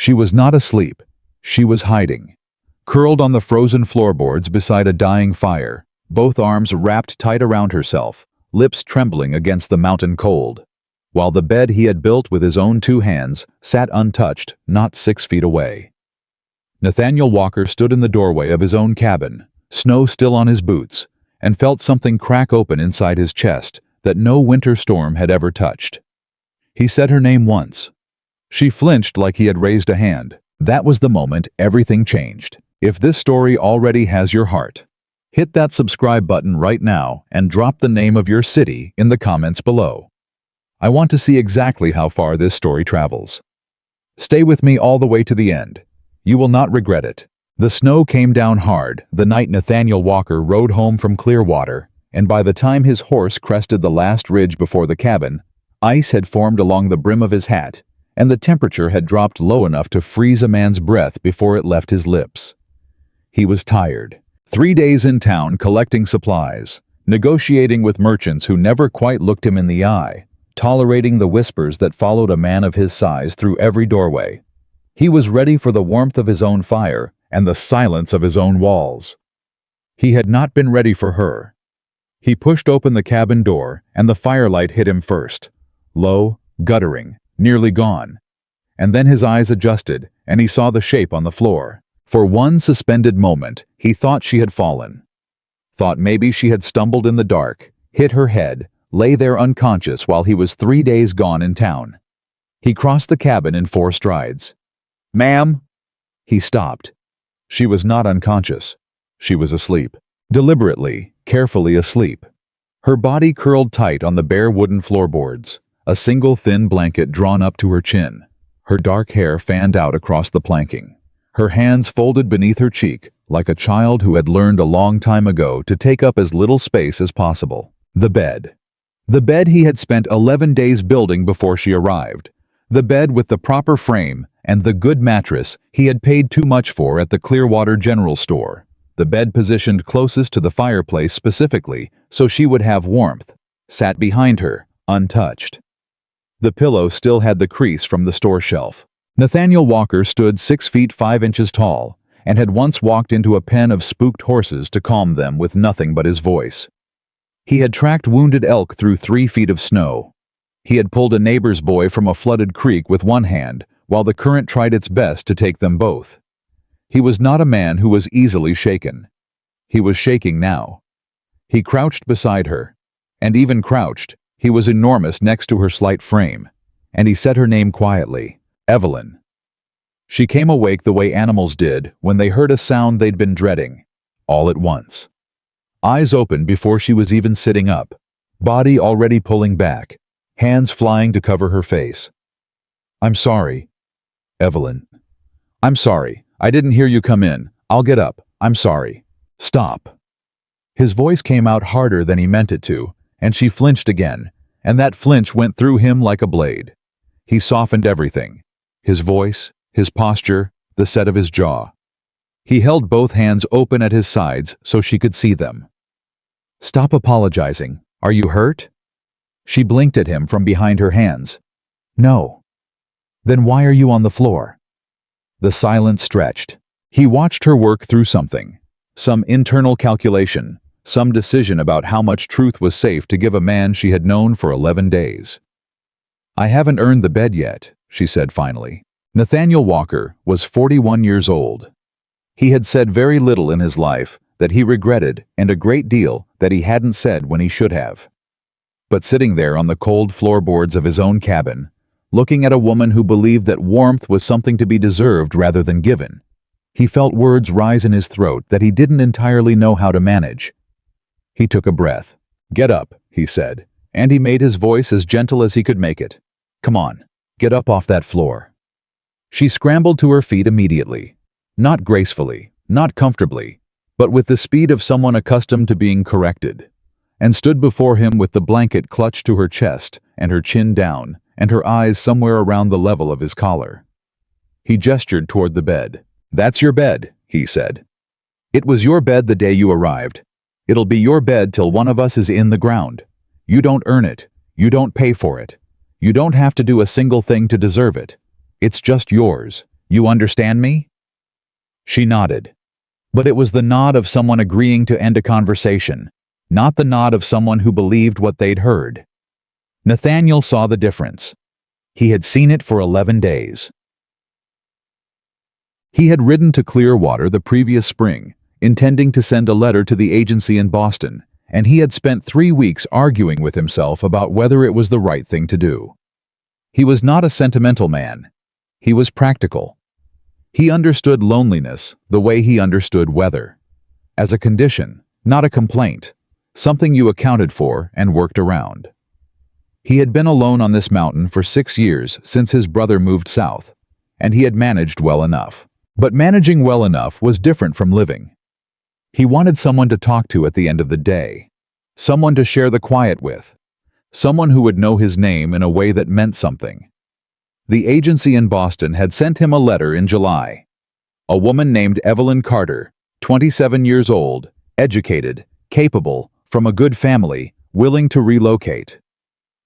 She was not asleep. She was hiding. Curled on the frozen floorboards beside a dying fire, both arms wrapped tight around herself, lips trembling against the mountain cold, while the bed he had built with his own 2 hands sat untouched, not 6 feet away. Nathaniel Walker stood in the doorway of his own cabin, snow still on his boots, and felt something crack open inside his chest that no winter storm had ever touched. He said her name once. She flinched like he had raised a hand. That was the moment everything changed. If this story already has your heart, hit that subscribe button right now and drop the name of your city in the comments below. I want to see exactly how far this story travels. Stay with me all the way to the end. You will not regret it. The snow came down hard the night Nathaniel Walker rode home from Clearwater, and by the time his horse crested the last ridge before the cabin, ice had formed along the brim of his hat, and the temperature had dropped low enough to freeze a man's breath before it left his lips. He was tired. 3 days in town collecting supplies, negotiating with merchants who never quite looked him in the eye, tolerating the whispers that followed a man of his size through every doorway. He was ready for the warmth of his own fire and the silence of his own walls. He had not been ready for her. He pushed open the cabin door, and the firelight hit him first. Low, guttering, nearly gone. And then his eyes adjusted, and he saw the shape on the floor. For one suspended moment, he thought she had fallen. Thought maybe she had stumbled in the dark, hit her head, lay there unconscious while he was 3 days gone in town. He crossed the cabin in 4 strides. "Ma'am?" He stopped. She was not unconscious. She was asleep. Deliberately, carefully asleep. Her body curled tight on the bare wooden floorboards, a single thin blanket drawn up to her chin. Her dark hair fanned out across the planking. Her hands folded beneath her cheek, like a child who had learned a long time ago to take up as little space as possible. The bed. The bed he had spent 11 days building before she arrived. The bed with the proper frame and the good mattress he had paid too much for at the Clearwater General Store. The bed positioned closest to the fireplace specifically so she would have warmth, sat behind her, untouched. The pillow still had the crease from the store shelf. Nathaniel Walker stood 6 feet 5 inches tall and had once walked into a pen of spooked horses to calm them with nothing but his voice. He had tracked wounded elk through 3 feet of snow. He had pulled a neighbor's boy from a flooded creek with one hand while the current tried its best to take them both. He was not a man who was easily shaken. He was shaking now. He crouched beside her, and even crouched, he was enormous next to her slight frame, and he said her name quietly, Evelyn. She came awake the way animals did when they heard a sound they'd been dreading, all at once. Eyes open before she was even sitting up, body already pulling back, hands flying to cover her face. "I'm sorry, Evelyn. I'm sorry. I didn't hear you come in. I'll get up. I'm sorry. Stop." His voice came out harder than he meant it to, and she flinched again, and that flinch went through him like a blade. He softened everything. His voice, his posture, the set of his jaw. He held both hands open at his sides so she could see them. "Stop apologizing. Are you hurt?" She blinked at him from behind her hands. "No." "Then why are you on the floor?" The silence stretched. He watched her work through something. Some internal calculation, some decision about how much truth was safe to give a man she had known for 11 days. "I haven't earned the bed yet," she said finally. Nathaniel Walker was 41 years old. He had said very little in his life that he regretted and a great deal that he hadn't said when he should have. But sitting there on the cold floorboards of his own cabin, looking at a woman who believed that warmth was something to be deserved rather than given, he felt words rise in his throat that he didn't entirely know how to manage. He took a breath. "Get up," he said, and he made his voice as gentle as he could make it. "Come on, get up off that floor." She scrambled to her feet immediately. Not gracefully, not comfortably, but with the speed of someone accustomed to being corrected, and stood before him with the blanket clutched to her chest and her chin down, and her eyes somewhere around the level of his collar. He gestured toward the bed. "That's your bed," he said. "It was your bed the day you arrived. It'll be your bed till one of us is in the ground. You don't earn it. You don't pay for it. You don't have to do a single thing to deserve it. It's just yours. You understand me?" She nodded. But it was the nod of someone agreeing to end a conversation, not the nod of someone who believed what they'd heard. Nathaniel saw the difference. He had seen it for 11 days. He had ridden to Clearwater the previous spring, intending to send a letter to the agency in Boston, and he had spent 3 weeks arguing with himself about whether it was the right thing to do. He was not a sentimental man. He was practical. He understood loneliness the way he understood weather. As a condition, not a complaint, something you accounted for and worked around. He had been alone on this mountain for 6 years since his brother moved south, and he had managed well enough. But managing well enough was different from living. He wanted someone to talk to at the end of the day, someone to share the quiet with, someone who would know his name in a way that meant something. The agency in Boston had sent him a letter in July. A woman named Evelyn Carter, 27 years old, educated, capable, from a good family, willing to relocate.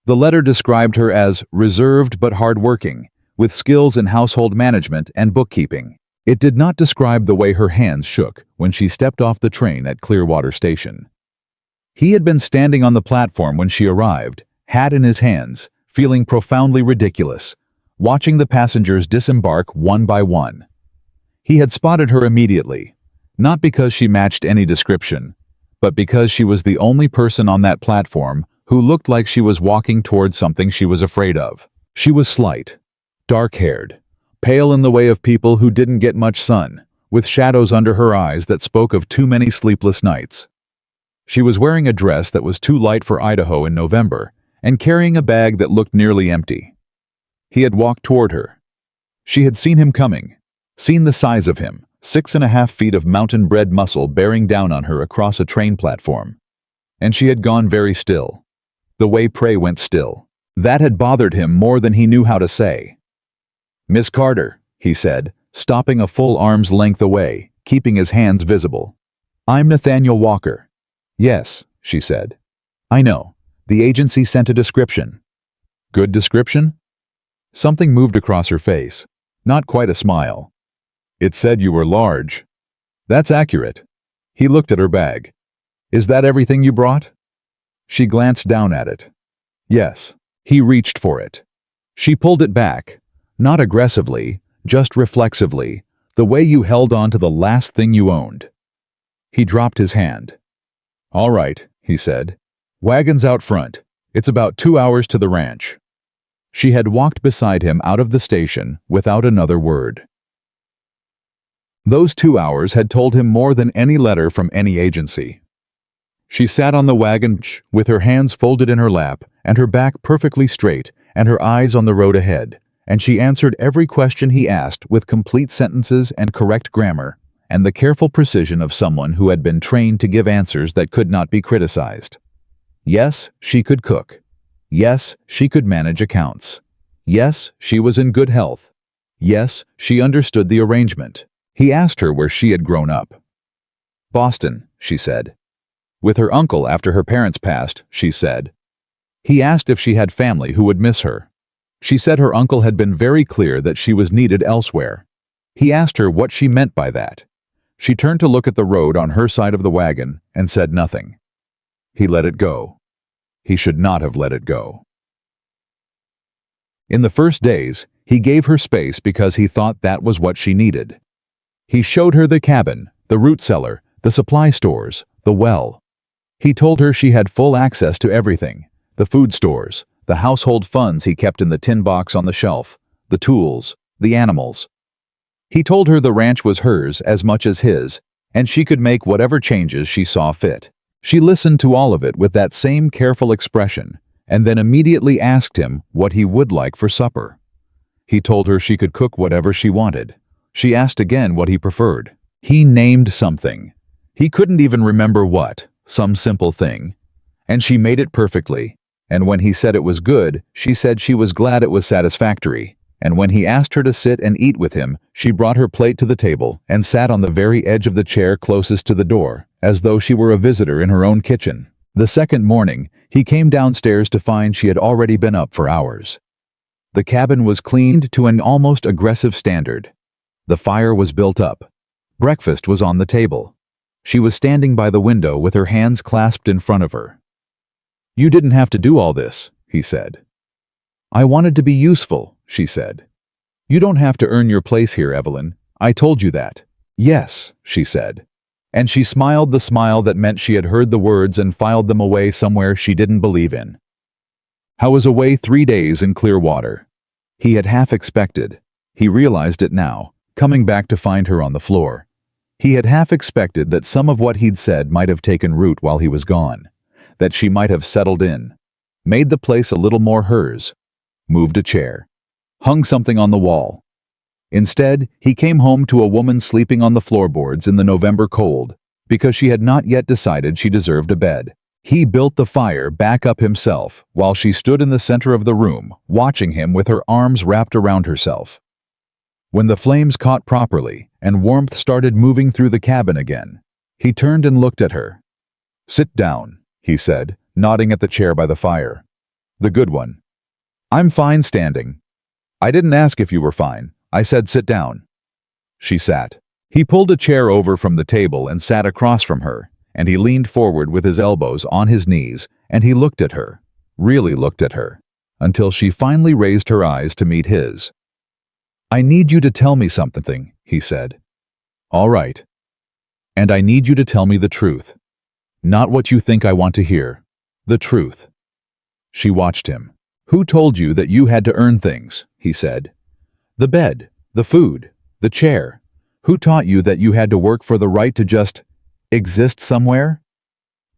The letter described her as reserved but hardworking, with skills in household management and bookkeeping. It did not describe the way her hands shook when she stepped off the train at Clearwater Station. He had been standing on the platform when she arrived, hat in his hands, feeling profoundly ridiculous, watching the passengers disembark one by one. He had spotted her immediately, not because she matched any description, but because she was the only person on that platform who looked like she was walking towards something she was afraid of. She was slight, dark-haired, pale in the way of people who didn't get much sun, with shadows under her eyes that spoke of too many sleepless nights. She was wearing a dress that was too light for Idaho in November and carrying a bag that looked nearly empty. He had walked toward her. She had seen him coming, seen the size of him, 6.5 feet of mountain-bred muscle bearing down on her across a train platform. And she had gone very still. The way prey went still. That had bothered him more than he knew how to say. "Miss Carter," he said, stopping a full arm's length away, keeping his hands visible. "I'm Nathaniel Walker." "Yes," she said. "I know. The agency sent a description." "Good description?" Something moved across her face. Not quite a smile. "It said you were large." "That's accurate." He looked at her bag. "Is that everything you brought?" She glanced down at it. "Yes." He reached for it. She pulled it back, not aggressively, just reflexively, the way you held on to the last thing you owned. He dropped his hand. "All right," he said. "Wagon's out front. It's about 2 hours to the ranch." She had walked beside him out of the station without another word. Those 2 hours had told him more than any letter from any agency. She sat on the wagon with her hands folded in her lap and her back perfectly straight and her eyes on the road ahead, and she answered every question he asked with complete sentences and correct grammar, and the careful precision of someone who had been trained to give answers that could not be criticized. Yes, she could cook. Yes, she could manage accounts. Yes, she was in good health. Yes, she understood the arrangement. He asked her where she had grown up. "Boston," she said. "With her uncle after her parents passed," she said. He asked if she had family who would miss her. She said her uncle had been very clear that she was needed elsewhere. He asked her what she meant by that. She turned to look at the road on her side of the wagon and said nothing. He let it go. He should not have let it go. In the first days, he gave her space because he thought that was what she needed. He showed her the cabin, the root cellar, the supply stores, the well. He told her she had full access to everything, the food stores, the household funds he kept in the tin box on the shelf, the tools, the animals. He told her the ranch was hers as much as his, and she could make whatever changes she saw fit. She listened to all of it with that same careful expression, and then immediately asked him what he would like for supper. He told her she could cook whatever she wanted. She asked again what he preferred. He named something. He couldn't even remember what, some simple thing. And she made it perfectly. And when he said it was good, she said she was glad it was satisfactory. And when he asked her to sit and eat with him, she brought her plate to the table and sat on the very edge of the chair closest to the door, as though she were a visitor in her own kitchen. The second morning, he came downstairs to find she had already been up for hours. The cabin was cleaned to an almost aggressive standard. The fire was built up. Breakfast was on the table. She was standing by the window with her hands clasped in front of her. "You didn't have to do all this," he said. "I wanted to be useful," she said. "You don't have to earn your place here, Evelyn. I told you that." "Yes," she said. And she smiled the smile that meant she had heard the words and filed them away somewhere she didn't believe in. How was away 3 days in clear water? He had half expected. He realized it now, coming back to find her on the floor. He had half expected that some of what he'd said might have taken root while he was gone, that she might have settled in, made the place a little more hers, moved a chair, hung something on the wall. Instead, he came home to a woman sleeping on the floorboards in the November cold, because she had not yet decided she deserved a bed. He built the fire back up himself, while she stood in the center of the room, watching him with her arms wrapped around herself. When the flames caught properly, and warmth started moving through the cabin again, he turned and looked at her. "Sit down," he said, nodding at the chair by the fire. "The good one." "I'm fine standing." "I didn't ask if you were fine. I said sit down." She sat. He pulled a chair over from the table and sat across from her, and he leaned forward with his elbows on his knees, and he looked at her, really looked at her, until she finally raised her eyes to meet his. "I need you to tell me something," he said. "All right. And I need you to tell me the truth. Not what you think I want to hear. The truth." She watched him. "Who told you that you had to earn things?" he said. "The bed, the food, the chair. Who taught you that you had to work for the right to just exist somewhere?"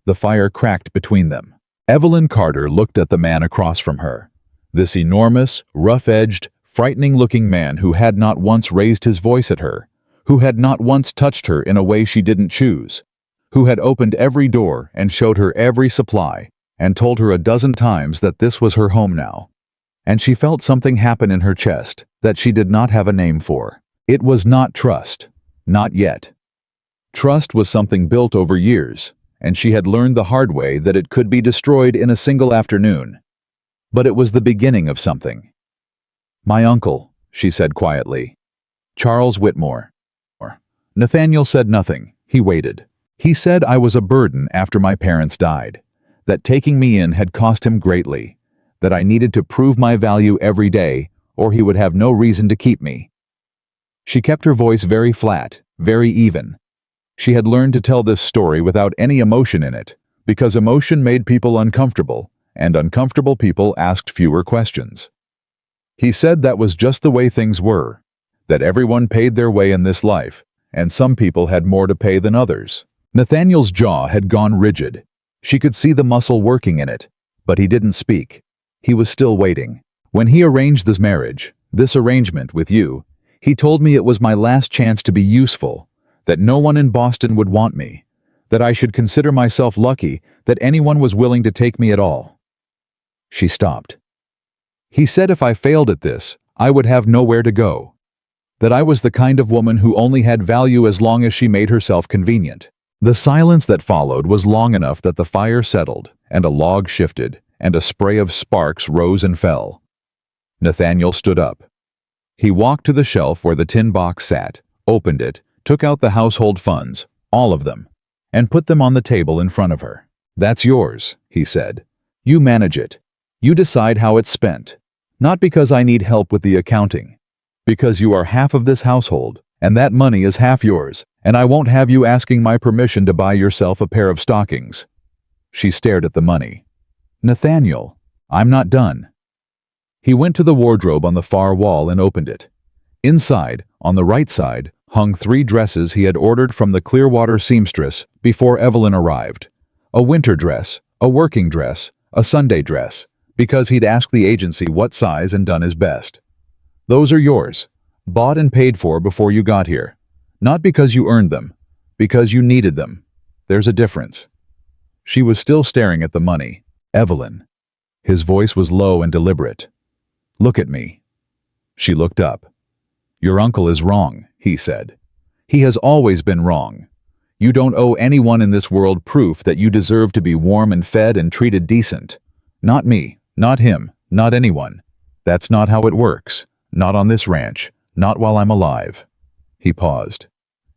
The fire cracked between them. Evelyn Carter looked at the man across from her. This enormous, rough-edged, frightening-looking man who had not once raised his voice at her, who had not once touched her in a way she didn't choose, who had opened every door and showed her every supply, and told her a dozen times that this was her home now. And she felt something happen in her chest that she did not have a name for. It was not trust. Not yet. Trust was something built over years, and she had learned the hard way that it could be destroyed in a single afternoon. But it was the beginning of something. "My uncle," she said quietly. "Charles Whitmore." Nathaniel said nothing. He waited. "He said I was a burden after my parents died, that taking me in had cost him greatly, that I needed to prove my value every day, or he would have no reason to keep me." She kept her voice very flat, very even. She had learned to tell this story without any emotion in it, because emotion made people uncomfortable, and uncomfortable people asked fewer questions. "He said that was just the way things were, that everyone paid their way in this life, and some people had more to pay than others." Nathaniel's jaw had gone rigid. She could see the muscle working in it, but he didn't speak. He was still waiting. "When he arranged this marriage, this arrangement with you, he told me it was my last chance to be useful, that no one in Boston would want me, that I should consider myself lucky that anyone was willing to take me at all." She stopped. "He said if I failed at this, I would have nowhere to go, that I was the kind of woman who only had value as long as she made herself convenient." The silence that followed was long enough that the fire settled, and a log shifted, and a spray of sparks rose and fell. Nathaniel stood up. He walked to the shelf where the tin box sat, opened it, took out the household funds, all of them, and put them on the table in front of her. "That's yours," he said. "You manage it. You decide how it's spent. Not because I need help with the accounting. Because you are half of this household, and that money is half yours, and I won't have you asking my permission to buy yourself a pair of stockings." She stared at the money. "Nathaniel, I'm not done." He went to the wardrobe on the far wall and opened it. Inside, on the right side, hung 3 dresses he had ordered from the Clearwater seamstress before Evelyn arrived. A winter dress, a working dress, a Sunday dress, because he'd asked the agency what size and done his best. "Those are yours, bought and paid for before you got here. Not because you earned them, because you needed them. There's a difference." She was still staring at the money. "Evelyn." His voice was low and deliberate. "Look at me." She looked up. "Your uncle is wrong," he said. "He has always been wrong. You don't owe anyone in this world proof that you deserve to be warm and fed and treated decent. Not me, not him, not anyone. That's not how it works. Not on this ranch. Not while I'm alive." He paused.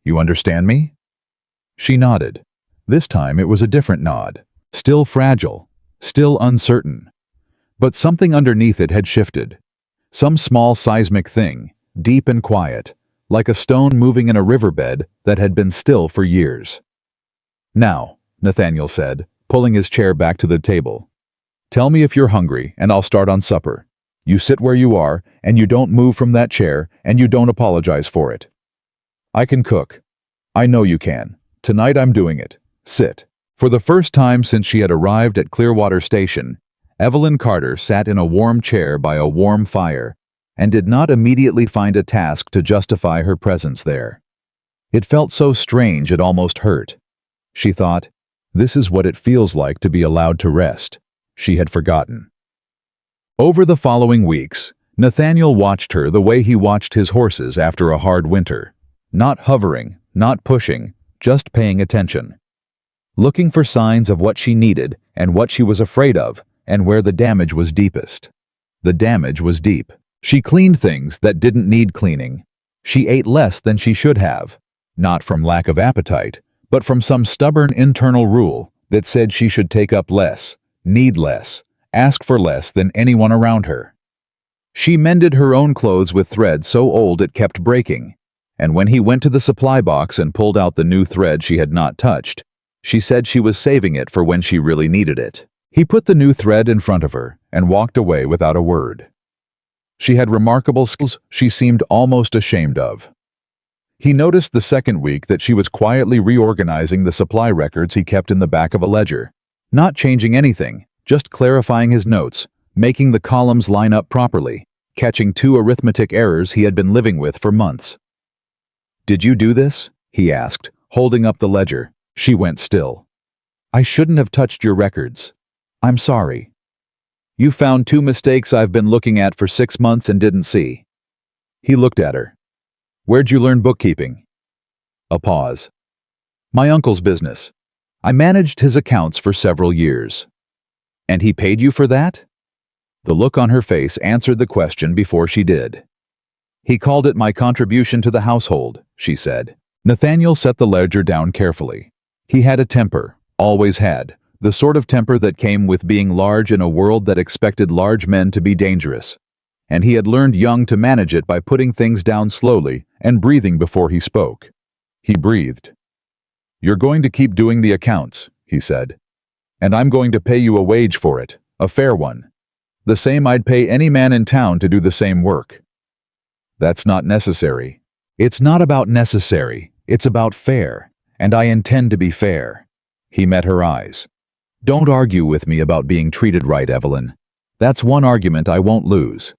You understand me? She nodded. This time it was a different nod. Still fragile. Still uncertain. But something underneath it had shifted. Some small seismic thing, deep and quiet, like a stone moving in a riverbed that had been still for years. Now, Nathaniel said, pulling his chair back to the table. Tell me if you're hungry, and I'll start on supper. You sit where you are, and you don't move from that chair, and you don't apologize for it. I can cook. I know you can. Tonight I'm doing it. Sit. For the first time since she had arrived at Clearwater Station, Evelyn Carter sat in a warm chair by a warm fire, and did not immediately find a task to justify her presence there. It felt so strange it almost hurt. She thought, this is what it feels like to be allowed to rest. She had forgotten. Over the following weeks, Nathaniel watched her the way he watched his horses after a hard winter. Not hovering, not pushing, just paying attention. Looking for signs of what she needed and what she was afraid of, and where the damage was deepest. The damage was deep. She cleaned things that didn't need cleaning. She ate less than she should have, not from lack of appetite, but from some stubborn internal rule that said she should take up less, need less, ask for less than anyone around her. She mended her own clothes with thread so old it kept breaking, and when he went to the supply box and pulled out the new thread she had not touched, she said she was saving it for when she really needed it. He put the new thread in front of her and walked away without a word. She had remarkable skills she seemed almost ashamed of. He noticed the second week that she was quietly reorganizing the supply records he kept in the back of a ledger. Not changing anything, just clarifying his notes, making the columns line up properly, catching 2 arithmetic errors he had been living with for months. Did you do this? He asked, holding up the ledger. She went still. I shouldn't have touched your records. I'm sorry. You found 2 mistakes I've been looking at for 6 months and didn't see. He looked at her. Where'd you learn bookkeeping? A pause. My uncle's business. I managed his accounts for several years. And he paid you for that? The look on her face answered the question before she did. He called it my contribution to the household, she said. Nathaniel set the ledger down carefully. He had a temper, always had, the sort of temper that came with being large in a world that expected large men to be dangerous. And he had learned young to manage it by putting things down slowly and breathing before he spoke. He breathed. You're going to keep doing the accounts, he said. And I'm going to pay you a wage for it, a fair one. The same I'd pay any man in town to do the same work. That's not necessary. It's not about necessary, it's about fair, and I intend to be fair. He met her eyes. Don't argue with me about being treated right, Evelyn. That's one argument I won't lose.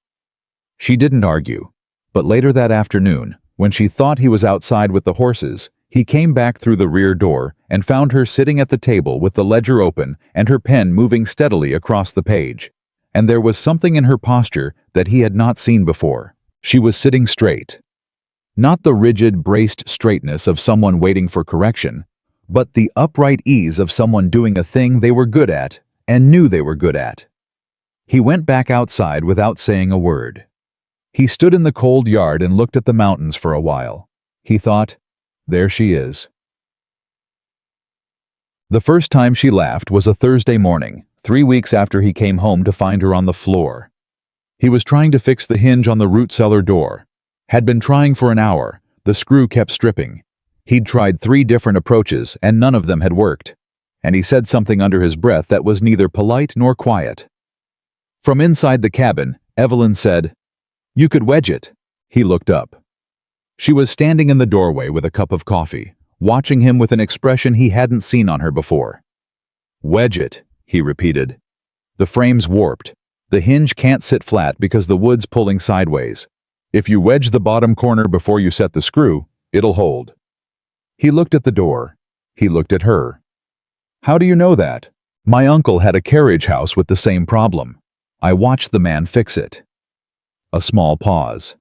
She didn't argue, but later that afternoon, when she thought he was outside with the horses, he came back through the rear door and found her sitting at the table with the ledger open and her pen moving steadily across the page. And there was something in her posture that he had not seen before. She was sitting straight. Not the rigid, braced straightness of someone waiting for correction, but the upright ease of someone doing a thing they were good at and knew they were good at. He went back outside without saying a word. He stood in the cold yard and looked at the mountains for a while. He thought, there she is. The first time she laughed was a Thursday morning, 3 weeks after he came home to find her on the floor. He was trying to fix the hinge on the root cellar door. Had been trying for an hour. The screw kept stripping. He'd tried 3 different approaches and none of them had worked. And he said something under his breath that was neither polite nor quiet. From inside the cabin, Evelyn said, You could wedge it. He looked up. She was standing in the doorway with a cup of coffee, watching him with an expression he hadn't seen on her before. Wedge it, he repeated. The frame's warped. The hinge can't sit flat because the wood's pulling sideways. If you wedge the bottom corner before you set the screw, it'll hold. He looked at the door. He looked at her. How do you know that? My uncle had a carriage house with the same problem. I watched the man fix it. A small pause.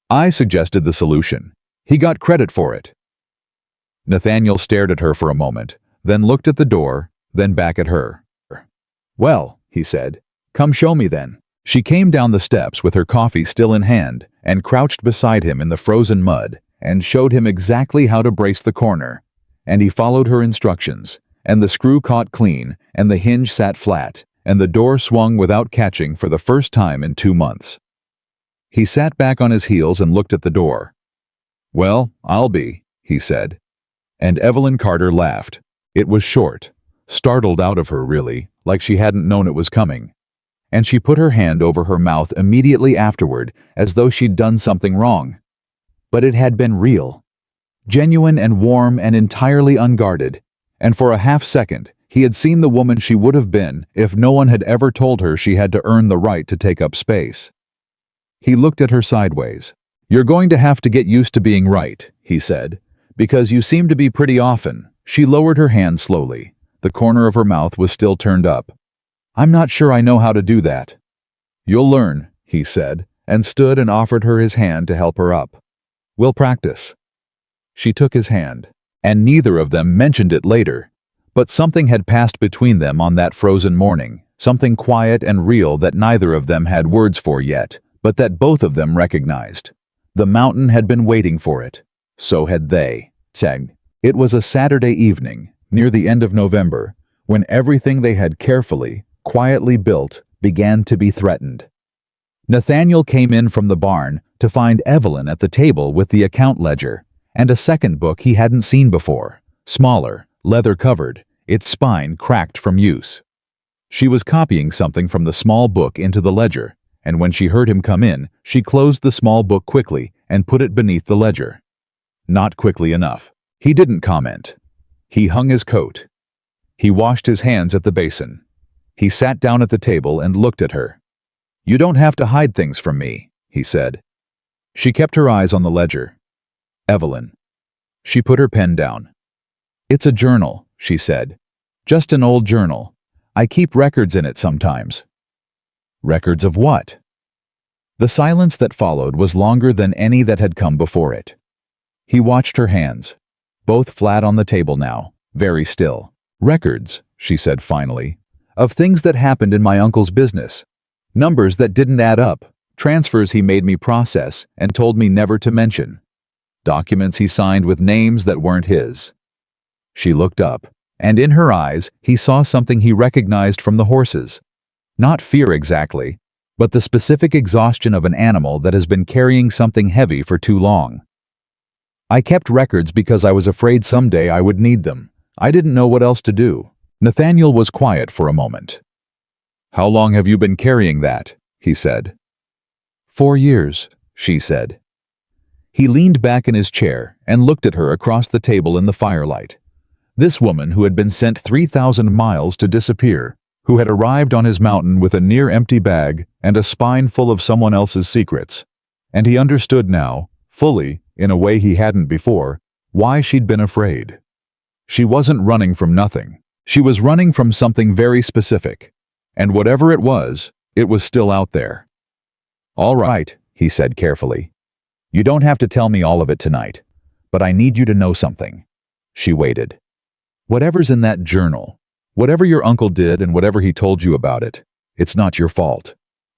I suggested the solution. He got credit for it. Nathaniel stared at her for a moment, then looked at the door, then back at her. Well, he said, come show me then. She came down the steps with her coffee still in hand and crouched beside him in the frozen mud, and showed him exactly how to brace the corner. And he followed her instructions, and the screw caught clean, and the hinge sat flat, and the door swung without catching for the first time in 2 months. He sat back on his heels and looked at the door. "Well, I'll be," he said. And Evelyn Carter laughed. It was short, startled out of her really, like she hadn't known it was coming. And she put her hand over her mouth immediately afterward, as though she'd done something wrong. But it had been real. Genuine and warm and entirely unguarded. And for a half-second, he had seen the woman she would have been if no one had ever told her she had to earn the right to take up space. He looked at her sideways. "You're going to have to get used to being right," he said, "because you seem to be pretty often." She lowered her hand slowly. The corner of her mouth was still turned up. "I'm not sure I know how to do that." "You'll learn," he said, and stood and offered her his hand to help her up. "We'll practice." She took his hand, and neither of them mentioned it later. But something had passed between them on that frozen morning, something quiet and real that neither of them had words for yet, but that both of them recognized. The mountain had been waiting for it. So had they. It was a Saturday evening, near the end of November, when everything they had carefully, quietly built began to be threatened. Nathaniel came in from the barn to find Evelyn at the table with the account ledger, and a second book he hadn't seen before, smaller, leather-covered, its spine cracked from use. She was copying something from the small book into the ledger, and when she heard him come in, she closed the small book quickly and put it beneath the ledger. Not quickly enough. He didn't comment. He hung his coat. He washed his hands at the basin. He sat down at the table and looked at her. "You don't have to hide things from me," he said. She kept her eyes on the ledger. "Evelyn." She put her pen down. "It's a journal," she said. "Just an old journal. I keep records in it sometimes." "Records of what?" The silence that followed was longer than any that had come before it. He watched her hands, both flat on the table now, very still. "Records," she said finally, "of things that happened in my uncle's business. Numbers that didn't add up, transfers he made me process and told me never to mention. Documents he signed with names that weren't his." She looked up, and in her eyes he saw something he recognized from the horses. Not fear exactly, but the specific exhaustion of an animal that has been carrying something heavy for too long. "I kept records because I was afraid someday I would need them. I didn't know what else to do." Nathaniel was quiet for a moment. "How long have you been carrying that?" he said. 4 years, she said. He leaned back in his chair and looked at her across the table in the firelight. This woman who had been sent 3,000 miles to disappear, who had arrived on his mountain with a near-empty bag and a spine full of someone else's secrets. And he understood now, fully, in a way he hadn't before, why she'd been afraid. She wasn't running from nothing. She was running from something very specific. And whatever it was still out there. "All right," he said carefully. "You don't have to tell me all of it tonight, but I need you to know something." She waited. "Whatever's in that journal, whatever your uncle did and whatever he told you about it, it's not your fault.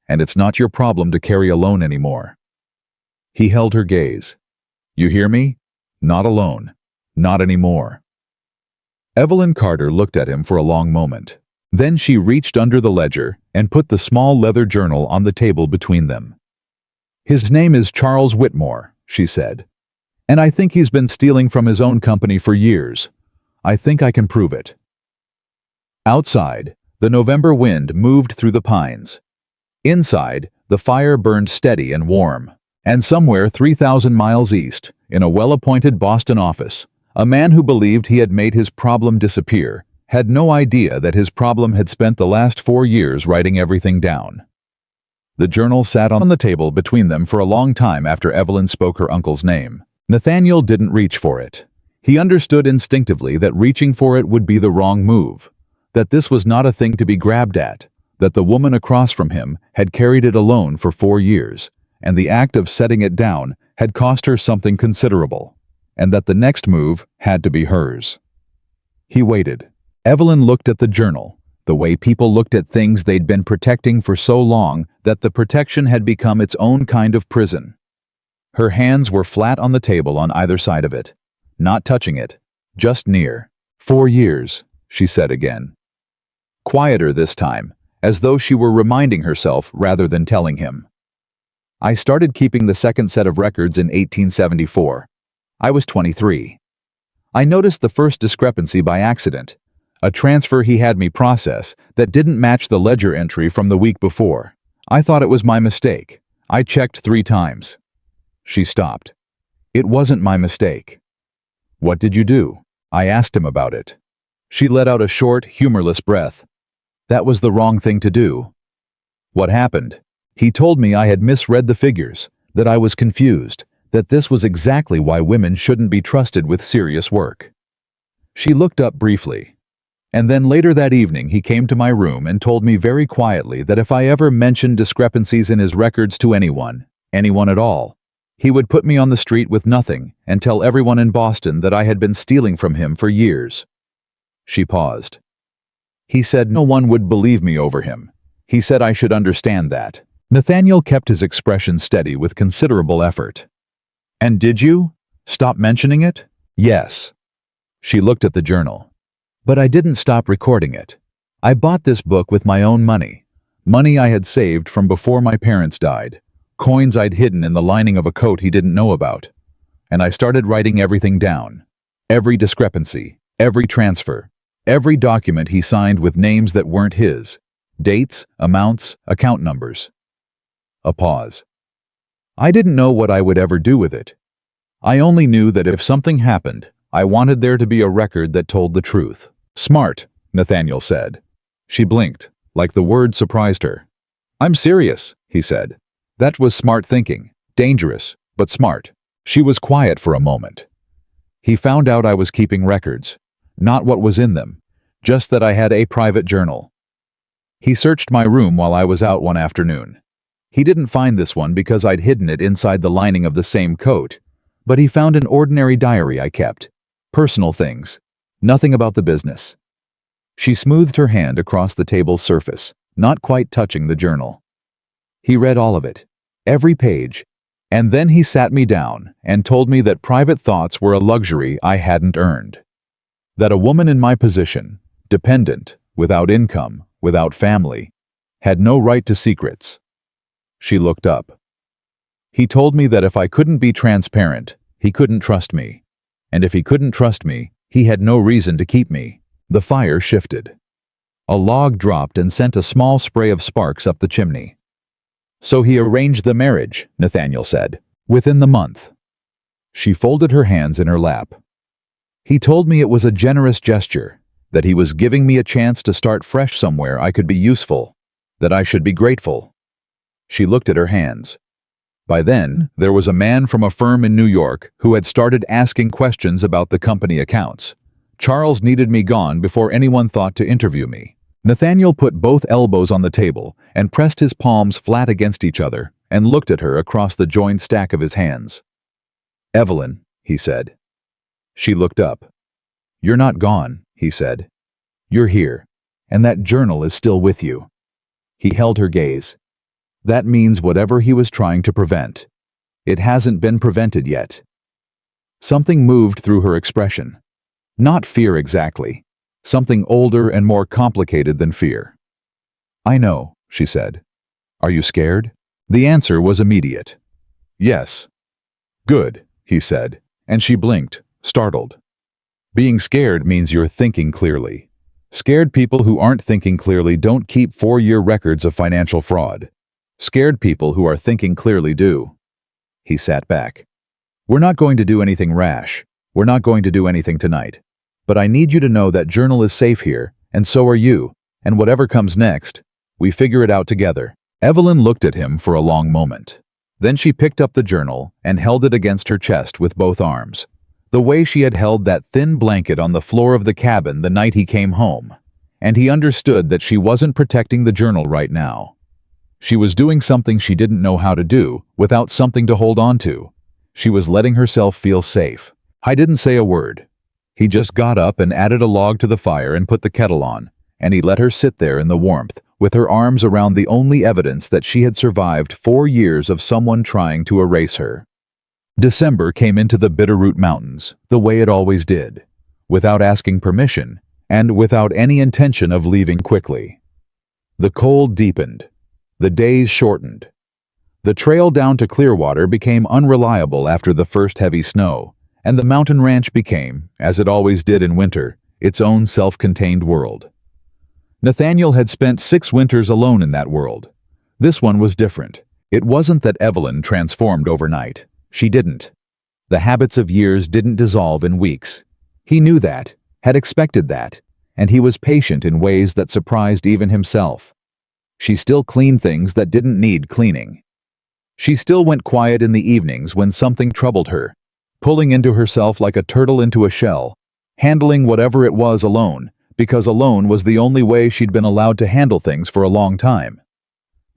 And it's not your problem to carry alone anymore." He held her gaze. "You hear me? Not alone. Not anymore." Evelyn Carter looked at him for a long moment. Then she reached under the ledger and put the small leather journal on the table between them. "His name is Charles Whitmore," she said. "And I think he's been stealing from his own company for years. I think I can prove it." Outside, the November wind moved through the pines. Inside, the fire burned steady and warm. And somewhere 3,000 miles east, in a well-appointed Boston office, a man who believed he had made his problem disappear had no idea that his problem had spent the last 4 years writing everything down. The journal sat on the table between them for a long time after Evelyn spoke her uncle's name. Nathaniel didn't reach for it. He understood instinctively that reaching for it would be the wrong move, that this was not a thing to be grabbed at, that the woman across from him had carried it alone for 4 years, and the act of setting it down had cost her something considerable, and that the next move had to be hers. He waited. Evelyn looked at the journal, the way people looked at things they'd been protecting for so long that the protection had become its own kind of prison. Her hands were flat on the table on either side of it, not touching it, just near. 4 years, she said again. Quieter this time, as though she were reminding herself rather than telling him. I started keeping the second set of records in 1874. I was 23. I noticed the first discrepancy by accident, a transfer he had me process that didn't match the ledger entry from the week before. I thought it was my mistake. I checked 3 times. She stopped. It wasn't my mistake. What did you do? I asked him about it. She let out a short, humorless breath. That was the wrong thing to do. What happened? He told me I had misread the figures, that I was confused, that this was exactly why women shouldn't be trusted with serious work. She looked up briefly. And then later that evening he came to my room and told me very quietly that if I ever mentioned discrepancies in his records to anyone at all, he would put me on the street with nothing and tell everyone in Boston that I had been stealing from him for years. She paused. He said no one would believe me over him. He said I should understand that. Nathaniel kept his expression steady with considerable effort. And did you stop mentioning it? Yes. She looked at the journal. But I didn't stop recording it. I bought this book with my own money. Money I had saved from before my parents died. Coins I'd hidden in the lining of a coat he didn't know about. And I started writing everything down. Every discrepancy, every transfer, every document he signed with names that weren't his. Dates, amounts, account numbers. A pause. I didn't know what I would ever do with it. I only knew that if something happened, I wanted there to be a record that told the truth. Smart, Nathaniel said. She blinked, like the word surprised her. I'm serious, he said. That was smart thinking. Dangerous, but smart. She was quiet for a moment. He found out I was keeping records. Not what was in them, just that I had a private journal. He searched my room while I was out one afternoon. He didn't find this one because I'd hidden it inside the lining of the same coat, but he found an ordinary diary I kept. Personal things. Nothing about the business. She smoothed her hand across the table's surface, not quite touching the journal. He read all of it, every page, and then he sat me down and told me that private thoughts were a luxury I hadn't earned. That a woman in my position, dependent, without income, without family, had no right to secrets. She looked up. He told me that if I couldn't be transparent, he couldn't trust me. And if he couldn't trust me, he had no reason to keep me. The fire shifted. A log dropped and sent a small spray of sparks up the chimney. So he arranged the marriage, Nathaniel said, within the month. She folded her hands in her lap. He told me it was a generous gesture, that he was giving me a chance to start fresh somewhere I could be useful, that I should be grateful. She looked at her hands. By then, there was a man from a firm in New York who had started asking questions about the company accounts. Charles needed me gone before anyone thought to interview me. Nathaniel put both elbows on the table and pressed his palms flat against each other and looked at her across the joined stack of his hands. Evelyn, he said. She looked up. You're not gone, he said. You're here, and that journal is still with you. He held her gaze. That means whatever he was trying to prevent. It hasn't been prevented yet. Something moved through her expression. Not fear exactly. Something older and more complicated than fear. I know, she said. Are you scared? The answer was immediate. Yes. Good, he said, and she blinked, startled. Being scared means you're thinking clearly. Scared people who aren't thinking clearly don't keep 4-year records of financial fraud. Scared people who are thinking clearly do. He sat back. We're not going to do anything rash. We're not going to do anything tonight. But I need you to know that journal is safe here, and so are you, and whatever comes next, we figure it out together. Evelyn looked at him for a long moment. Then she picked up the journal and held it against her chest with both arms, the way she had held that thin blanket on the floor of the cabin the night he came home. And he understood that she wasn't protecting the journal right now. She was doing something she didn't know how to do, without something to hold on to. She was letting herself feel safe. I didn't say a word. He just got up and added a log to the fire and put the kettle on, and he let her sit there in the warmth, with her arms around the only evidence that she had survived 4 years of someone trying to erase her. December came into the Bitterroot Mountains, the way it always did, without asking permission, and without any intention of leaving quickly. The cold deepened. The days shortened. The trail down to Clearwater became unreliable after the first heavy snow, and the mountain ranch became, as it always did in winter, its own self-contained world. Nathaniel had spent 6 winters alone in that world. This one was different. It wasn't that Evelyn transformed overnight. She didn't. The habits of years didn't dissolve in weeks. He knew that, had expected that, and he was patient in ways that surprised even himself. She still cleaned things that didn't need cleaning. She still went quiet in the evenings when something troubled her, pulling into herself like a turtle into a shell, handling whatever it was alone, because alone was the only way she'd been allowed to handle things for a long time.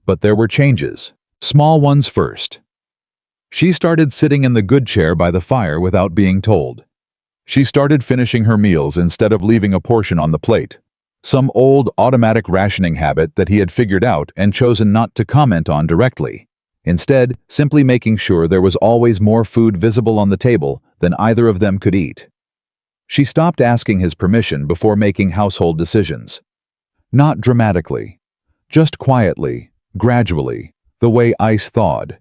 But there were changes, small ones first. She started sitting in the good chair by the fire without being told. She started finishing her meals instead of leaving a portion on the plate. Some old automatic rationing habit that he had figured out and chosen not to comment on directly. Instead, simply making sure there was always more food visible on the table than either of them could eat. She stopped asking his permission before making household decisions. Not dramatically. Just quietly, gradually, the way ice thawed.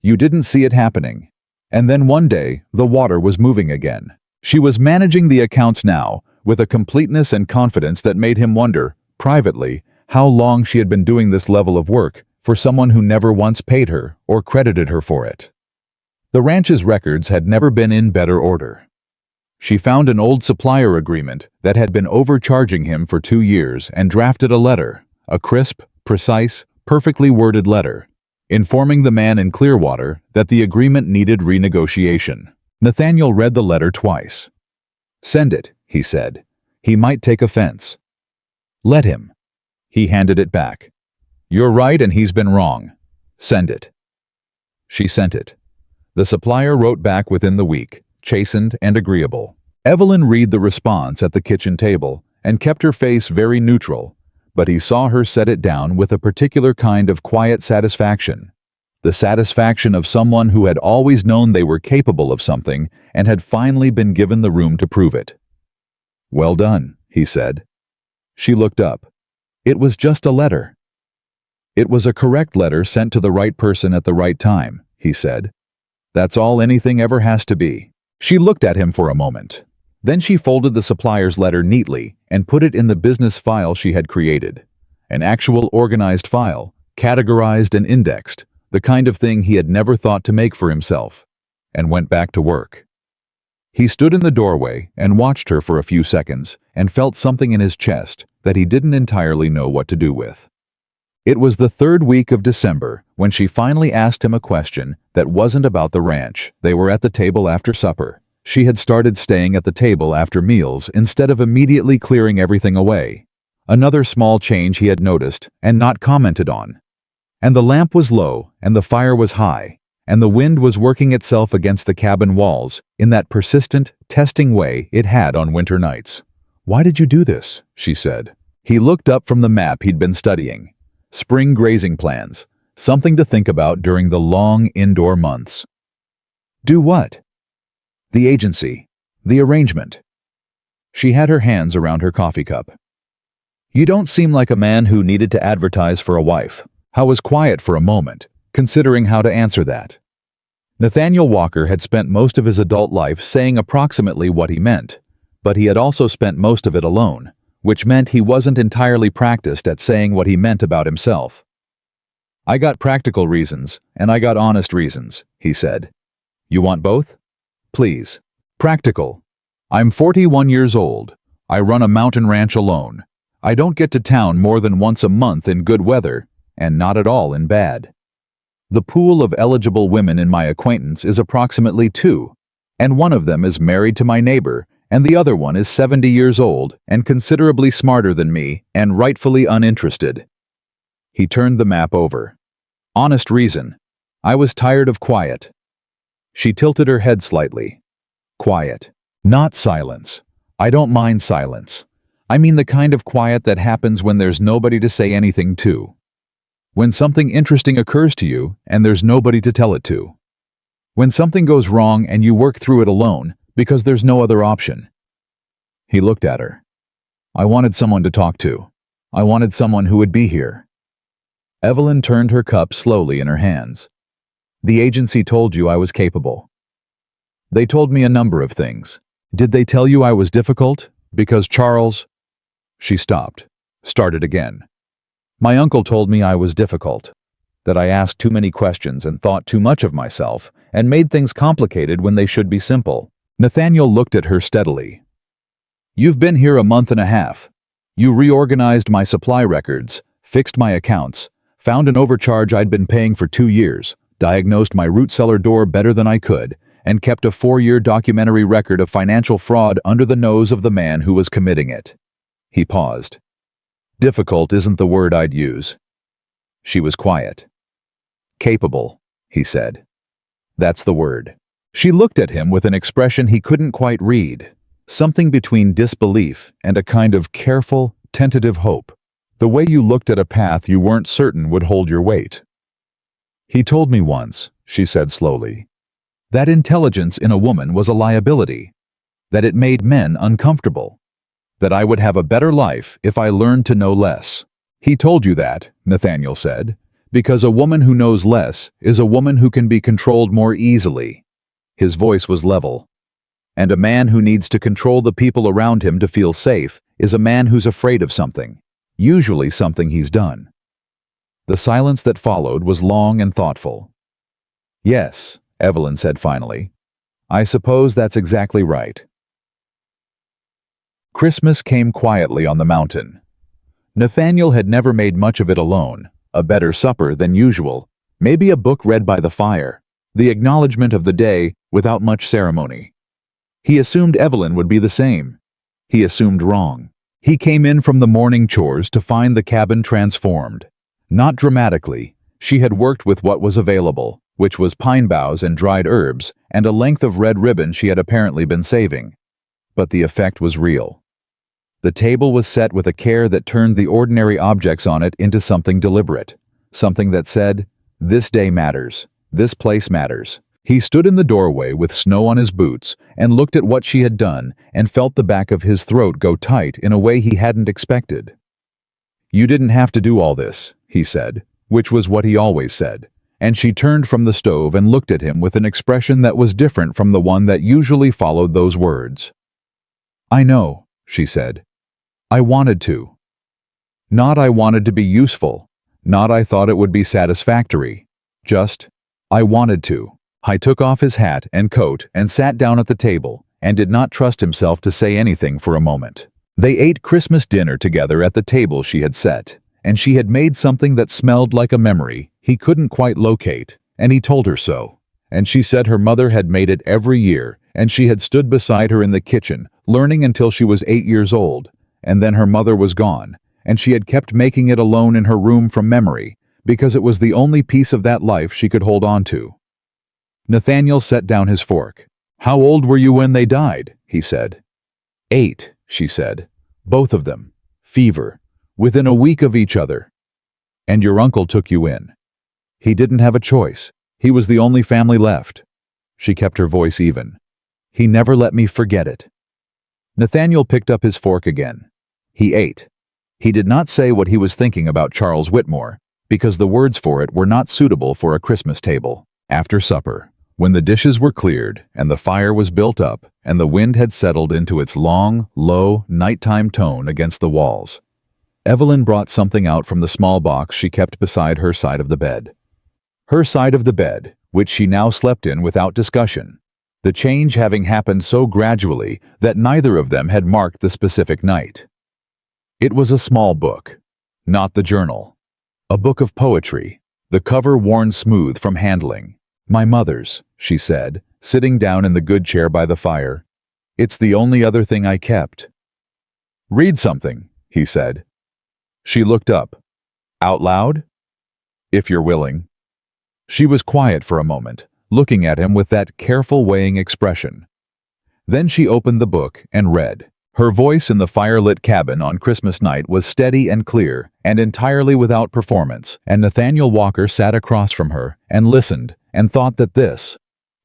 You didn't see it happening. And then one day, the water was moving again. She was managing the accounts now, with a completeness and confidence that made him wonder, privately, how long she had been doing this level of work for someone who never once paid her or credited her for it. The ranch's records had never been in better order. She found an old supplier agreement that had been overcharging him for 2 years and drafted a letter, a crisp, precise, perfectly worded letter, informing the man in Clearwater that the agreement needed renegotiation. Nathaniel read the letter twice. "Send it," he said. "He might take offense." "Let him." He handed it back. "You're right and he's been wrong. Send it." She sent it. The supplier wrote back within the week, chastened and agreeable. Evelyn read the response at the kitchen table and kept her face very neutral, but he saw her set it down with a particular kind of quiet satisfaction. The satisfaction of someone who had always known they were capable of something and had finally been given the room to prove it. "Well done," he said. She looked up. It was just a letter. "It was a correct letter sent to the right person at the right time," he said. "That's all anything ever has to be." She looked at him for a moment. Then she folded the supplier's letter neatly and put it in the business file she had created. An actual organized file, categorized and indexed, the kind of thing he had never thought to make for himself, and went back to work. He stood in the doorway and watched her for a few seconds and felt something in his chest that he didn't entirely know what to do with. It was the 3rd week of December when she finally asked him a question that wasn't about the ranch. They were at the table after supper. She had started staying at the table after meals instead of immediately clearing everything away. Another small change he had noticed and not commented on. And the lamp was low and the fire was high, and the wind was working itself against the cabin walls in that persistent, testing way it had on winter nights. "Why did you do this?" she said. He looked up from the map he'd been studying. Spring grazing plans, something to think about during the long indoor months. "Do what?" "The agency. The arrangement." She had her hands around her coffee cup. "You don't seem like a man who needed to advertise for a wife." Howe was quiet for a moment, considering how to answer that. Nathaniel Walker had spent most of his adult life saying approximately what he meant, but he had also spent most of it alone, which meant he wasn't entirely practiced at saying what he meant about himself. "I got practical reasons, and I got honest reasons," he said. "You want both?" "Please." "Practical. I'm 41 years old. I run a mountain ranch alone. I don't get to town more than once a month in good weather, and not at all in bad. The pool of eligible women in my acquaintance is approximately 2, and one of them is married to my neighbor, and the other one is 70 years old and considerably smarter than me and rightfully uninterested." He turned the map over. "Honest reason. I was tired of quiet." She tilted her head slightly. "Quiet. Not silence. I don't mind silence. I mean the kind of quiet that happens when there's nobody to say anything to. When something interesting occurs to you and there's nobody to tell it to." When something goes wrong and you work through it alone, because there's no other option. He looked at her. I wanted someone to talk to. I wanted someone who would be here. Evelyn turned her cup slowly in her hands. The agency told you I was capable. They told me a number of things. Did they tell you I was difficult? Because Charles... She stopped, started again. My uncle told me I was difficult, that I asked too many questions and thought too much of myself, and made things complicated when they should be simple. Nathaniel looked at her steadily. You've been here a month and a half. You reorganized my supply records, fixed my accounts, found an overcharge I'd been paying for 2 years, diagnosed my root cellar door better than I could, and kept a 4-year documentary record of financial fraud under the nose of the man who was committing it. He paused. Difficult isn't the word I'd use. She was quiet. Capable, he said. That's the word. She looked at him with an expression he couldn't quite read, something between disbelief and a kind of careful, tentative hope, the way you looked at a path you weren't certain would hold your weight. He told me once, she said slowly, that intelligence in a woman was a liability, that it made men uncomfortable, that I would have a better life if I learned to know less. He told you that, Nathaniel said, because a woman who knows less is a woman who can be controlled more easily. His voice was level. And a man who needs to control the people around him to feel safe is a man who's afraid of something, usually something he's done. The silence that followed was long and thoughtful. Yes, Evelyn said finally. I suppose that's exactly right. Christmas came quietly on the mountain. Nathaniel had never made much of it alone, a better supper than usual, maybe a book read by the fire, the acknowledgement of the day without much ceremony. He assumed Evelyn would be the same. He assumed wrong. He came in from the morning chores to find the cabin transformed. Not dramatically, she had worked with what was available, which was pine boughs and dried herbs, and a length of red ribbon she had apparently been saving. But the effect was real. The table was set with a care that turned the ordinary objects on it into something deliberate, something that said, "This day matters. This place matters." He stood in the doorway with snow on his boots and looked at what she had done and felt the back of his throat go tight in a way he hadn't expected. You didn't have to do all this, he said, which was what he always said, and she turned from the stove and looked at him with an expression that was different from the one that usually followed those words. I know, she said. I wanted to. Not I wanted to be useful, not I thought it would be satisfactory, just, I wanted to. He took off his hat and coat and sat down at the table and did not trust himself to say anything for a moment. They ate Christmas dinner together at the table she had set, and she had made something that smelled like a memory he couldn't quite locate, and he told her so. And she said her mother had made it every year, and she had stood beside her in the kitchen, learning until she was 8 years old, and then her mother was gone, and she had kept making it alone in her room from memory, because it was the only piece of that life she could hold on to. Nathaniel set down his fork. How old were you when they died? He said. 8, she said. Both of them. Fever. Within a week of each other. And your uncle took you in. He didn't have a choice. He was the only family left. She kept her voice even. He never let me forget it. Nathaniel picked up his fork again. He ate. He did not say what he was thinking about Charles Whitmore, because the words for it were not suitable for a Christmas table. After supper, when the dishes were cleared and the fire was built up and the wind had settled into its long, low, nighttime tone against the walls, Evelyn brought something out from the small box she kept beside her side of the bed. Her side of the bed, which she now slept in without discussion, the change having happened so gradually that neither of them had marked the specific night. It was a small book, not the journal. A book of poetry, the cover worn smooth from handling. My mother's, she said, sitting down in the good chair by the fire. It's the only other thing I kept. Read something, he said. She looked up. Out loud? If you're willing. She was quiet for a moment, looking at him with that careful weighing expression. Then she opened the book and read. Her voice in the fire-lit cabin on Christmas night was steady and clear and entirely without performance, and Nathaniel Walker sat across from her and listened and thought that this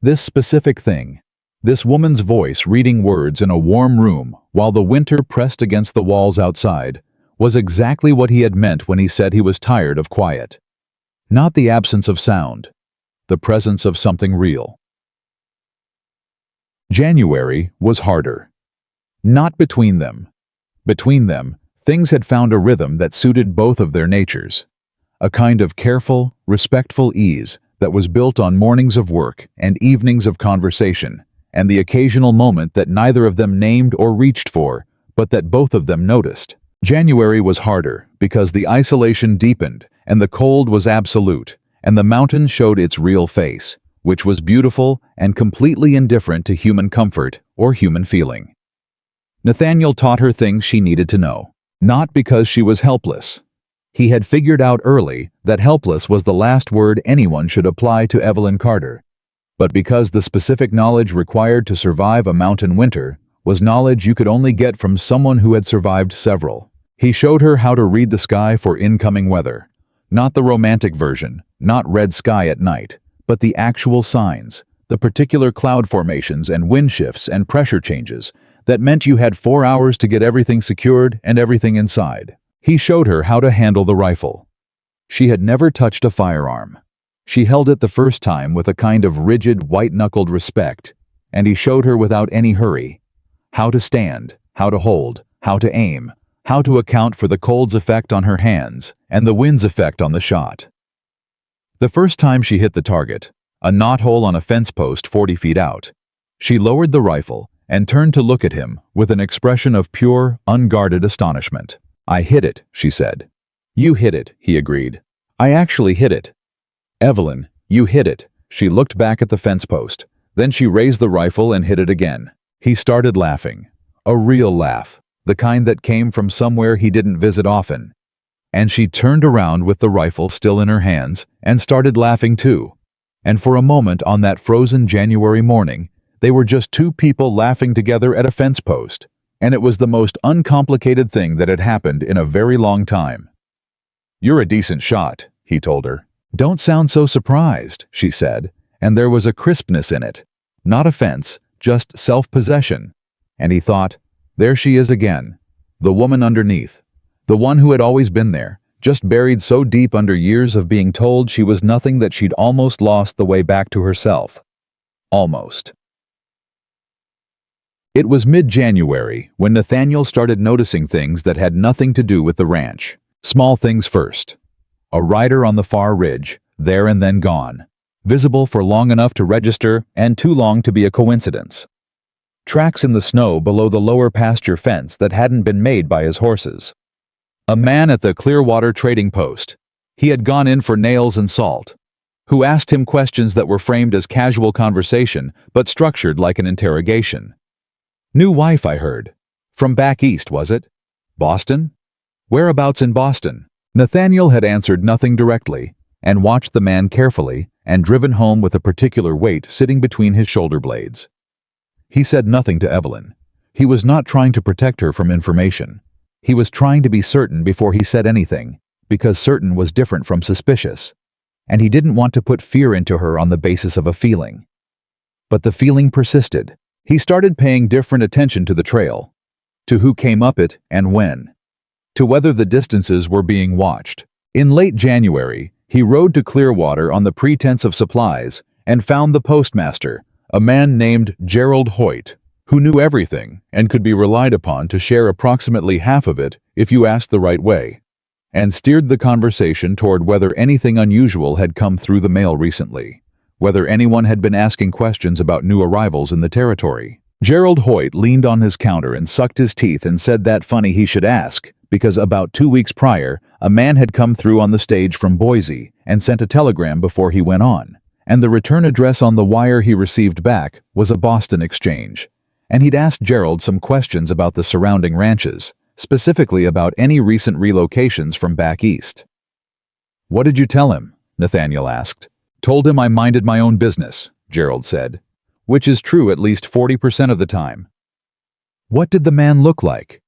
This specific thing, this woman's voice reading words in a warm room while the winter pressed against the walls outside, was exactly what he had meant when he said he was tired of quiet. Not the absence of sound, the presence of something real. January was harder. Not between them. Between them, things had found a rhythm that suited both of their natures. A kind of careful, respectful ease that was built on mornings of work and evenings of conversation, and the occasional moment that neither of them named or reached for, but that both of them noticed. January was harder because the isolation deepened and the cold was absolute, and the mountain showed its real face, which was beautiful and completely indifferent to human comfort or human feeling. Nathaniel taught her things she needed to know, not because she was helpless. He had figured out early that helpless was the last word anyone should apply to Evelyn Carter, but because the specific knowledge required to survive a mountain winter was knowledge you could only get from someone who had survived several. He showed her how to read the sky for incoming weather. Not the romantic version, not red sky at night, but the actual signs, the particular cloud formations and wind shifts and pressure changes that meant you had 4 hours to get everything secured and everything inside. He showed her how to handle the rifle. She had never touched a firearm. She held it the first time with a kind of rigid, white-knuckled respect, and he showed her without any hurry how to stand, how to hold, how to aim, how to account for the cold's effect on her hands and the wind's effect on the shot. The first time she hit the target, a knothole on a fence post 40 feet out, she lowered the rifle and turned to look at him with an expression of pure, unguarded astonishment. "I hit it," she said. "You hit it," he agreed. "I actually hit it." "Evelyn, you hit it." She looked back at the fence post. Then she raised the rifle and hit it again. He started laughing. A real laugh, the kind that came from somewhere he didn't visit often. And she turned around with the rifle still in her hands and started laughing too. And for a moment on that frozen January morning, they were just two people laughing together at a fence post. And it was the most uncomplicated thing that had happened in a very long time. "You're a decent shot," he told her. "Don't sound so surprised," she said, and there was a crispness in it. Not offense, just self-possession. And he thought, there she is again, the woman underneath, the one who had always been there, just buried so deep under years of being told she was nothing that she'd almost lost the way back to herself. Almost. It was mid-January when Nathaniel started noticing things that had nothing to do with the ranch. Small things first. A rider on the far ridge, there and then gone. Visible for long enough to register and too long to be a coincidence. Tracks in the snow below the lower pasture fence that hadn't been made by his horses. A man at the Clearwater trading post. He had gone in for nails and salt. Who asked him questions that were framed as casual conversation but structured like an interrogation. "New wife, I heard. From back east, was it? Boston? Whereabouts in Boston?" Nathaniel had answered nothing directly, and watched the man carefully and driven home with a particular weight sitting between his shoulder blades. He said nothing to Evelyn. He was not trying to protect her from information. He was trying to be certain before he said anything, because certain was different from suspicious, and he didn't want to put fear into her on the basis of a feeling. But the feeling persisted. He started paying different attention to the trail, to who came up it and when, to whether the distances were being watched. In late January, he rode to Clearwater on the pretense of supplies and found the postmaster, a man named Gerald Hoyt, who knew everything and could be relied upon to share approximately half of it if you asked the right way, and steered the conversation toward whether anything unusual had come through the mail recently, whether anyone had been asking questions about new arrivals in the territory. Gerald Hoyt leaned on his counter and sucked his teeth and said that funny he should ask, because about 2 weeks prior, a man had come through on the stage from Boise and sent a telegram before he went on, and the return address on the wire he received back was a Boston exchange, and he'd asked Gerald some questions about the surrounding ranches, specifically about any recent relocations from back east. "What did you tell him?" Nathaniel asked. "Told him I minded my own business," Gerald said, which is true at least 40% of the time. "What did the man look like?"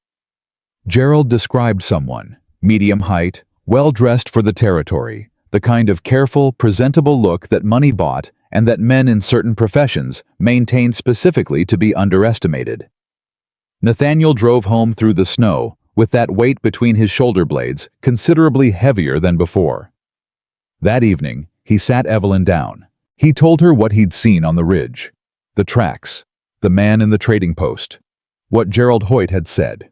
Gerald described someone, medium height, well-dressed for the territory, the kind of careful, presentable look that money bought and that men in certain professions maintained specifically to be underestimated. Nathaniel drove home through the snow, with that weight between his shoulder blades considerably heavier than before. That evening, he sat Evelyn down. He told her what he'd seen on the ridge, the tracks, the man in the trading post, what Gerald Hoyt had said.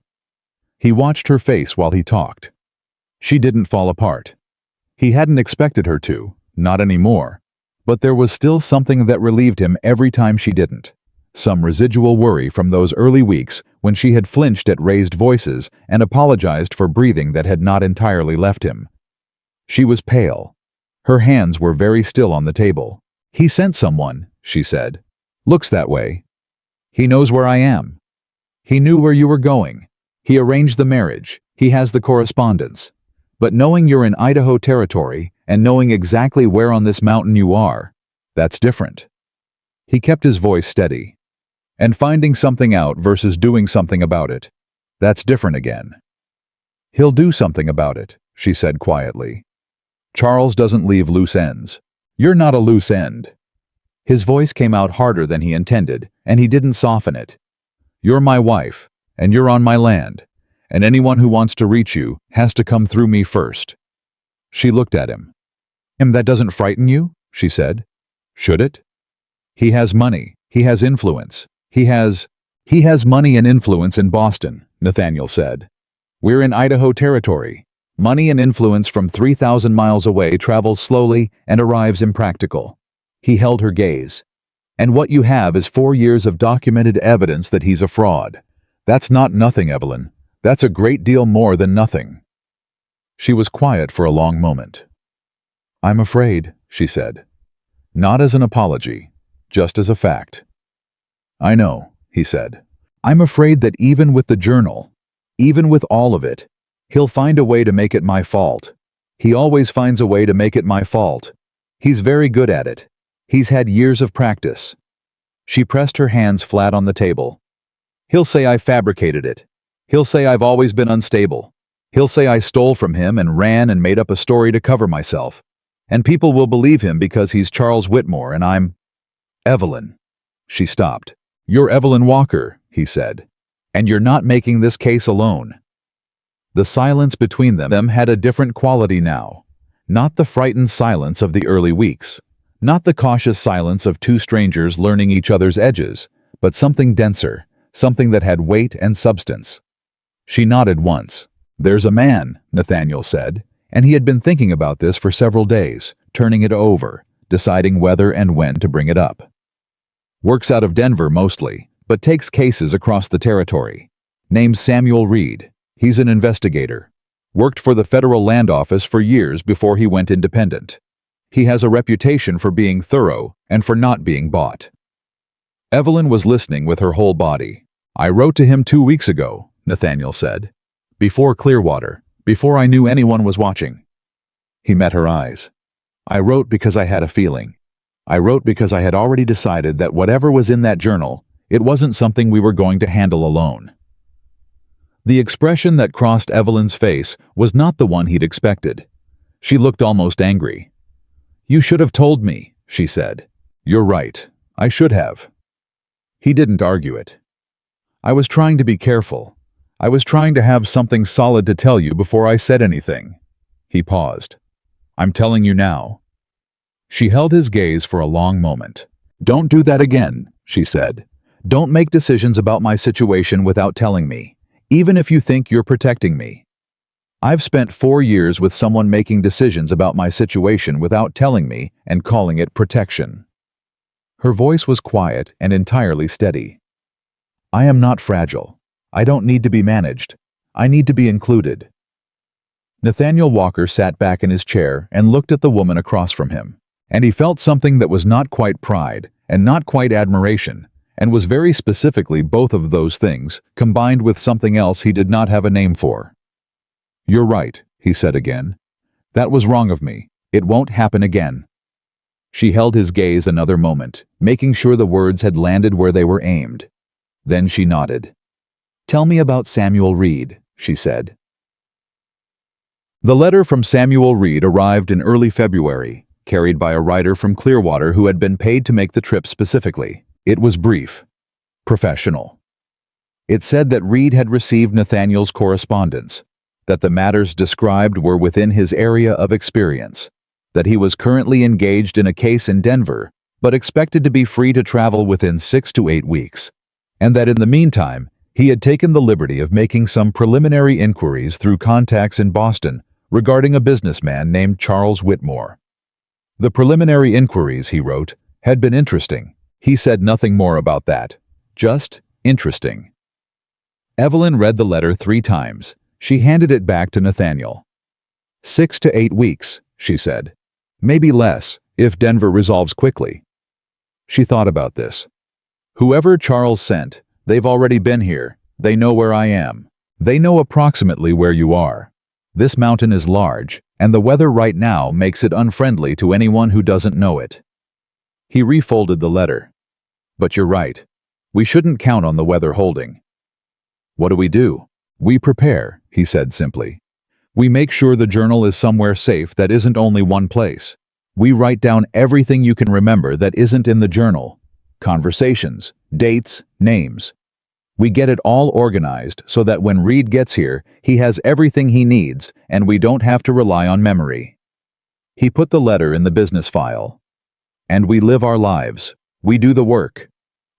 He watched her face while he talked. She didn't fall apart. He hadn't expected her to, not anymore, but there was still something that relieved him every time she didn't. Some residual worry from those early weeks when she had flinched at raised voices and apologized for breathing that had not entirely left him. She was pale. Her hands were very still on the table. "He sent someone," she said. "Looks that way. He knows where I am. He knew where you were going. He arranged the marriage. He has the correspondence. But knowing you're in Idaho territory and knowing exactly where on this mountain you are, that's different." He kept his voice steady. "And finding something out versus doing something about it, that's different again." "He'll do something about it," she said quietly. "Charles doesn't leave loose ends. You're not a loose end." His voice came out harder than he intended, and he didn't soften it. "You're my wife, and you're on my land, and anyone who wants to reach you has to come through me first." She looked at him. "That doesn't frighten you?" she said. "Should it?" "He has money. He has influence. He has money and influence in Boston," Nathaniel said. "We're in Idaho territory. Money and influence from 3,000 miles away travels slowly and arrives impractical." He held her gaze. "And what you have is 4 years of documented evidence that he's a fraud. That's not nothing, Evelyn. That's a great deal more than nothing." She was quiet for a long moment. "I'm afraid," she said. Not as an apology, just as a fact. "I know," he said. "I'm afraid that even with the journal, even with all of it, he'll find a way to make it my fault. He always finds a way to make it my fault. He's very good at it. He's had years of practice." She pressed her hands flat on the table. "He'll say I fabricated it. He'll say I've always been unstable. He'll say I stole from him and ran and made up a story to cover myself. And people will believe him because he's Charles Whitmore and I'm—" "Evelyn." She stopped. "You're Evelyn Walker," he said. "And you're not making this case alone." The silence between them had a different quality now. Not the frightened silence of the early weeks. Not the cautious silence of two strangers learning each other's edges, but something denser, something that had weight and substance. She nodded once. "There's a man," Nathaniel said, and he had been thinking about this for several days, turning it over, deciding whether and when to bring it up. "Works out of Denver mostly, but takes cases across the territory. Name's Samuel Reed. He's an investigator. Worked for the federal land office for years before he went independent. He has a reputation for being thorough and for not being bought." Evelyn was listening with her whole body. "I wrote to him 2 weeks ago," Nathaniel said. "Before Clearwater, before I knew anyone was watching." He met her eyes. "I wrote because I had a feeling. I wrote because I had already decided that whatever was in that journal, it wasn't something we were going to handle alone." The expression that crossed Evelyn's face was not the one he'd expected. She looked almost angry. "You should have told me," she said. "You're right. I should have." He didn't argue it. "I was trying to be careful. I was trying to have something solid to tell you before I said anything." He paused. "I'm telling you now." She held his gaze for a long moment. "Don't do that again," she said. "Don't make decisions about my situation without telling me, even if you think you're protecting me. I've spent 4 years with someone making decisions about my situation without telling me and calling it protection." Her voice was quiet and entirely steady. "I am not fragile. I don't need to be managed. I need to be included." Nathaniel Walker sat back in his chair and looked at the woman across from him, and he felt something that was not quite pride and not quite admiration, and was very specifically both of those things, combined with something else he did not have a name for. "You're right," he said again. "That was wrong of me. It won't happen again." She held his gaze another moment, making sure the words had landed where they were aimed. Then she nodded. "Tell me about Samuel Reed," she said. The letter from Samuel Reed arrived in early February, carried by a writer from Clearwater who had been paid to make the trip specifically. It was brief, professional. It said that Reed had received Nathaniel's correspondence, that the matters described were within his area of experience, that he was currently engaged in a case in Denver, but expected to be free to travel within 6 to 8 weeks, and that in the meantime, he had taken the liberty of making some preliminary inquiries through contacts in Boston regarding a businessman named Charles Whitmore. The preliminary inquiries, he wrote, had been interesting. He said nothing more about that. Just interesting. Evelyn read the letter 3 times. She handed it back to Nathaniel. 6 to 8 weeks, she said. Maybe less, if Denver resolves quickly. She thought about this. Whoever Charles sent, they've already been here. They know where I am. They know approximately where you are. This mountain is large, and the weather right now makes it unfriendly to anyone who doesn't know it. He refolded the letter. But you're right. We shouldn't count on the weather holding. What do? We prepare, he said simply. We make sure the journal is somewhere safe that isn't only one place. We write down everything you can remember that isn't in the journal. Conversations, dates, names. We get it all organized so that when Reed gets here, he has everything he needs and we don't have to rely on memory. He put the letter in the business file. And we live our lives. We do the work.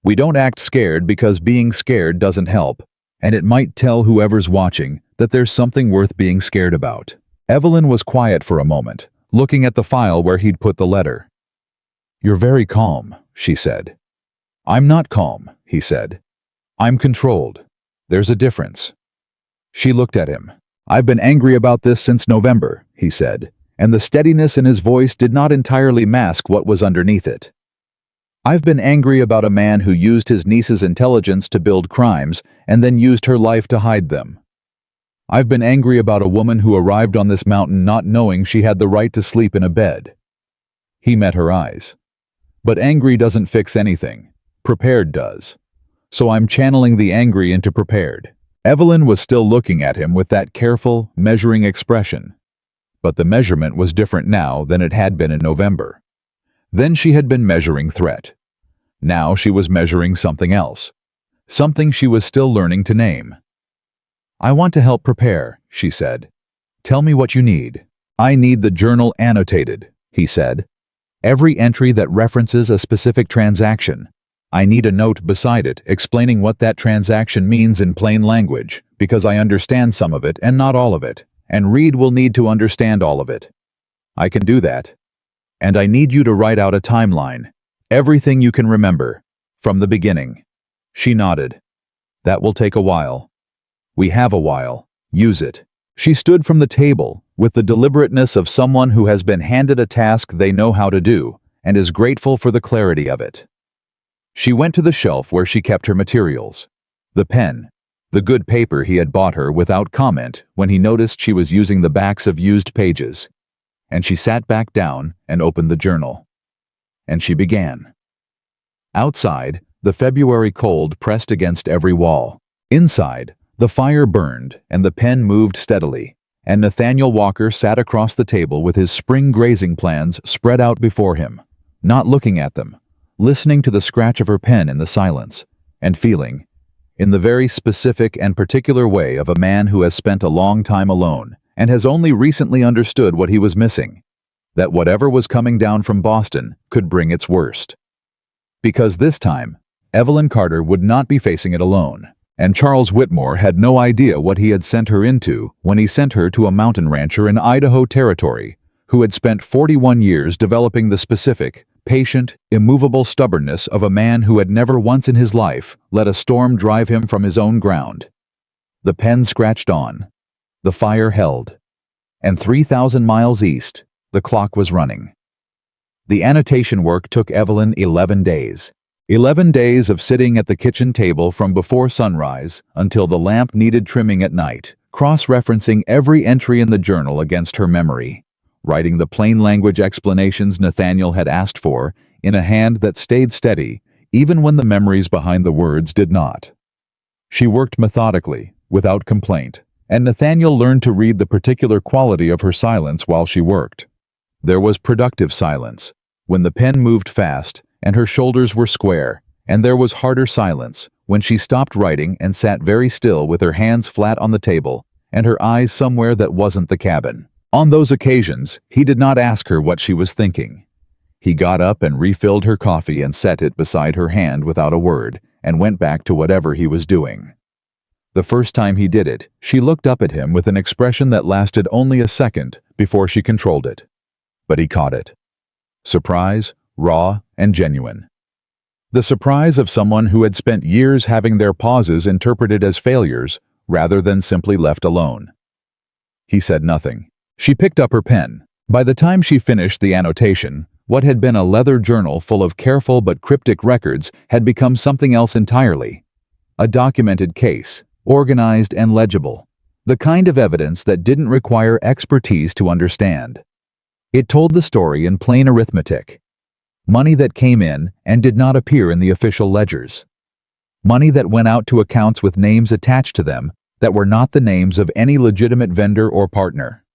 We don't act scared because being scared doesn't help, and it might tell whoever's watching that there's something worth being scared about. Evelyn was quiet for a moment, looking at the file where he'd put the letter. You're very calm, she said. I'm not calm, he said. I'm controlled. There's a difference. She looked at him. I've been angry about this since November, he said, and the steadiness in his voice did not entirely mask what was underneath it. I've been angry about a man who used his niece's intelligence to build crimes and then used her life to hide them. I've been angry about a woman who arrived on this mountain not knowing she had the right to sleep in a bed. He met her eyes. But angry doesn't fix anything. Prepared does. So I'm channeling the angry into prepared. Evelyn was still looking at him with that careful, measuring expression. But the measurement was different now than it had been in November. Then she had been measuring threat. Now she was measuring something else. Something she was still learning to name. I want to help prepare, she said. Tell me what you need. I need the journal annotated, he said. Every entry that references a specific transaction. I need a note beside it explaining what that transaction means in plain language, because I understand some of it and not all of it, and Reed will need to understand all of it. I can do that. And I need you to write out a timeline. Everything you can remember. From the beginning. She nodded. That will take a while. We have a while. Use it. She stood from the table, with the deliberateness of someone who has been handed a task they know how to do, and is grateful for the clarity of it. She went to the shelf where she kept her materials. The pen, the good paper he had bought her without comment when he noticed she was using the backs of used pages. And she sat back down and opened the journal. And she began. Outside, the February cold pressed against every wall. Inside, the fire burned and the pen moved steadily, and Nathaniel Walker sat across the table with his spring grazing plans spread out before him, not looking at them, listening to the scratch of her pen in the silence, and feeling, in the very specific and particular way of a man who has spent a long time alone and has only recently understood what he was missing, that whatever was coming down from Boston could bring its worst. Because this time, Evelyn Carter would not be facing it alone, and Charles Whitmore had no idea what he had sent her into when he sent her to a mountain rancher in Idaho Territory who had spent 41 years developing the specific, patient, immovable stubbornness of a man who had never once in his life let a storm drive him from his own ground. The pen scratched on. The fire held. And 3,000 miles east, the clock was running. The annotation work took Evelyn 11 days. 11 days of sitting at the kitchen table from before sunrise until the lamp needed trimming at night, cross-referencing every entry in the journal against her memory, writing the plain language explanations Nathaniel had asked for in a hand that stayed steady even when the memories behind the words did not. She worked methodically, without complaint, and Nathaniel learned to read the particular quality of her silence while she worked. There was productive silence, when the pen moved fast and her shoulders were square, and there was harder silence when she stopped writing and sat very still with her hands flat on the table and her eyes somewhere that wasn't the cabin. On those occasions, he did not ask her what she was thinking. He got up and refilled her coffee and set it beside her hand without a word, and went back to whatever he was doing. The first time he did it, she looked up at him with an expression that lasted only a second before she controlled it. But he caught it. Surprise, raw and genuine. The surprise of someone who had spent years having their pauses interpreted as failures rather than simply left alone. He said nothing. She picked up her pen. By the time she finished the annotation, what had been a leather journal full of careful but cryptic records had become something else entirely. A documented case, organized and legible. The kind of evidence that didn't require expertise to understand. It told the story in plain arithmetic. Money that came in and did not appear in the official ledgers. Money that went out to accounts with names attached to them that were not the names of any legitimate vendor or partner.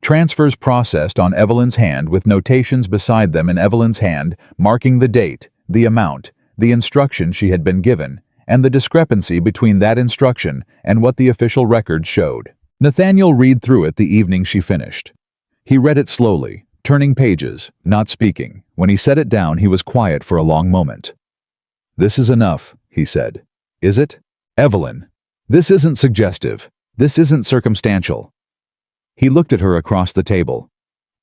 Transfers processed on Evelyn's hand with notations beside them in Evelyn's hand marking the date, the amount, the instruction she had been given, and the discrepancy between that instruction and what the official records showed. Nathaniel read through it the evening she finished. He read it slowly, turning pages, not speaking. When he set it down, he was quiet for a long moment. "This is enough," he said. "Is it? Evelyn, this isn't suggestive. This isn't circumstantial." He looked at her across the table.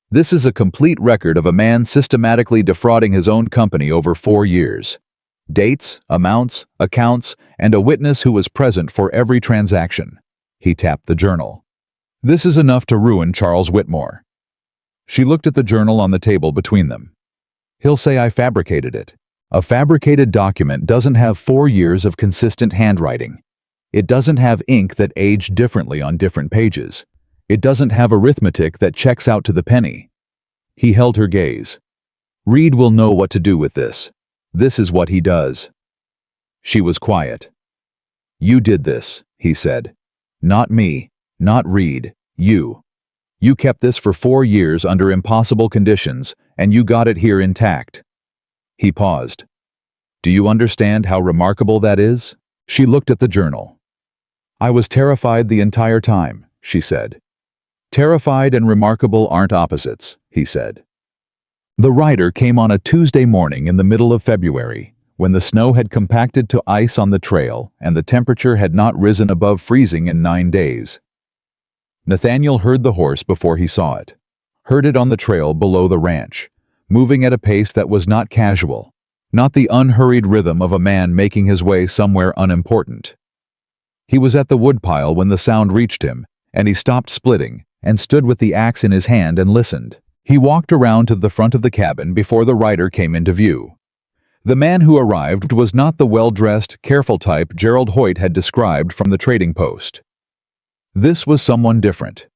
"This is a complete record of a man systematically defrauding his own company over 4 years. Dates, amounts, accounts, and a witness who was present for every transaction." He tapped the journal. "This is enough to ruin Charles Whitmore." She looked at the journal on the table between them. "He'll say I fabricated it. A fabricated document doesn't have 4 years of consistent handwriting. It doesn't have ink that aged differently on different pages. It doesn't have arithmetic that checks out to the penny." He held her gaze. "Reed will know what to do with this. This is what he does." She was quiet. "You did this," he said. "Not me, not Reed, you. You kept this for 4 years under impossible conditions, and you got it here intact." He paused. "Do you understand how remarkable that is?" She looked at the journal. "I was terrified the entire time," she said. "Terrified and remarkable aren't opposites," he said. The rider came on a Tuesday morning in the middle of February, when the snow had compacted to ice on the trail and the temperature had not risen above freezing in 9 days. Nathaniel heard the horse before he saw it, heard it on the trail below the ranch, moving at a pace that was not casual, not the unhurried rhythm of a man making his way somewhere unimportant. He was at the woodpile when the sound reached him, and he stopped splitting and stood with the axe in his hand and listened. He walked around to the front of the cabin before the rider came into view. The man who arrived was not the well-dressed, careful type Gerald Hoyt had described from the trading post. This was someone different.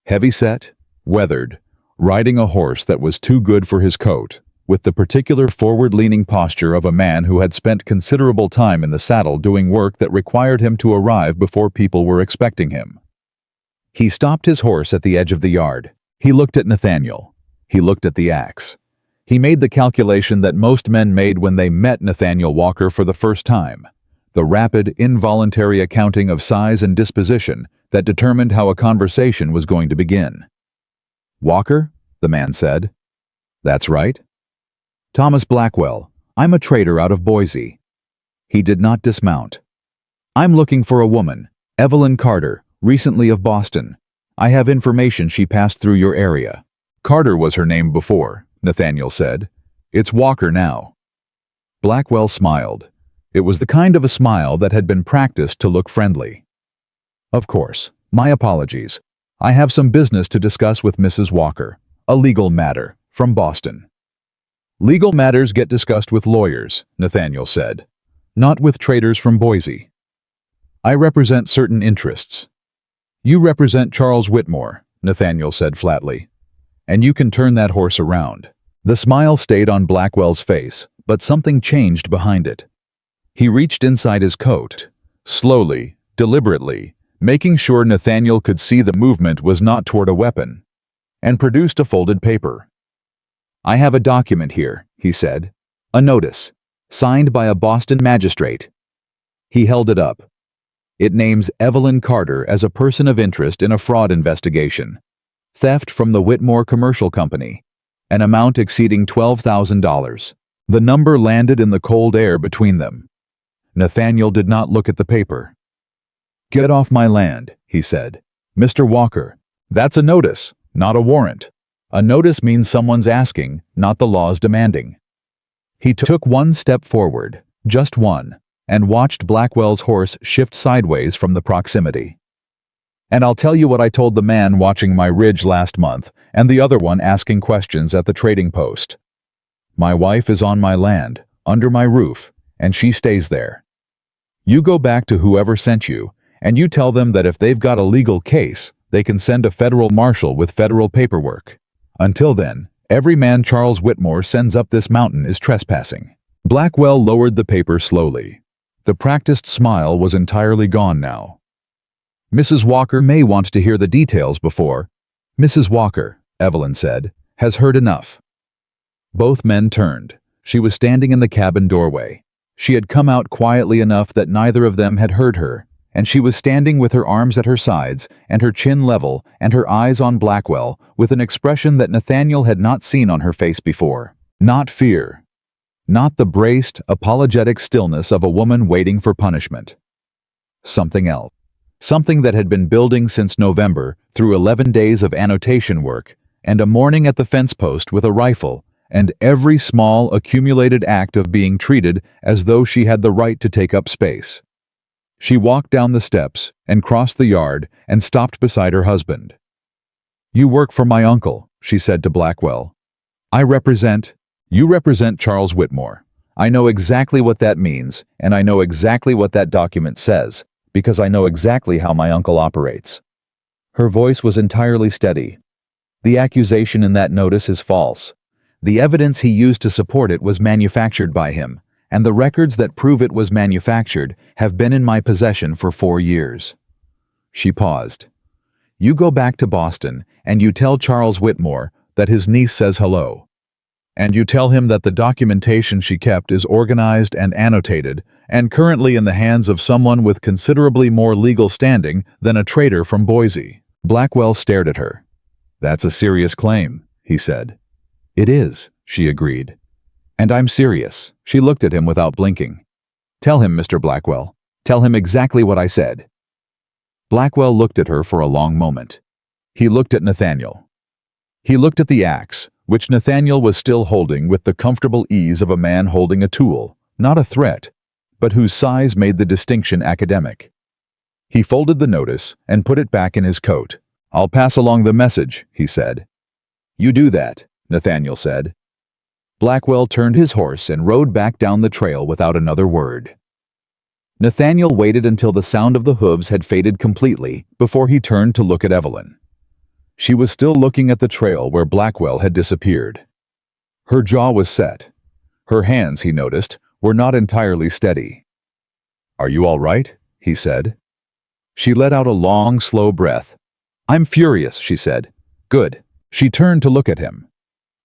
Heavy-set, weathered, riding a horse that was too good for his coat, with the particular forward-leaning posture of a man who had spent considerable time in the saddle doing work that required him to arrive before people were expecting him. He stopped his horse at the edge of the yard. He looked at Nathaniel. He looked at the axe. He made the calculation that most men made when they met Nathaniel Walker for the first time, the rapid, involuntary accounting of size and disposition that determined how a conversation was going to begin. "Walker?" the man said. "That's right." "Thomas Blackwell. I'm a trader out of Boise." He did not dismount. "I'm looking for a woman, Evelyn Carter, recently of Boston. I have information she passed through your area." "Carter was her name before," Nathaniel said. "It's Walker now." Blackwell smiled. It was the kind of a smile that had been practiced to look friendly. "Of course. My apologies. I have some business to discuss with Mrs. Walker. A legal matter, from Boston." "Legal matters get discussed with lawyers," Nathaniel said, "not with traders from Boise. I represent certain interests." "You represent Charles Whitmore," Nathaniel said flatly. "And you can turn that horse around." The smile stayed on Blackwell's face, but something changed behind it. He reached inside his coat, slowly, deliberately, making sure Nathaniel could see the movement was not toward a weapon. and produced a folded paper. "I have a document here," he said. "A notice, signed by a Boston magistrate." He held it up. "It names Evelyn Carter as a person of interest in a fraud investigation. Theft from the Whitmore Commercial Company. An amount exceeding $12,000. The number landed in the cold air between them. Nathaniel did not look at the paper. "Get off my land," he said. "Mr. Walker, that's a notice, not a warrant. A notice means someone's asking, not the law's demanding." He took one step forward, just one, and watched Blackwell's horse shift sideways from the proximity. "And I'll tell you what I told the man watching my ridge last month, and the other one asking questions at the trading post. My wife is on my land, under my roof, and she stays there. You go back to whoever sent you, and you tell them that if they've got a legal case, they can send a federal marshal with federal paperwork. Until then, every man Charles Whitmore sends up this mountain is trespassing." Blackwell lowered the paper slowly. The practiced smile was entirely gone now. "Mrs. Walker may want to hear the details before—" "Mrs. Walker," Evelyn said, "has heard enough." Both men turned. She was standing in the cabin doorway. She had come out quietly enough that neither of them had heard her, and she was standing with her arms at her sides and her chin level and her eyes on Blackwell with an expression that Nathaniel had not seen on her face before. Not fear. Not the braced, apologetic stillness of a woman waiting for punishment. Something else. Something that had been building since November through 11 days of annotation work and a morning at the fence post with a rifle and every small accumulated act of being treated as though she had the right to take up space. She walked down the steps and crossed the yard and stopped beside her husband. "You work for my uncle," she said to Blackwell. You represent Charles Whitmore. I know exactly what that means, and I know exactly what that document says, because I know exactly how my uncle operates." Her voice was entirely steady. "The accusation in that notice is false. The evidence he used to support it was manufactured by him, and the records that prove it was manufactured have been in my possession for 4 years." She paused. "You go back to Boston, and you tell Charles Whitmore that his niece says hello. And you tell him that the documentation she kept is organized and annotated, and currently in the hands of someone with considerably more legal standing than a trader from Boise." Blackwell stared at her. "That's a serious claim," he said. "It is," she agreed. "And I'm serious." She looked at him without blinking. "Tell him, Mr. Blackwell. Tell him exactly what I said." Blackwell looked at her for a long moment. He looked at Nathaniel. He looked at the axe, which Nathaniel was still holding with the comfortable ease of a man holding a tool, not a threat, but whose size made the distinction academic. He folded the notice and put it back in his coat. "I'll pass along the message," he said. "You do that," Nathaniel said. Blackwell turned his horse and rode back down the trail without another word. Nathaniel waited until the sound of the hooves had faded completely before he turned to look at Evelyn. She was still looking at the trail where Blackwell had disappeared. Her jaw was set. Her hands, he noticed, were not entirely steady. "Are you all right?" he said. She let out a long, slow breath. "I'm furious," she said. "Good." She turned to look at him.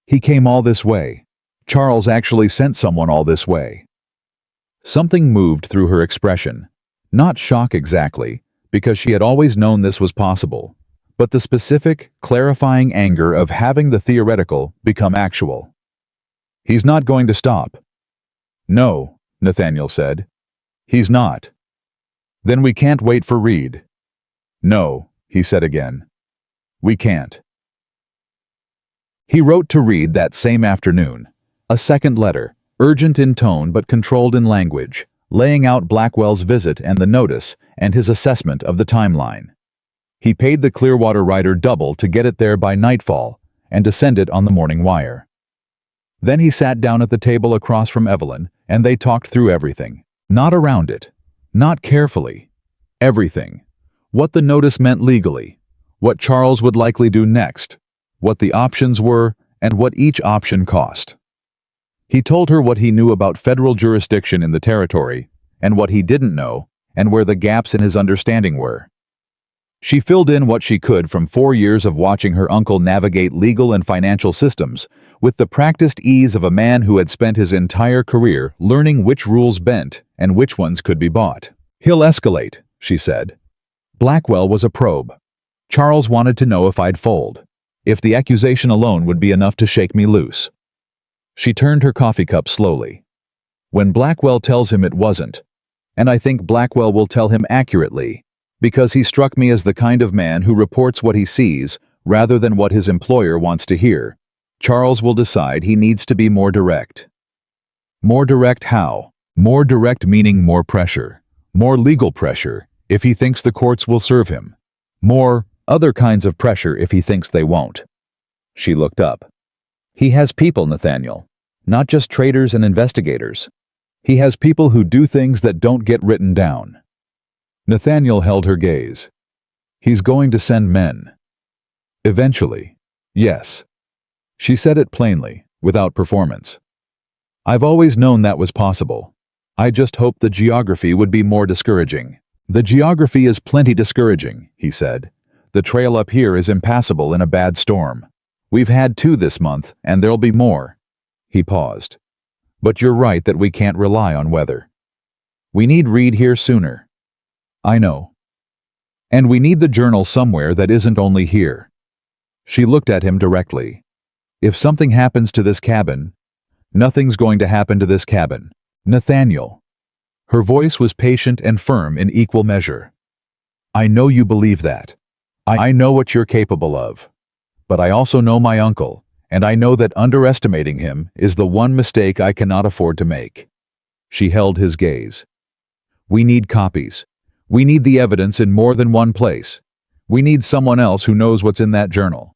"He came all this way. Charles actually sent someone all this way." Something moved through her expression. Not shock exactly, because she had always known this was possible, but the specific, clarifying anger of having the theoretical become actual. "He's not going to stop." "No," Nathaniel said. "He's not." "Then we can't wait for Reed." "No," he said again. "We can't." He wrote to Reed that same afternoon. A second letter, urgent in tone but controlled in language, laying out Blackwell's visit and the notice and his assessment of the timeline. He paid the Clearwater rider double to get it there by nightfall and to send it on the morning wire. Then he sat down at the table across from Evelyn and they talked through everything. Not around it. Not carefully. Everything. What the notice meant legally. What Charles would likely do next. What the options were, and what each option cost. He told her what he knew about federal jurisdiction in the territory, and what he didn't know, and where the gaps in his understanding were. She filled in what she could from 4 years of watching her uncle navigate legal and financial systems, with the practiced ease of a man who had spent his entire career learning which rules bent and which ones could be bought. "He'll escalate," she said. Blackwell was a probe. Charles wanted to know if I'd fold, if the accusation alone would be enough to shake me loose. She turned her coffee cup slowly. When Blackwell tells him it wasn't, and I think Blackwell will tell him accurately, because he struck me as the kind of man who reports what he sees rather than what his employer wants to hear, Charles will decide he needs to be more direct. More direct how? More direct meaning more pressure. More legal pressure if he thinks the courts will serve him. More other kinds of pressure if he thinks they won't. She looked up. He has people, Nathaniel. Not just traders and investigators. He has people who do things that don't get written down. Nathaniel held her gaze. He's going to send men. Eventually. Yes. She said it plainly, without performance. I've always known that was possible. I just hoped the geography would be more discouraging. The geography is plenty discouraging, he said. The trail up here is impassable in a bad storm. We've had 2 this month, and there'll be more. He paused. But you're right that we can't rely on weather. We need Reed here sooner. I know. And we need the journal somewhere that isn't only here. She looked at him directly. If something happens to this cabin, nothing's going to happen to this cabin. Nathaniel. Her voice was patient and firm in equal measure. I know you believe that. I know what you're capable of. But I also know my uncle, and I know that underestimating him is the one mistake I cannot afford to make. She held his gaze. We need copies. We need the evidence in more than one place. We need someone else who knows what's in that journal.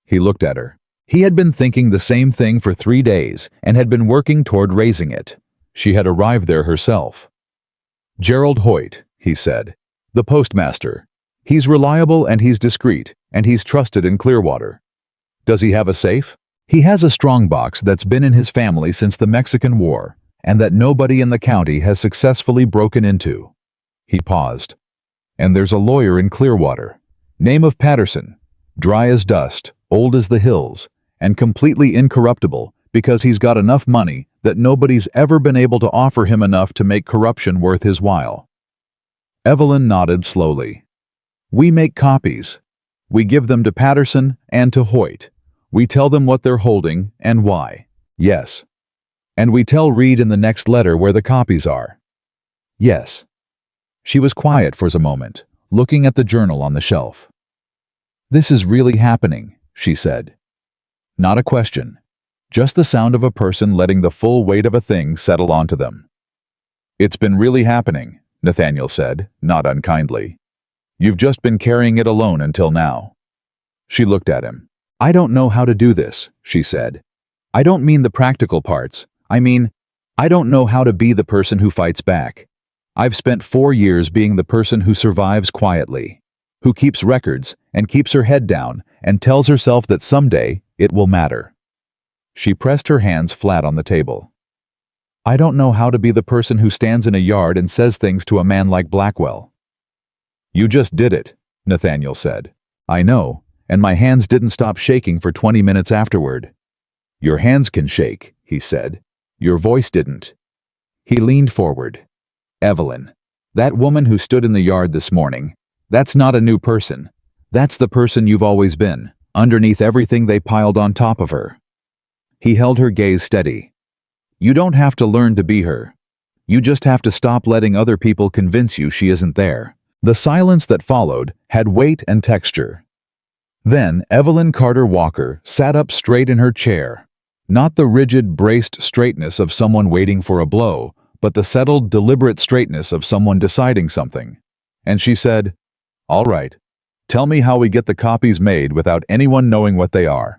He looked at her. He had been thinking the same thing for 3 days and had been working toward raising it. She had arrived there herself. Gerald Hoyt, he said. The postmaster. He's reliable and he's discreet, and he's trusted in Clearwater. Does he have a safe? He has a strongbox that's been in his family since the Mexican War, and that nobody in the county has successfully broken into. He paused. And there's a lawyer in Clearwater. Name of Patterson. Dry as dust, old as the hills, and completely incorruptible because he's got enough money that nobody's ever been able to offer him enough to make corruption worth his while. Evelyn nodded slowly. We make copies. We give them to Patterson and to Hoyt. We tell them what they're holding and why. Yes. And we tell Reed in the next letter where the copies are. Yes. She was quiet for a moment, looking at the journal on the shelf. This is really happening, she said. Not a question. Just the sound of a person letting the full weight of a thing settle onto them. It's been really happening, Nathaniel said, not unkindly. You've just been carrying it alone until now. She looked at him. I don't know how to do this, she said. I don't mean the practical parts. I mean, I don't know how to be the person who fights back. I've spent 4 years being the person who survives quietly, who keeps records and keeps her head down and tells herself that someday it will matter. She pressed her hands flat on the table. I don't know how to be the person who stands in a yard and says things to a man like Blackwell. You just did it, Nathaniel said. I know, and my hands didn't stop shaking for 20 minutes afterward. Your hands can shake, he said. Your voice didn't. He leaned forward. Evelyn, that woman who stood in the yard this morning, that's not a new person. That's the person you've always been, underneath everything they piled on top of her. He held her gaze steady. You don't have to learn to be her. You just have to stop letting other people convince you she isn't there. The silence that followed had weight and texture. Then Evelyn Carter Walker sat up straight in her chair. Not the rigid, braced straightness of someone waiting for a blow, but the settled, deliberate straightness of someone deciding something. And she said, All right, tell me how we get the copies made without anyone knowing what they are.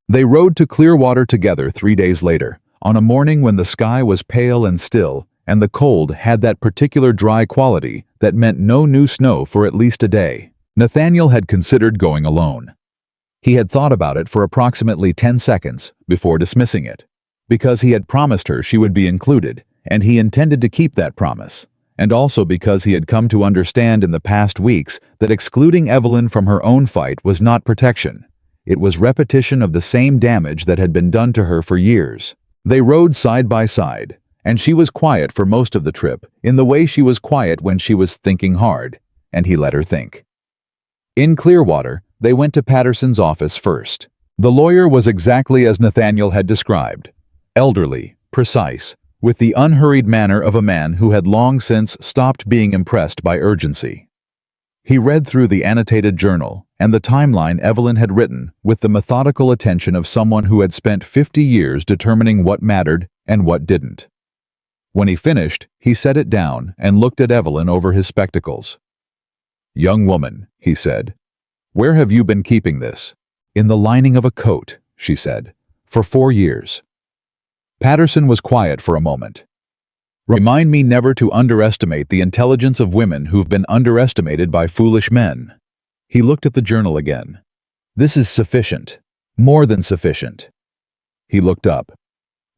They rode to Clearwater together 3 days later, on a morning when the sky was pale and still, and the cold had that particular dry quality that meant no new snow for at least a day. Nathaniel had considered going alone. He had thought about it for approximately 10 seconds before dismissing it, because he had promised her she would be included, and he intended to keep that promise, and also because he had come to understand in the past weeks that excluding Evelyn from her own fight was not protection. It was repetition of the same damage that had been done to her for years. They rode side by side, and she was quiet for most of the trip, in the way she was quiet when she was thinking hard, and he let her think. In Clearwater, they went to Patterson's office first. The lawyer was exactly as Nathaniel had described: elderly, precise, with the unhurried manner of a man who had long since stopped being impressed by urgency. He read through the annotated journal and the timeline Evelyn had written with the methodical attention of someone who had spent 50 years determining what mattered and what didn't. When he finished, he set it down and looked at Evelyn over his spectacles. "Young woman," he said, "where have you been keeping this?" "In the lining of a coat," she said, "for 4 years." Patterson was quiet for a moment. "Remind me never to underestimate the intelligence of women who've been underestimated by foolish men." He looked at the journal again. "This is sufficient. More than sufficient." He looked up.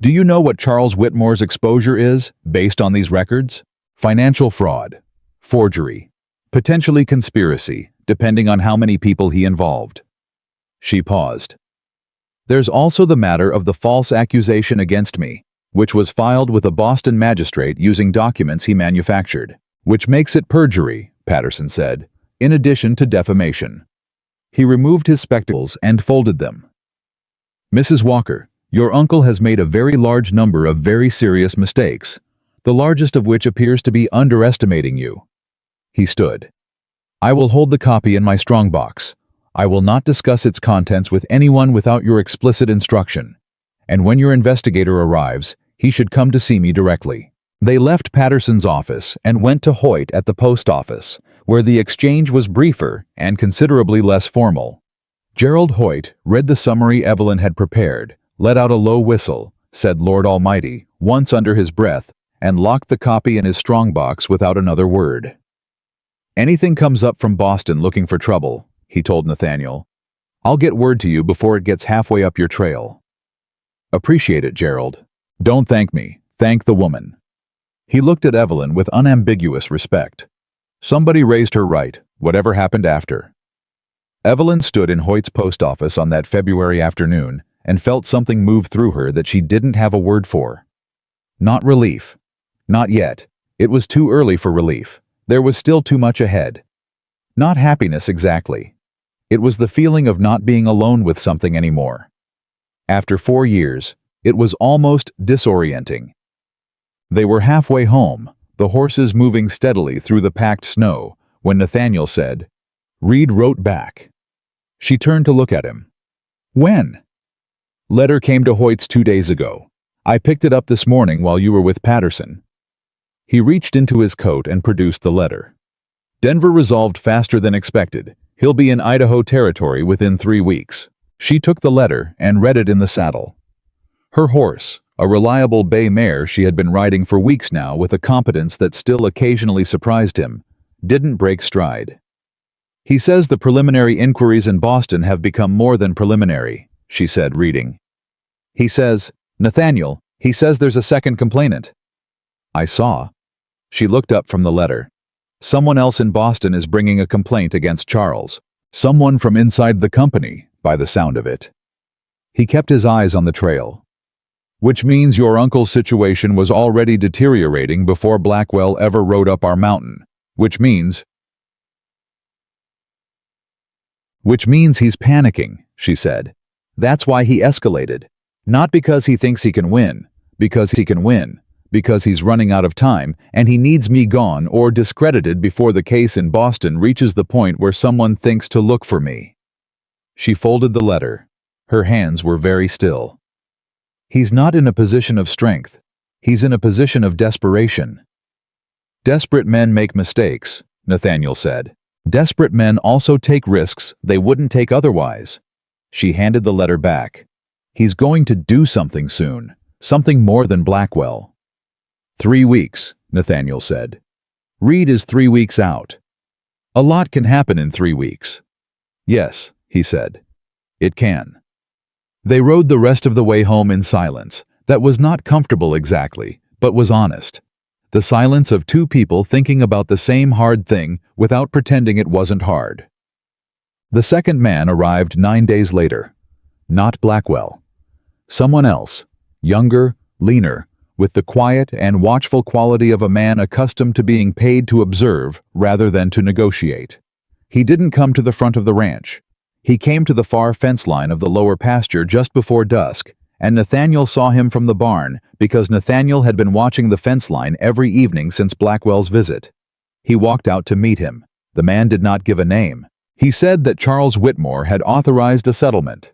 "Do you know what Charles Whitmore's exposure is, based on these records? Financial fraud, forgery, potentially conspiracy, depending on how many people he involved." She paused. "There's also the matter of the false accusation against me, which was filed with a Boston magistrate using documents he manufactured, which makes it perjury," Patterson said, "in addition to defamation." He removed his spectacles and folded them. "Mrs. Walker, your uncle has made a very large number of very serious mistakes, the largest of which appears to be underestimating you." He stood. "I will hold the copy in my strongbox. I will not discuss its contents with anyone without your explicit instruction. And when your investigator arrives, he should come to see me directly." They left Patterson's office and went to Hoyt at the post office, where the exchange was briefer and considerably less formal. Gerald Hoyt read the summary Evelyn had prepared, let out a low whistle, said "Lord Almighty" once under his breath, and locked the copy in his strongbox without another word. "Anything comes up from Boston looking for trouble," he told Nathaniel, "I'll get word to you before it gets halfway up your trail." "Appreciate it, Gerald. Don't thank me. Thank the woman." He looked at Evelyn with unambiguous respect. Somebody raised her right, whatever happened after. Evelyn stood in Hoyt's post office on that February afternoon and felt something move through her that she didn't have a word for. Not relief. Not yet. It was too early for relief. There was still too much ahead. Not happiness exactly. It was the feeling of not being alone with something anymore. After 4 years, it was almost disorienting. They were halfway home, the horses moving steadily through the packed snow, when Nathaniel said, "Reed wrote back." She turned to look at him. "When?" "Letter came to Hoyt's 2 days ago. I picked it up this morning while you were with Patterson." He reached into his coat and produced the letter. "Denver resolved faster than expected. He'll be in Idaho Territory within 3 weeks." She took the letter and read it in the saddle. Her horse, a reliable bay mare she had been riding for weeks now with a competence that still occasionally surprised him, didn't break stride. "He says the preliminary inquiries in Boston have become more than preliminary," she said, reading. "He says, Nathaniel, he says there's a second complainant." "I saw." She looked up from the letter. "Someone else in Boston is bringing a complaint against Charles. Someone from inside the company, by the sound of it." He kept his eyes on the trail. "Which means your uncle's situation was already deteriorating before Blackwell ever rode up our mountain. Which means he's panicking," she said. "That's why he escalated. Not because he thinks he can win, because he's running out of time and he needs me gone or discredited before the case in Boston reaches the point where someone thinks to look for me." She folded the letter. Her hands were very still. "He's not in a position of strength. He's in a position of desperation." "Desperate men make mistakes," Nathaniel said. "Desperate men also take risks they wouldn't take otherwise." She handed the letter back. "He's going to do something soon, something more than Blackwell." 3 weeks, Nathaniel said. "Reed is 3 weeks out. A lot can happen in 3 weeks." "Yes," he said. "It can." They rode the rest of the way home in silence that was not comfortable exactly, but was honest. The silence of two people thinking about the same hard thing without pretending it wasn't hard. The second man arrived 9 days later. Not Blackwell. Someone else, younger, leaner, with the quiet and watchful quality of a man accustomed to being paid to observe rather than to negotiate. He didn't come to the front of the ranch. He came to the far fence line of the lower pasture just before dusk, and Nathaniel saw him from the barn because Nathaniel had been watching the fence line every evening since Blackwell's visit. He walked out to meet him. The man did not give a name. He said that Charles Whitmore had authorized a settlement,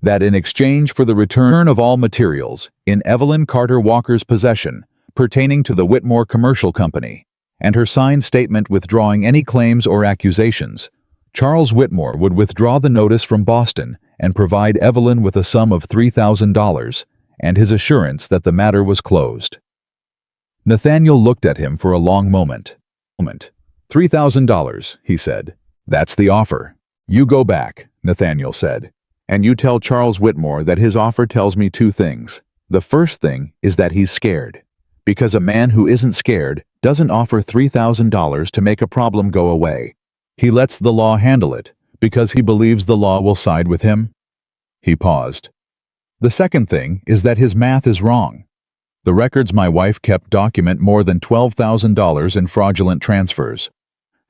that in exchange for the return of all materials in Evelyn Carter Walker's possession pertaining to the Whitmore Commercial Company, and her signed statement withdrawing any claims or accusations, Charles Whitmore would withdraw the notice from Boston and provide Evelyn with a sum of $3,000 and his assurance that the matter was closed. Nathaniel looked at him for a long moment. $3,000, he said. That's the offer. You go back, Nathaniel said, and you tell Charles Whitmore that his offer tells me two things. The first thing is that he's scared, because a man who isn't scared doesn't offer $3,000 to make a problem go away. He lets the law handle it, because he believes the law will side with him. He paused. The second thing is that his math is wrong. The records my wife kept document more than $12,000 in fraudulent transfers.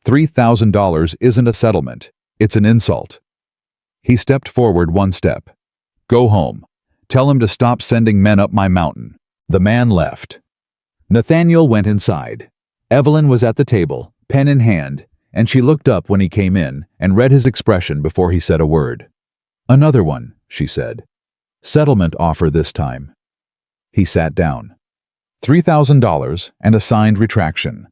$3,000 isn't a settlement, it's an insult. He stepped forward one step. Go home. Tell him to stop sending men up my mountain. The man left. Nathaniel went inside. Evelyn was at the table, pen in hand, and she looked up when he came in and read his expression before he said a word. Another one, she said. Settlement offer this time. He sat down. $3,000 and a signed retraction.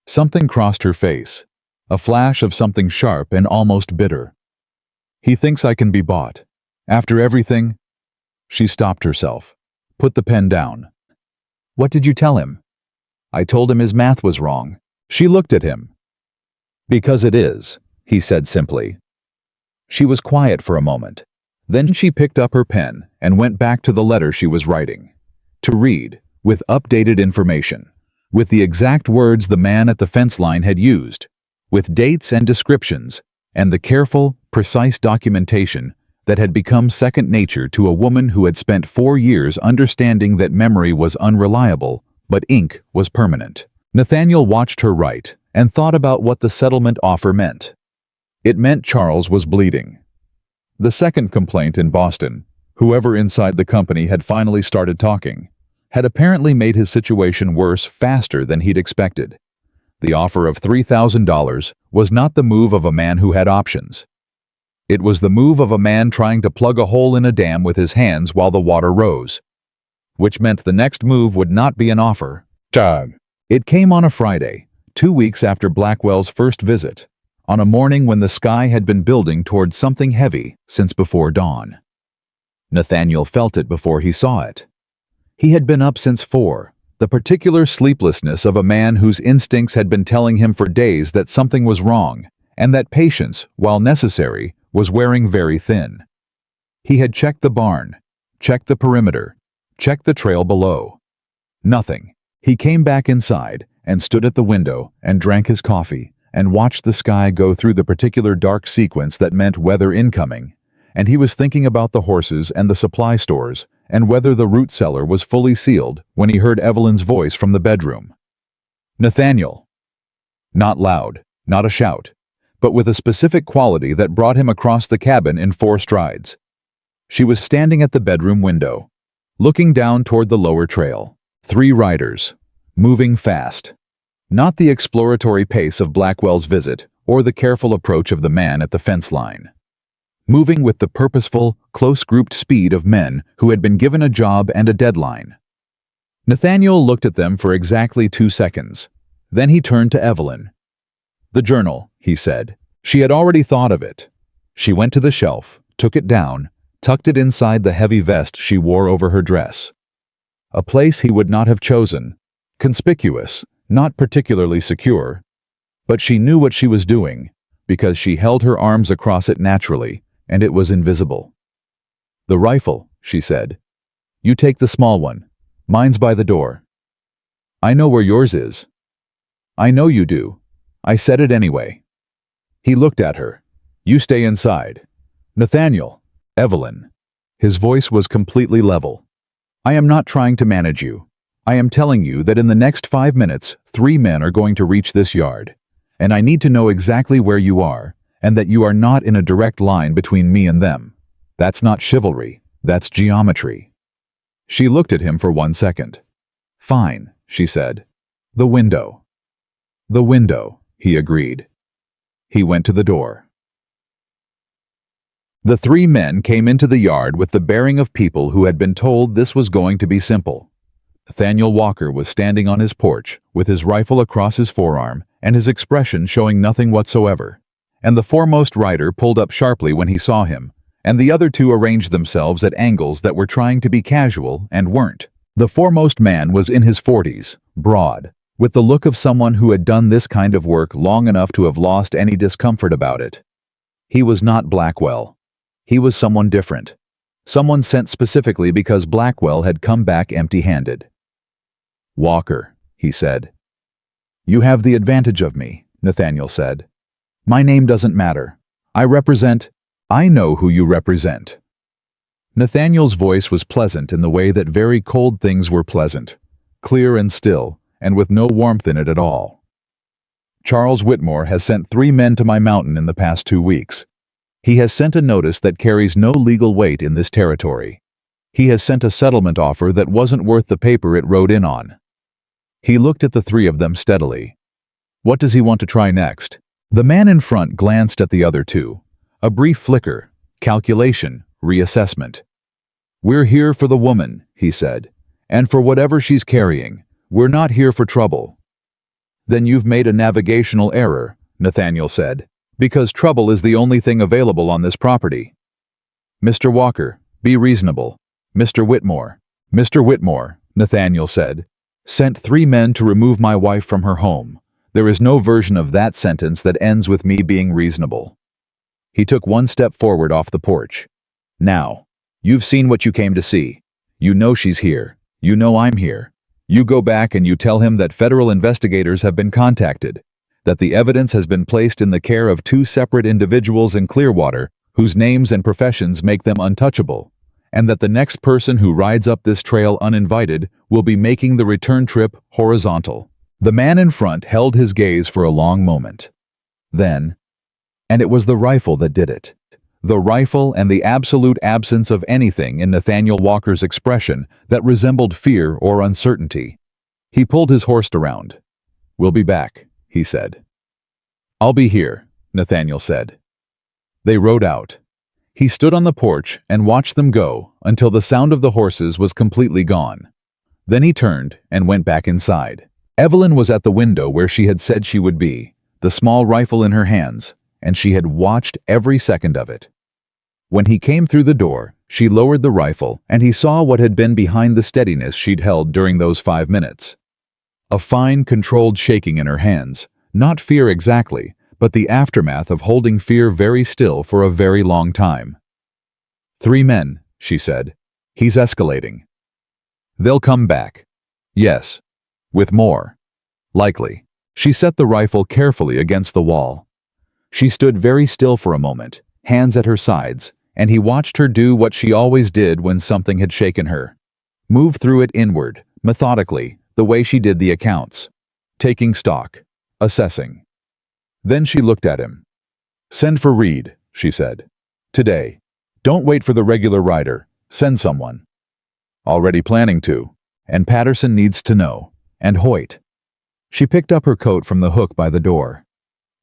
Something crossed her face, a flash of something sharp and almost bitter. He thinks I can be bought. After everything? She stopped herself. Put the pen down. What did you tell him? I told him his math was wrong. She looked at him. Because it is, he said simply. She was quiet for a moment. Then she picked up her pen and went back to the letter she was writing. To read, with updated information, with the exact words the man at the fence line had used, with dates and descriptions, and the careful, precise documentation that had become second nature to a woman who had spent 4 years understanding that memory was unreliable, but ink was permanent. Nathaniel watched her write and thought about what the settlement offer meant. It meant Charles was bleeding. The second complaint in Boston, whoever inside the company had finally started talking, had apparently made his situation worse faster than he'd expected. The offer of $3,000 was not the move of a man who had options. It was the move of a man trying to plug a hole in a dam with his hands while the water rose. Which meant the next move would not be an offer. It came on a Friday, 2 weeks after Blackwell's first visit, on a morning when the sky had been building towards something heavy since before dawn. Nathaniel felt it before he saw it. He had been up since 4, the particular sleeplessness of a man whose instincts had been telling him for days that something was wrong, and that patience, while necessary, was wearing very thin. He had checked the barn, checked the perimeter, checked the trail below. Nothing. He came back inside and stood at the window and drank his coffee and watched the sky go through the particular dark sequence that meant weather incoming, and he was thinking about the horses and the supply stores and whether the root cellar was fully sealed when he heard Evelyn's voice from the bedroom. Nathaniel. Not loud, not a shout, but with a specific quality that brought him across the cabin in 4 strides. She was standing at the bedroom window, looking down toward the lower trail. 3 riders, moving fast. Not the exploratory pace of Blackwell's visit or the careful approach of the man at the fence line. Moving with the purposeful, close-grouped speed of men who had been given a job and a deadline. Nathaniel looked at them for exactly 2 seconds. Then he turned to Evelyn. The journal, he said. She had already thought of it. She went to the shelf, took it down, tucked it inside the heavy vest she wore over her dress. A place he would not have chosen. Conspicuous, not particularly secure. But she knew what she was doing, because she held her arms across it naturally, and it was invisible. The rifle, she said. You take the small one. Mine's by the door. I know where yours is. I know you do. I said it anyway. He looked at her. You stay inside. Nathaniel. Evelyn. His voice was completely level. I am not trying to manage you. I am telling you that in the next 5 minutes, 3 men are going to reach this yard. And I need to know exactly where you are, and that you are not in a direct line between me and them. That's not chivalry. That's geometry. She looked at him for 1 second. Fine, she said. The window. The window, he agreed. He went to the door. The 3 men came into the yard with the bearing of people who had been told this was going to be simple. Nathaniel Walker was standing on his porch with his rifle across his forearm and his expression showing nothing whatsoever. And the foremost rider pulled up sharply when he saw him, and the other 2 arranged themselves at angles that were trying to be casual and weren't. The foremost man was in his 40s, broad, with the look of someone who had done this kind of work long enough to have lost any discomfort about it. He was not Blackwell. He was someone different. Someone sent specifically because Blackwell had come back empty-handed. Walker, he said. You have the advantage of me, Nathaniel said. My name doesn't matter. I know who you represent. Nathaniel's voice was pleasant in the way that very cold things were pleasant, clear and still, and with no warmth in it at all. Charles Whitmore has sent 3 men to my mountain in the past 2 weeks. He has sent a notice that carries no legal weight in this territory. He has sent a settlement offer that wasn't worth the paper it wrote in on. He looked at the 3 of them steadily. What does he want to try next? The man in front glanced at the other 2. A brief flicker, calculation, reassessment. We're here for the woman, he said, and for whatever she's carrying. We're not here for trouble. Then you've made a navigational error, Nathaniel said, because trouble is the only thing available on this property. Mr. Walker, be reasonable. Mr. Whitmore, Nathaniel said, sent 3 men to remove my wife from her home. There is no version of that sentence that ends with me being reasonable. He took 1 step forward off the porch. Now, you've seen what you came to see. You know she's here. You know I'm here. You go back and you tell him that federal investigators have been contacted, that the evidence has been placed in the care of 2 separate individuals in Clearwater whose names and professions make them untouchable, and that the next person who rides up this trail uninvited will be making the return trip horizontal. The man in front held his gaze for a long moment. Then, and it was the rifle that did it. The rifle and the absolute absence of anything in Nathaniel Walker's expression that resembled fear or uncertainty. He pulled his horse around. We'll be back, he said. I'll be here, Nathaniel said. They rode out. He stood on the porch and watched them go until the sound of the horses was completely gone. Then he turned and went back inside. Evelyn was at the window where she had said she would be, the small rifle in her hands, and she had watched every second of it. When he came through the door, she lowered the rifle, and he saw what had been behind the steadiness she'd held during those 5 minutes. A fine, controlled shaking in her hands, not fear exactly, but the aftermath of holding fear very still for a very long time. 3 men, she said. He's escalating. They'll come back. Yes. With more. Likely. She set the rifle carefully against the wall. She stood very still for a moment, hands at her sides, and he watched her do what she always did when something had shaken her. Move through it inward, methodically, the way she did the accounts. Taking stock. Assessing. Then she looked at him. Send for Reed, she said. Today. Don't wait for the regular rider. Send someone. Already planning to. And Patterson needs to know. And Hoyt. She picked up her coat from the hook by the door.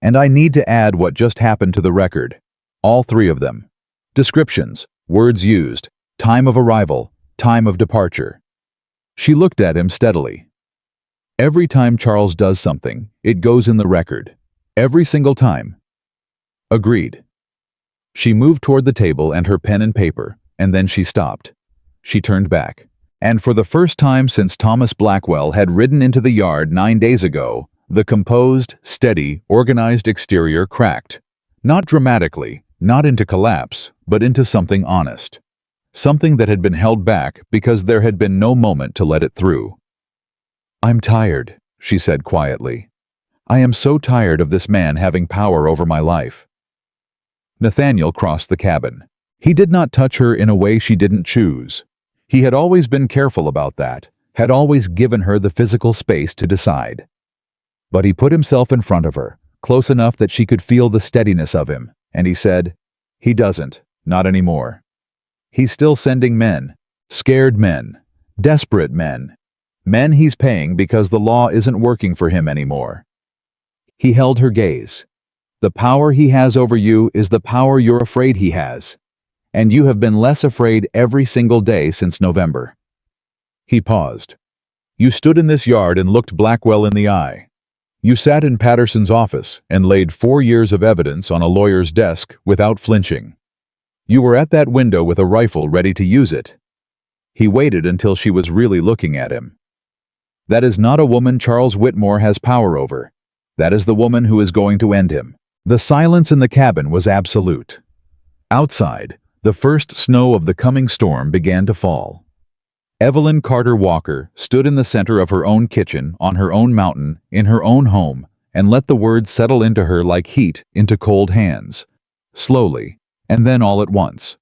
And I need to add what just happened to the record. All 3 of them. Descriptions, words used, time of arrival, time of departure. She looked at him steadily. Every time Charles does something, it goes in the record. Every single time. Agreed. She moved toward the table and her pen and paper, and then she stopped. She turned back. And for the first time since Thomas Blackwell had ridden into the yard 9 days ago, the composed, steady, organized exterior cracked. Not dramatically, not into collapse, but into something honest. Something that had been held back because there had been no moment to let it through. "I'm tired," she said quietly. "I am so tired of this man having power over my life." Nathaniel crossed the cabin. He did not touch her in a way she didn't choose. He had always been careful about that, had always given her the physical space to decide. But he put himself in front of her, close enough that she could feel the steadiness of him, and he said, "He doesn't, not anymore. He's still sending men, scared men, desperate men, men he's paying because the law isn't working for him anymore." He held her gaze. "The power he has over you is the power you're afraid he has, and you have been less afraid every single day since November." He paused. "You stood in this yard and looked Blackwell in the eye. You sat in Patterson's office and laid 4 years of evidence on a lawyer's desk without flinching. You were at that window with a rifle ready to use it." He waited until she was really looking at him. "That is not a woman Charles Whitmore has power over. That is the woman who is going to end him." The silence in the cabin was absolute. Outside, the first snow of the coming storm began to fall. Evelyn Carter Walker stood in the center of her own kitchen, on her own mountain, in her own home, and let the words settle into her like heat into cold hands. Slowly, and then all at once.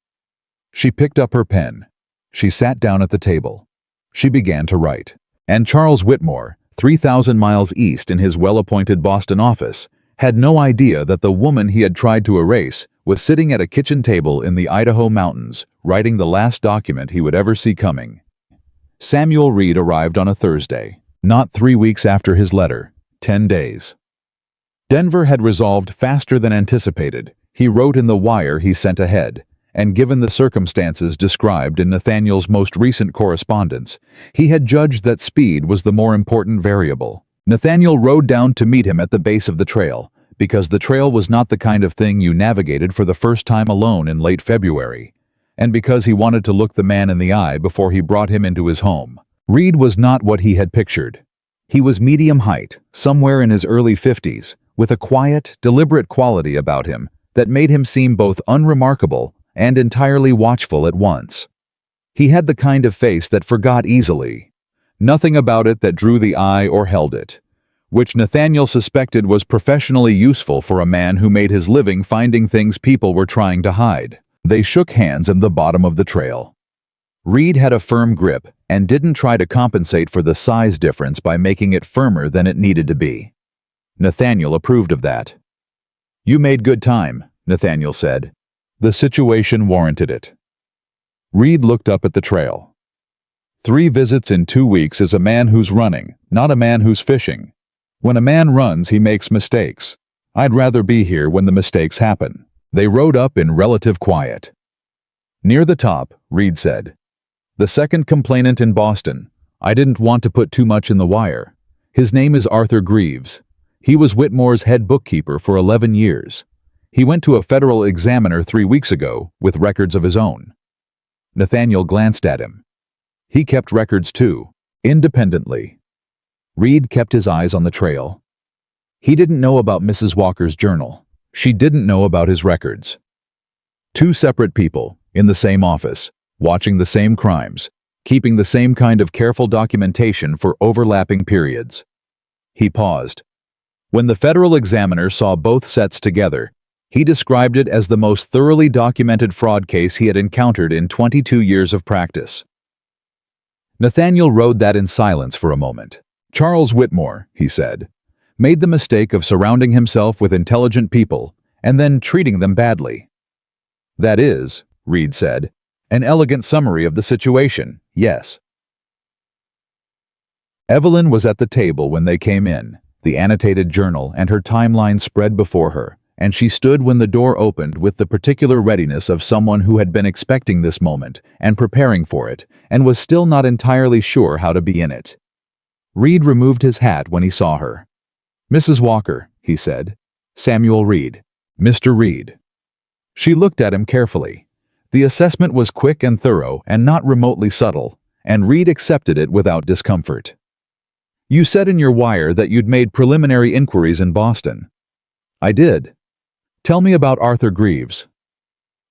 She picked up her pen. She sat down at the table. She began to write. And Charles Whitmore, 3,000 miles east in his well-appointed Boston office, had no idea that the woman he had tried to erase was sitting at a kitchen table in the Idaho mountains, writing the last document he would ever see coming. Samuel Reed arrived on a Thursday, not 3 weeks after his letter, 10 days. Denver had resolved faster than anticipated. He wrote in the wire he sent ahead, and given the circumstances described in Nathaniel's most recent correspondence, he had judged that speed was the more important variable. Nathaniel rode down to meet him at the base of the trail, because the trail was not the kind of thing you navigated for the first time alone in late February, and because he wanted to look the man in the eye before he brought him into his home. Reed was not what he had pictured. He was medium height, somewhere in his early 50s, with a quiet, deliberate quality about him that made him seem both unremarkable and entirely watchful at once. He had the kind of face that forgot easily. Nothing about it that drew the eye or held it, which Nathaniel suspected was professionally useful for a man who made his living finding things people were trying to hide. They shook hands at the bottom of the trail. Reed had a firm grip and didn't try to compensate for the size difference by making it firmer than it needed to be. Nathaniel approved of that. "You made good time," Nathaniel said. "The situation warranted it." Reed looked up at the trail. 3 visits in 2 weeks is a man who's running, not a man who's fishing. When a man runs, he makes mistakes. I'd rather be here when the mistakes happen. They rode up in relative quiet. "Near the top," Reed said. "The second complainant in Boston. I didn't want to put too much in the wire. His name is Arthur Greaves. He was Whitmore's head bookkeeper for 11 years. He went to a federal examiner 3 weeks ago with records of his own." Nathaniel glanced at him. He kept records too, independently. Reed kept his eyes on the trail. He didn't know about Mrs. Walker's journal. She didn't know about his records. 2 separate people, in the same office, watching the same crimes, keeping the same kind of careful documentation for overlapping periods. He paused. When the federal examiner saw both sets together, he described it as the most thoroughly documented fraud case he had encountered in 22 years of practice. Nathaniel rode that in silence for a moment. "Charles Whitmore," he said, "made the mistake of surrounding himself with intelligent people and then treating them badly." "That is," Reed said, "an elegant summary of the situation, yes." Evelyn was at the table when they came in, the annotated journal and her timeline spread before her, and she stood when the door opened with the particular readiness of someone who had been expecting this moment and preparing for it, and was still not entirely sure how to be in it. Reed removed his hat when he saw her. "Mrs. Walker," he said. "Samuel Reed. Mr. Reed." She looked at him carefully. The assessment was quick and thorough and not remotely subtle, and Reed accepted it without discomfort. "You said in your wire that you'd made preliminary inquiries in Boston." "I did." "Tell me about Arthur Greaves."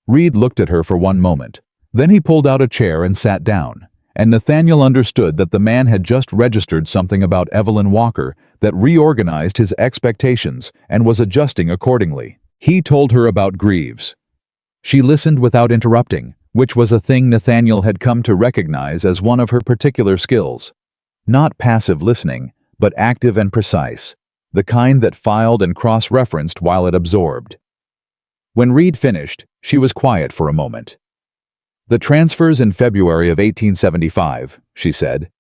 Reed looked at her for one moment. Then he pulled out a chair and sat down, and Nathaniel understood that the man had just registered something about Evelyn Walker that reorganized his expectations and was adjusting accordingly. He told her about Greaves. She listened without interrupting, which was a thing Nathaniel had come to recognize as one of her particular skills. Not passive listening, but active and precise, the kind that filed and cross-referenced while it absorbed. When Reed finished, she was quiet for a moment. "The transfers in February of 1875, she said.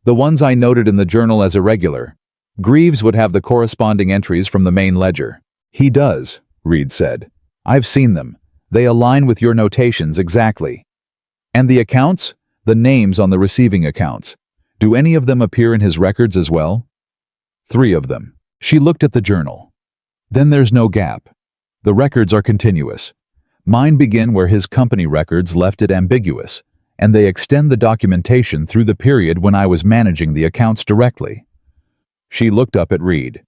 "The ones I noted in the journal as irregular. Greaves would have the corresponding entries from the main ledger." "He does," Reed said. "I've seen them. They align with your notations exactly." "And the accounts? The names on the receiving accounts. Do any of them appear in his records as well?" "3 of them." She looked at the journal. "Then there's no gap. The records are continuous. Mine begin where his company records left it ambiguous, and they extend the documentation through the period when I was managing the accounts directly." She looked up at Reed.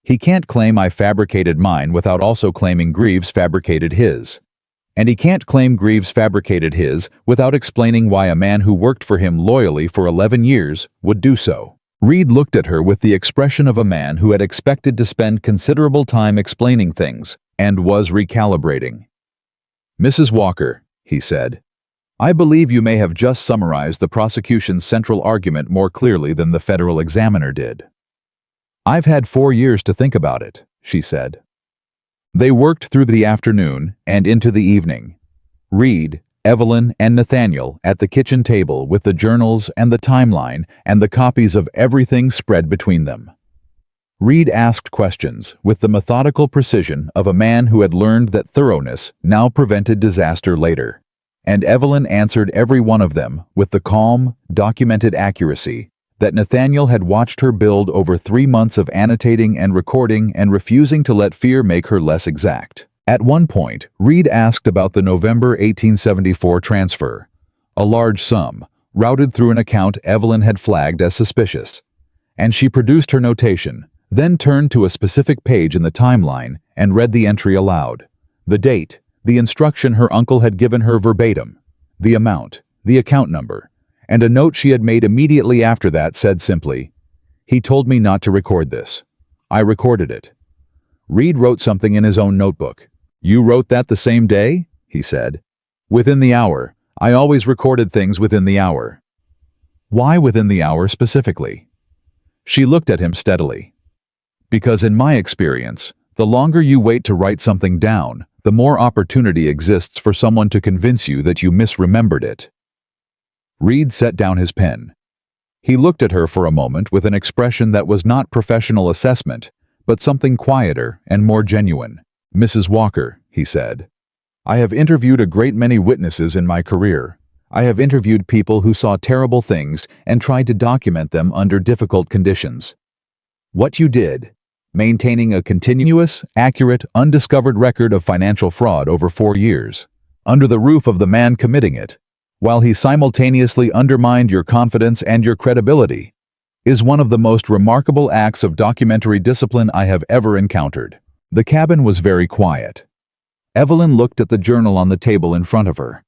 "He can't claim I fabricated mine without also claiming Greaves fabricated his. And he can't claim Greaves fabricated his without explaining why a man who worked for him loyally for 11 years would do so." Reed looked at her with the expression of a man who had expected to spend considerable time explaining things, and was recalibrating. "Mrs. Walker," he said, "I believe you may have just summarized the prosecution's central argument more clearly than the federal examiner did." "I've had 4 years to think about it," she said. They worked through the afternoon and into the evening. Reed, Evelyn, and Nathaniel at the kitchen table with the journals and the timeline and the copies of everything spread between them. Reed asked questions with the methodical precision of a man who had learned that thoroughness now prevented disaster later, and Evelyn answered every one of them with the calm, documented accuracy that Nathaniel had watched her build over 3 months of annotating and recording and refusing to let fear make her less exact. At one point, Reed asked about the November 1874 transfer, a large sum, routed through an account Evelyn had flagged as suspicious, and she produced her notation, then turned to a specific page in the timeline and read the entry aloud. The date, the instruction her uncle had given her verbatim, the amount, the account number, and a note she had made immediately after that said simply, "He told me not to record this. I recorded it." Reed wrote something in his own notebook. "You wrote that the same day?" he said. "Within the hour. I always recorded things within the hour." "Why within the hour specifically?" She looked at him steadily. "Because in my experience, the longer you wait to write something down, the more opportunity exists for someone to convince you that you misremembered it." Reed set down his pen. He looked at her for a moment with an expression that was not professional assessment, but something quieter and more genuine. "Mrs. Walker," he said, "I have interviewed a great many witnesses in my career. I have interviewed people who saw terrible things and tried to document them under difficult conditions. What you did, maintaining a continuous, accurate, undiscovered record of financial fraud over 4 years, under the roof of the man committing it, while he simultaneously undermined your confidence and your credibility, is one of the most remarkable acts of documentary discipline I have ever encountered." The cabin was very quiet. Evelyn looked at the journal on the table in front of her,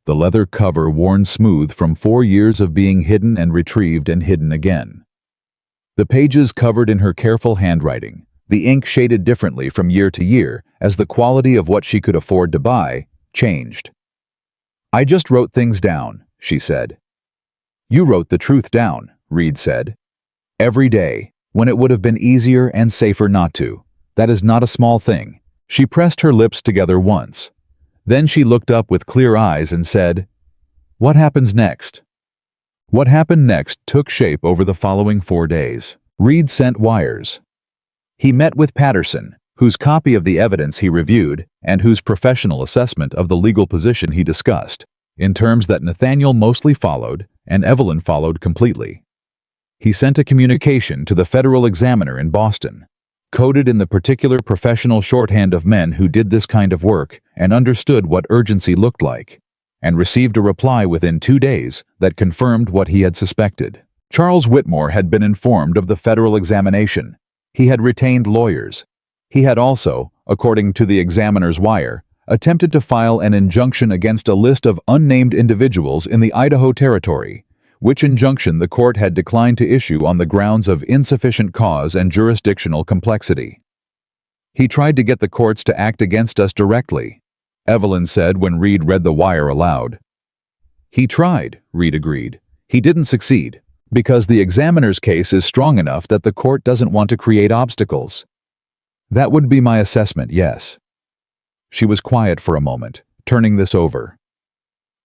the leather cover worn smooth from 4 years of being hidden and retrieved and hidden again. The pages covered in her careful handwriting, the ink shaded differently from year to year as the quality of what she could afford to buy changed. "I just wrote things down," she said. "You wrote the truth down," Reed said. "Every day, when it would have been easier and safer not to. That is not a small thing." She pressed her lips together once. Then she looked up with clear eyes and said, "What happens next?" What happened next took shape over the following 4 days. Reed sent wires. He met with Patterson, whose copy of the evidence he reviewed and whose professional assessment of the legal position he discussed, in terms that Nathaniel mostly followed and Evelyn followed completely. He sent a communication to the federal examiner in Boston, coded in the particular professional shorthand of men who did this kind of work and understood what urgency looked like, and received a reply within 2 days that confirmed what he had suspected. Charles Whitmore had been informed of the federal examination. He had retained lawyers. He had also, according to the examiner's wire, attempted to file an injunction against a list of unnamed individuals in the Idaho Territory, which injunction the court had declined to issue on the grounds of insufficient cause and jurisdictional complexity. He tried to get the courts to act against us directly, Evelyn said when Reed read the wire aloud. He tried, Reed agreed. He didn't succeed, because the examiner's case is strong enough that the court doesn't want to create obstacles. That would be my assessment, yes. She was quiet for a moment, turning this over.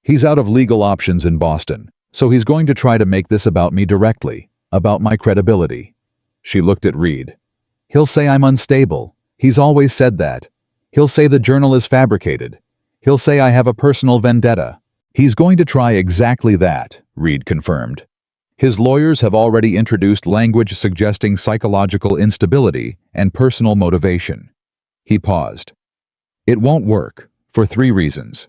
He's out of legal options in Boston, so he's going to try to make this about me directly, about my credibility. She looked at Reed. He'll say I'm unstable. He's always said that. He'll say the journal is fabricated. He'll say I have a personal vendetta. He's going to try exactly that, Reed confirmed. His lawyers have already introduced language suggesting psychological instability and personal motivation. He paused. It won't work, for 3 reasons.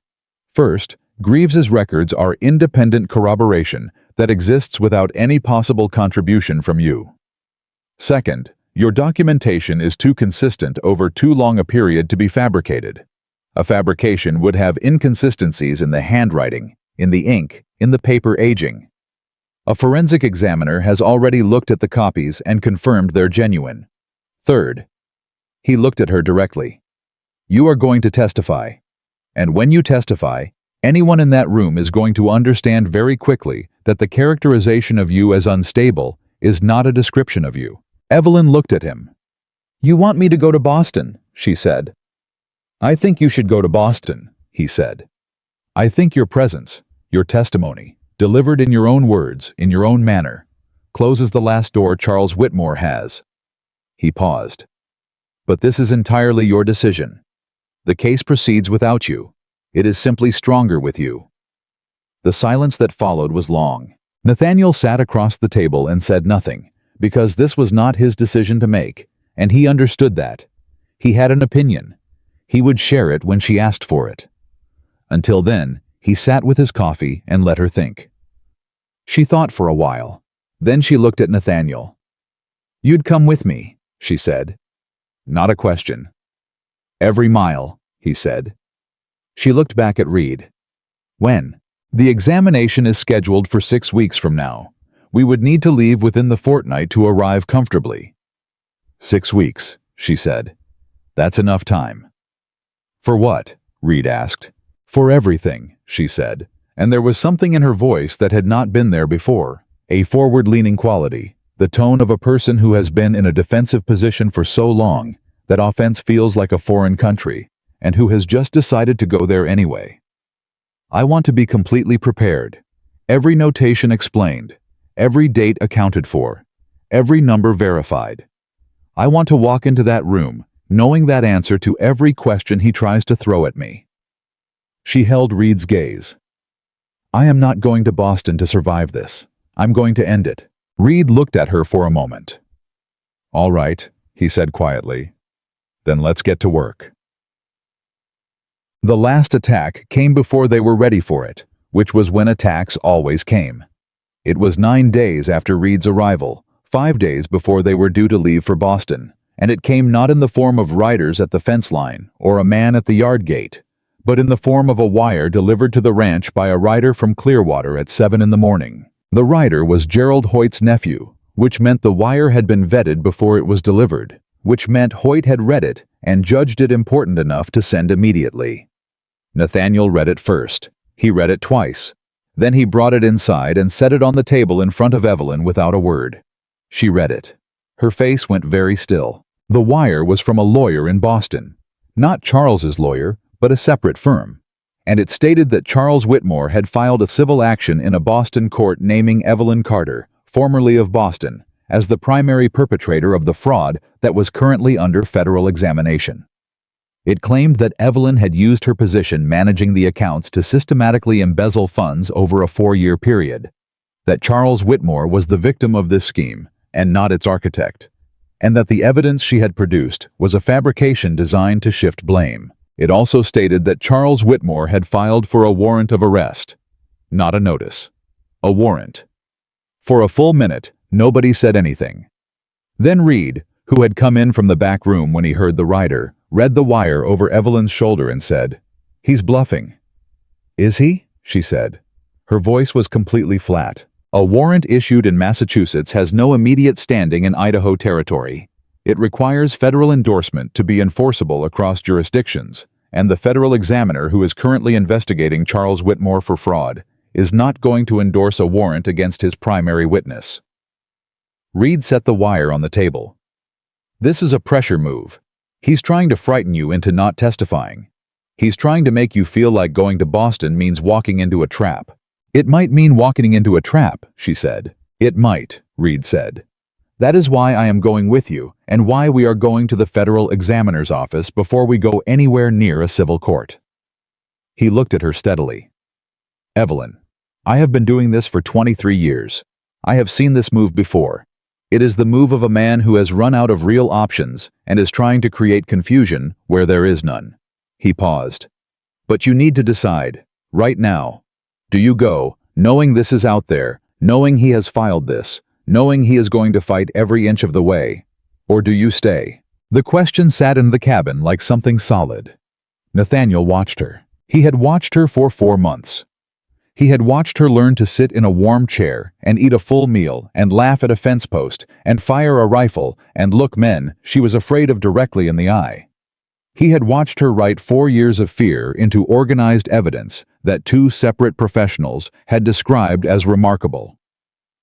First, Greaves's records are independent corroboration that exists without any possible contribution from you. Second, your documentation is too consistent over too long a period to be fabricated. A fabrication would have inconsistencies in the handwriting, in the ink, in the paper aging. A forensic examiner has already looked at the copies and confirmed they're genuine. Third, he looked at her directly. You are going to testify. And when you testify, anyone in that room is going to understand very quickly that the characterization of you as unstable is not a description of you. Evelyn looked at him. You want me to go to Boston, she said. I think you should go to Boston, he said. I think your presence, your testimony, delivered in your own words, in your own manner, closes the last door Charles Whitmore has. He paused. But this is entirely your decision. The case proceeds without you. It is simply stronger with you. The silence that followed was long. Nathaniel sat across the table and said nothing, because this was not his decision to make, and he understood that. He had an opinion. He would share it when she asked for it. Until then, he sat with his coffee and let her think. She thought for a while. Then she looked at Nathaniel. You'd come with me, she said. Not a question. Every mile, he said. She looked back at Reed. When? The examination is scheduled for 6 weeks from now. We would need to leave within the fortnight to arrive comfortably. 6 weeks, she said. That's enough time. For what? Reed asked. For everything, she said, and there was something in her voice that had not been there before, a forward-leaning quality, the tone of a person who has been in a defensive position for so long that offense feels like a foreign country, and who has just decided to go there anyway. I want to be completely prepared, every notation explained, every date accounted for, every number verified. I want to walk into that room, knowing that answer to every question he tries to throw at me. She held Reed's gaze. I am not going to Boston to survive this. I'm going to end it. Reed looked at her for a moment. All right, he said quietly. Then let's get to work. The last attack came before they were ready for it, which was when attacks always came. It was 9 days after Reed's arrival, 5 days before they were due to leave for Boston, and it came not in the form of riders at the fence line or a man at the yard gate, but in the form of a wire delivered to the ranch by a rider from Clearwater at 7 in the morning. The rider was Gerald Hoyt's nephew, which meant the wire had been vetted before it was delivered, which meant Hoyt had read it and judged it important enough to send immediately. Nathaniel read it first. He read it twice. Then he brought it inside and set it on the table in front of Evelyn without a word. She read it. Her face went very still. The wire was from a lawyer in Boston. Not Charles's lawyer, but a separate firm. And it stated that Charles Whitmore had filed a civil action in a Boston court naming Evelyn Carter, formerly of Boston, as the primary perpetrator of the fraud that was currently under federal examination. It claimed that Evelyn had used her position managing the accounts to systematically embezzle funds over a 4-year period, that Charles Whitmore was the victim of this scheme and not its architect, and that the evidence she had produced was a fabrication designed to shift blame. It also stated that Charles Whitmore had filed for a warrant of arrest, not a notice, a warrant. For a full minute, nobody said anything. Then Reed, who had come in from the back room when he heard the rider, read the wire over Evelyn's shoulder and said, "He's bluffing." "Is he?" she said. Her voice was completely flat. A warrant issued in Massachusetts has no immediate standing in Idaho territory. It requires federal endorsement to be enforceable across jurisdictions, and the federal examiner who is currently investigating Charles Whitmore for fraud is not going to endorse a warrant against his primary witness. Reed set the wire on the table. This is a pressure move. He's trying to frighten you into not testifying. He's trying to make you feel like going to Boston means walking into a trap. It might mean walking into a trap, she said. It might, Reed said. That is why I am going with you, and why we are going to the federal examiner's office before we go anywhere near a civil court. He looked at her steadily. Evelyn, I have been doing this for 23 years. I have seen this move before. It is the move of a man who has run out of real options and is trying to create confusion where there is none. He paused. But you need to decide, right now. Do you go, knowing this is out there, knowing he has filed this, knowing he is going to fight every inch of the way? Or do you stay? The question sat in the cabin like something solid. Nathaniel watched her. He had watched her for 4 months. He had watched her learn to sit in a warm chair and eat a full meal and laugh at a fence post and fire a rifle and look men she was afraid of directly in the eye. He had watched her write 4 years of fear into organized evidence that 2 separate professionals had described as remarkable.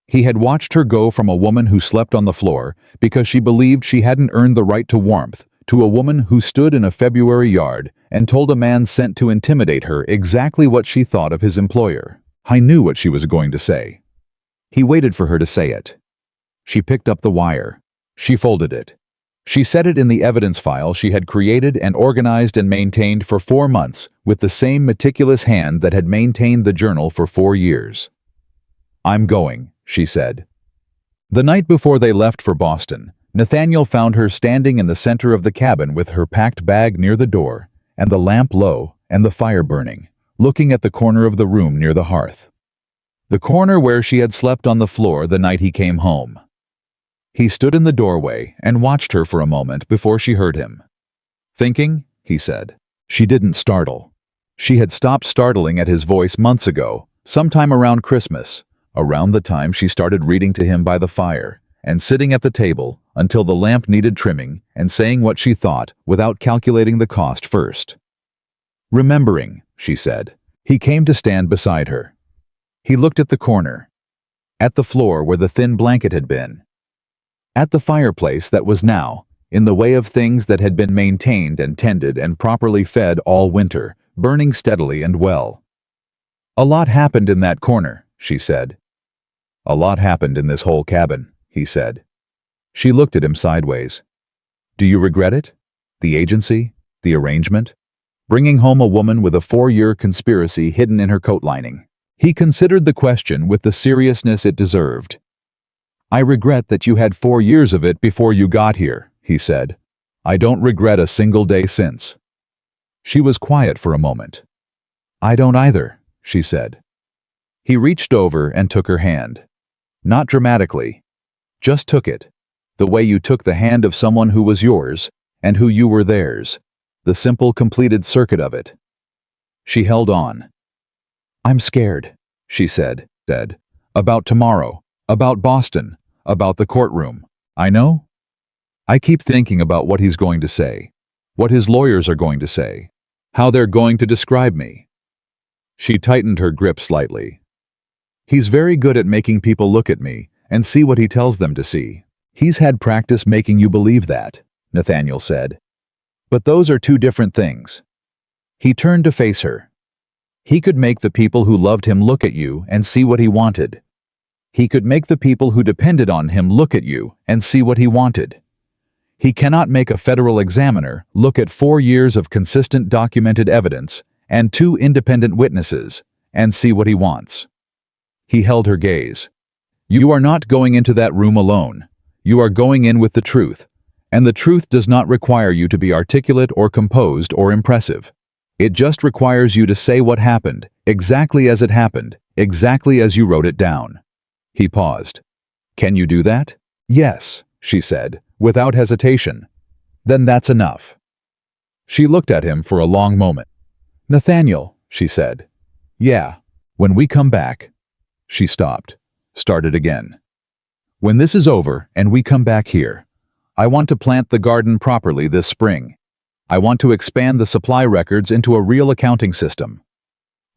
He had watched her go from a woman who slept on the floor because she believed she hadn't earned the right to warmth to a woman who stood in a February yard and told a man sent to intimidate her exactly what she thought of his employer. I knew what she was going to say. He waited for her to say it. She picked up the wire. She folded it. She set it in the evidence file she had created and organized and maintained for 4 months with the same meticulous hand that had maintained the journal for 4 years. I'm going, she said. The night before they left for Boston, Nathaniel found her standing in the center of the cabin with her packed bag near the door, and the lamp low and the fire burning, looking at the corner of the room near the hearth. The corner where she had slept on the floor the night he came home. He stood in the doorway and watched her for a moment before she heard him. Thinking, he said. She didn't startle. She had stopped startling at his voice months ago, sometime around Christmas, around the time she started reading to him by the fire, and sitting at the table until the lamp needed trimming and saying what she thought without calculating the cost first. Remembering, she said. He came to stand beside her. He looked at the corner, at the floor where the thin blanket had been, at the fireplace that was now, in the way of things that had been maintained and tended and properly fed all winter, burning steadily and well. A lot happened in that corner, she said. A lot happened in this whole cabin, he said. She looked at him sideways. Do you regret it? The agency? The arrangement? Bringing home a woman with a 4-year conspiracy hidden in her coat lining? He considered the question with the seriousness it deserved. I regret that you had 4 years of it before you got here, he said. I don't regret a single day since. She was quiet for a moment. I don't either, she said. He reached over and took her hand. Not dramatically. Just took it. The way you took the hand of someone who was yours, and who you were theirs. The simple completed circuit of it. She held on. I'm scared, she said. About tomorrow, about Boston, about the courtroom. I know? I keep thinking about what he's going to say, what his lawyers are going to say, how they're going to describe me. She tightened her grip slightly. He's very good at making people look at me and see what he tells them to see. He's had practice making you believe that, Nathaniel said. But those are 2 different things. He turned to face her. He could make the people who loved him look at you and see what he wanted. He could make the people who depended on him look at you and see what he wanted. He cannot make a federal examiner look at 4 years of consistent documented evidence and 2 independent witnesses and see what he wants. He held her gaze. You are not going into that room alone. You are going in with the truth, and the truth does not require you to be articulate or composed or impressive. It just requires you to say what happened, exactly as it happened, exactly as you wrote it down. He paused. Can you do that? Yes, she said, without hesitation. Then that's enough. She looked at him for a long moment. Nathaniel, she said. Yeah, when we come back. She stopped. started again. When this is over and we come back here, I want to plant the garden properly this spring. I want to expand the supply records into a real accounting system.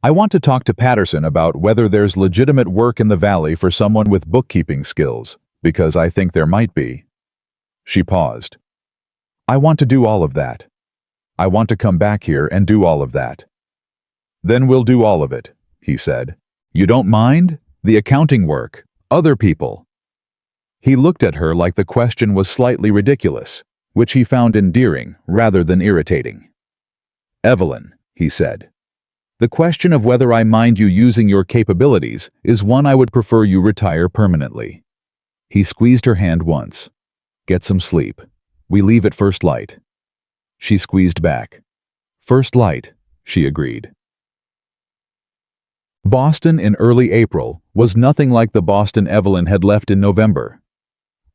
I want to talk to Patterson about whether there's legitimate work in the valley for someone with bookkeeping skills, because I think there might be. She paused. I want to do all of that. I want to come back here and do all of that. Then we'll do all of it, he said. You don't mind? The accounting work, other people. He looked at her like the question was slightly ridiculous, which he found endearing rather than irritating. Evelyn, he said, the question of whether I mind you using your capabilities is one I would prefer you retire permanently. He squeezed her hand once. Get some sleep. We leave at first light. She squeezed back. First light, she agreed. Boston in early April was nothing like the Boston Evelyn had left in November.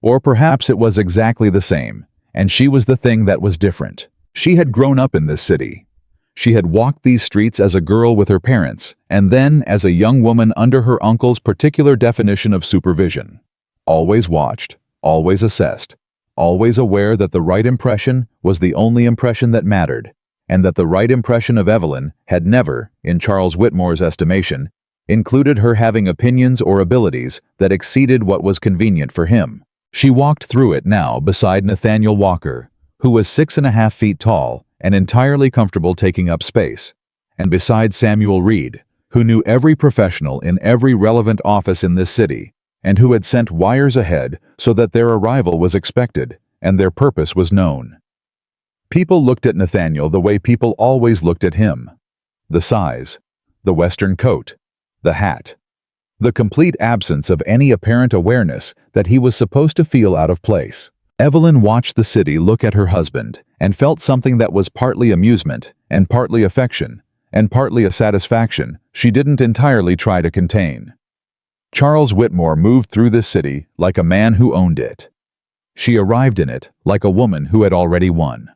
Or perhaps it was exactly the same, and she was the thing that was different. She had grown up in this city. She had walked these streets as a girl with her parents, and then as a young woman under her uncle's particular definition of supervision. Always watched, always assessed, always aware that the right impression was the only impression that mattered, and that the right impression of Evelyn had never, in Charles Whitmore's estimation, included her having opinions or abilities that exceeded what was convenient for him. She walked through it now beside Nathaniel Walker, who was 6.5 feet tall and entirely comfortable taking up space, and beside Samuel Reed, who knew every professional in every relevant office in this city, and who had sent wires ahead so that their arrival was expected and their purpose was known. People looked at Nathaniel the way people always looked at him. The size, the western coat, the hat, the complete absence of any apparent awareness that he was supposed to feel out of place. Evelyn watched the city look at her husband and felt something that was partly amusement and partly affection and partly a satisfaction she didn't entirely try to contain. Charles Whitmore moved through this city like a man who owned it. She arrived in it like a woman who had already won.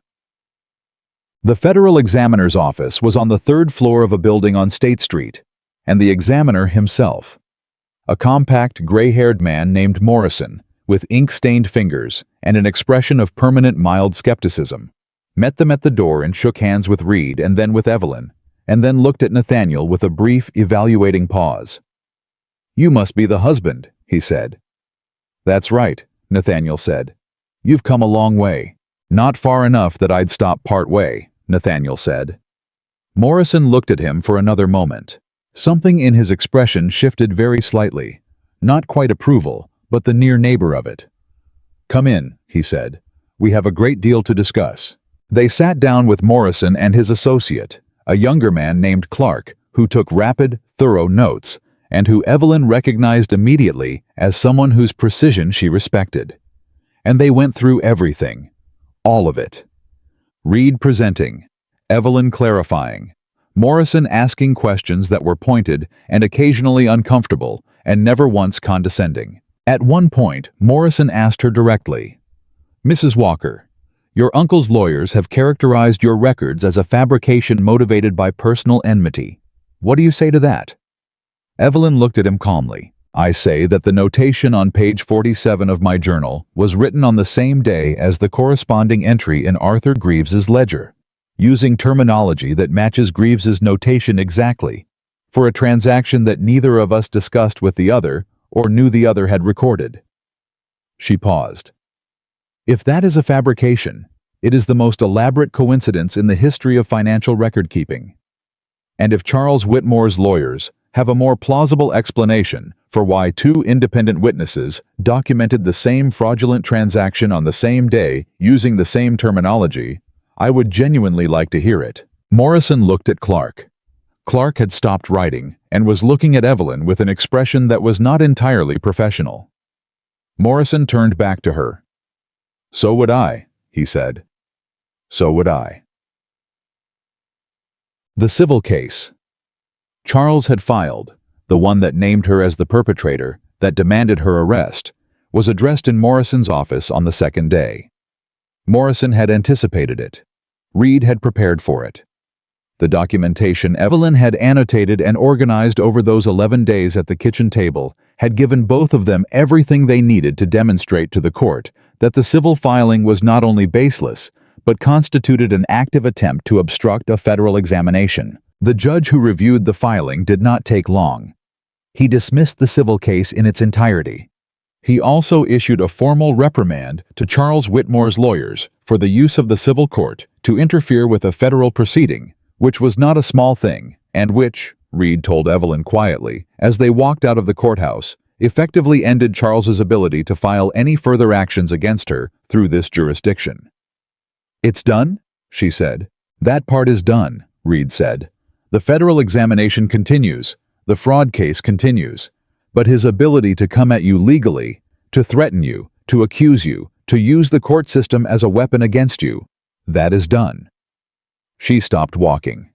The Federal Examiner's office was on the 3rd floor of a building on State Street, and the examiner himself, a compact, gray-haired man named Morrison, with ink-stained fingers and an expression of permanent mild skepticism, met them at the door and shook hands with Reed and then with Evelyn, and then looked at Nathaniel with a brief, evaluating pause. You must be the husband, he said. That's right, Nathaniel said. You've come a long way. Not far enough that I'd stop part way, Nathaniel said. Morrison looked at him for another moment. Something in his expression shifted very slightly. Not quite approval, but the near neighbor of it. Come in, he said. We have a great deal to discuss. They sat down with Morrison and his associate, a younger man named Clark, who took rapid, thorough notes, and who Evelyn recognized immediately as someone whose precision she respected. And they went through everything. All of it. Reed presenting, Evelyn clarifying, Morrison asking questions that were pointed and occasionally uncomfortable and never once condescending. At one point, Morrison asked her directly, Mrs. Walker, your uncle's lawyers have characterized your records as a fabrication motivated by personal enmity. What do you say to that? Evelyn looked at him calmly. I say that the notation on page 47 of my journal was written on the same day as the corresponding entry in Arthur Greaves's ledger, using terminology that matches Greaves's notation exactly, for a transaction that neither of us discussed with the other or knew the other had recorded. She paused. If that is a fabrication, it is the most elaborate coincidence in the history of financial record-keeping. And if Charles Whitmore's lawyers have a more plausible explanation for why 2 independent witnesses documented the same fraudulent transaction on the same day using the same terminology, I would genuinely like to hear it. Morrison looked at Clark. Clark had stopped writing and was looking at Evelyn with an expression that was not entirely professional. Morrison turned back to her. So would I, he said. So would I. The civil case Charles had filed, the one that named her as the perpetrator, that demanded her arrest, was addressed in Morrison's office on the 2nd day. Morrison had anticipated it. Reed had prepared for it. The documentation Evelyn had annotated and organized over those 11 days at the kitchen table had given both of them everything they needed to demonstrate to the court that the civil filing was not only baseless, but constituted an active attempt to obstruct a federal examination. The judge who reviewed the filing did not take long. He dismissed the civil case in its entirety. He also issued a formal reprimand to Charles Whitmore's lawyers for the use of the civil court to interfere with a federal proceeding, which was not a small thing, and which, Reed told Evelyn quietly, as they walked out of the courthouse, effectively ended Charles's ability to file any further actions against her through this jurisdiction. "It's done?" she said. "That part is done," Reed said. "The federal examination continues, the fraud case continues, but his ability to come at you legally, to threaten you, to accuse you, to use the court system as a weapon against you, that is done." She stopped walking.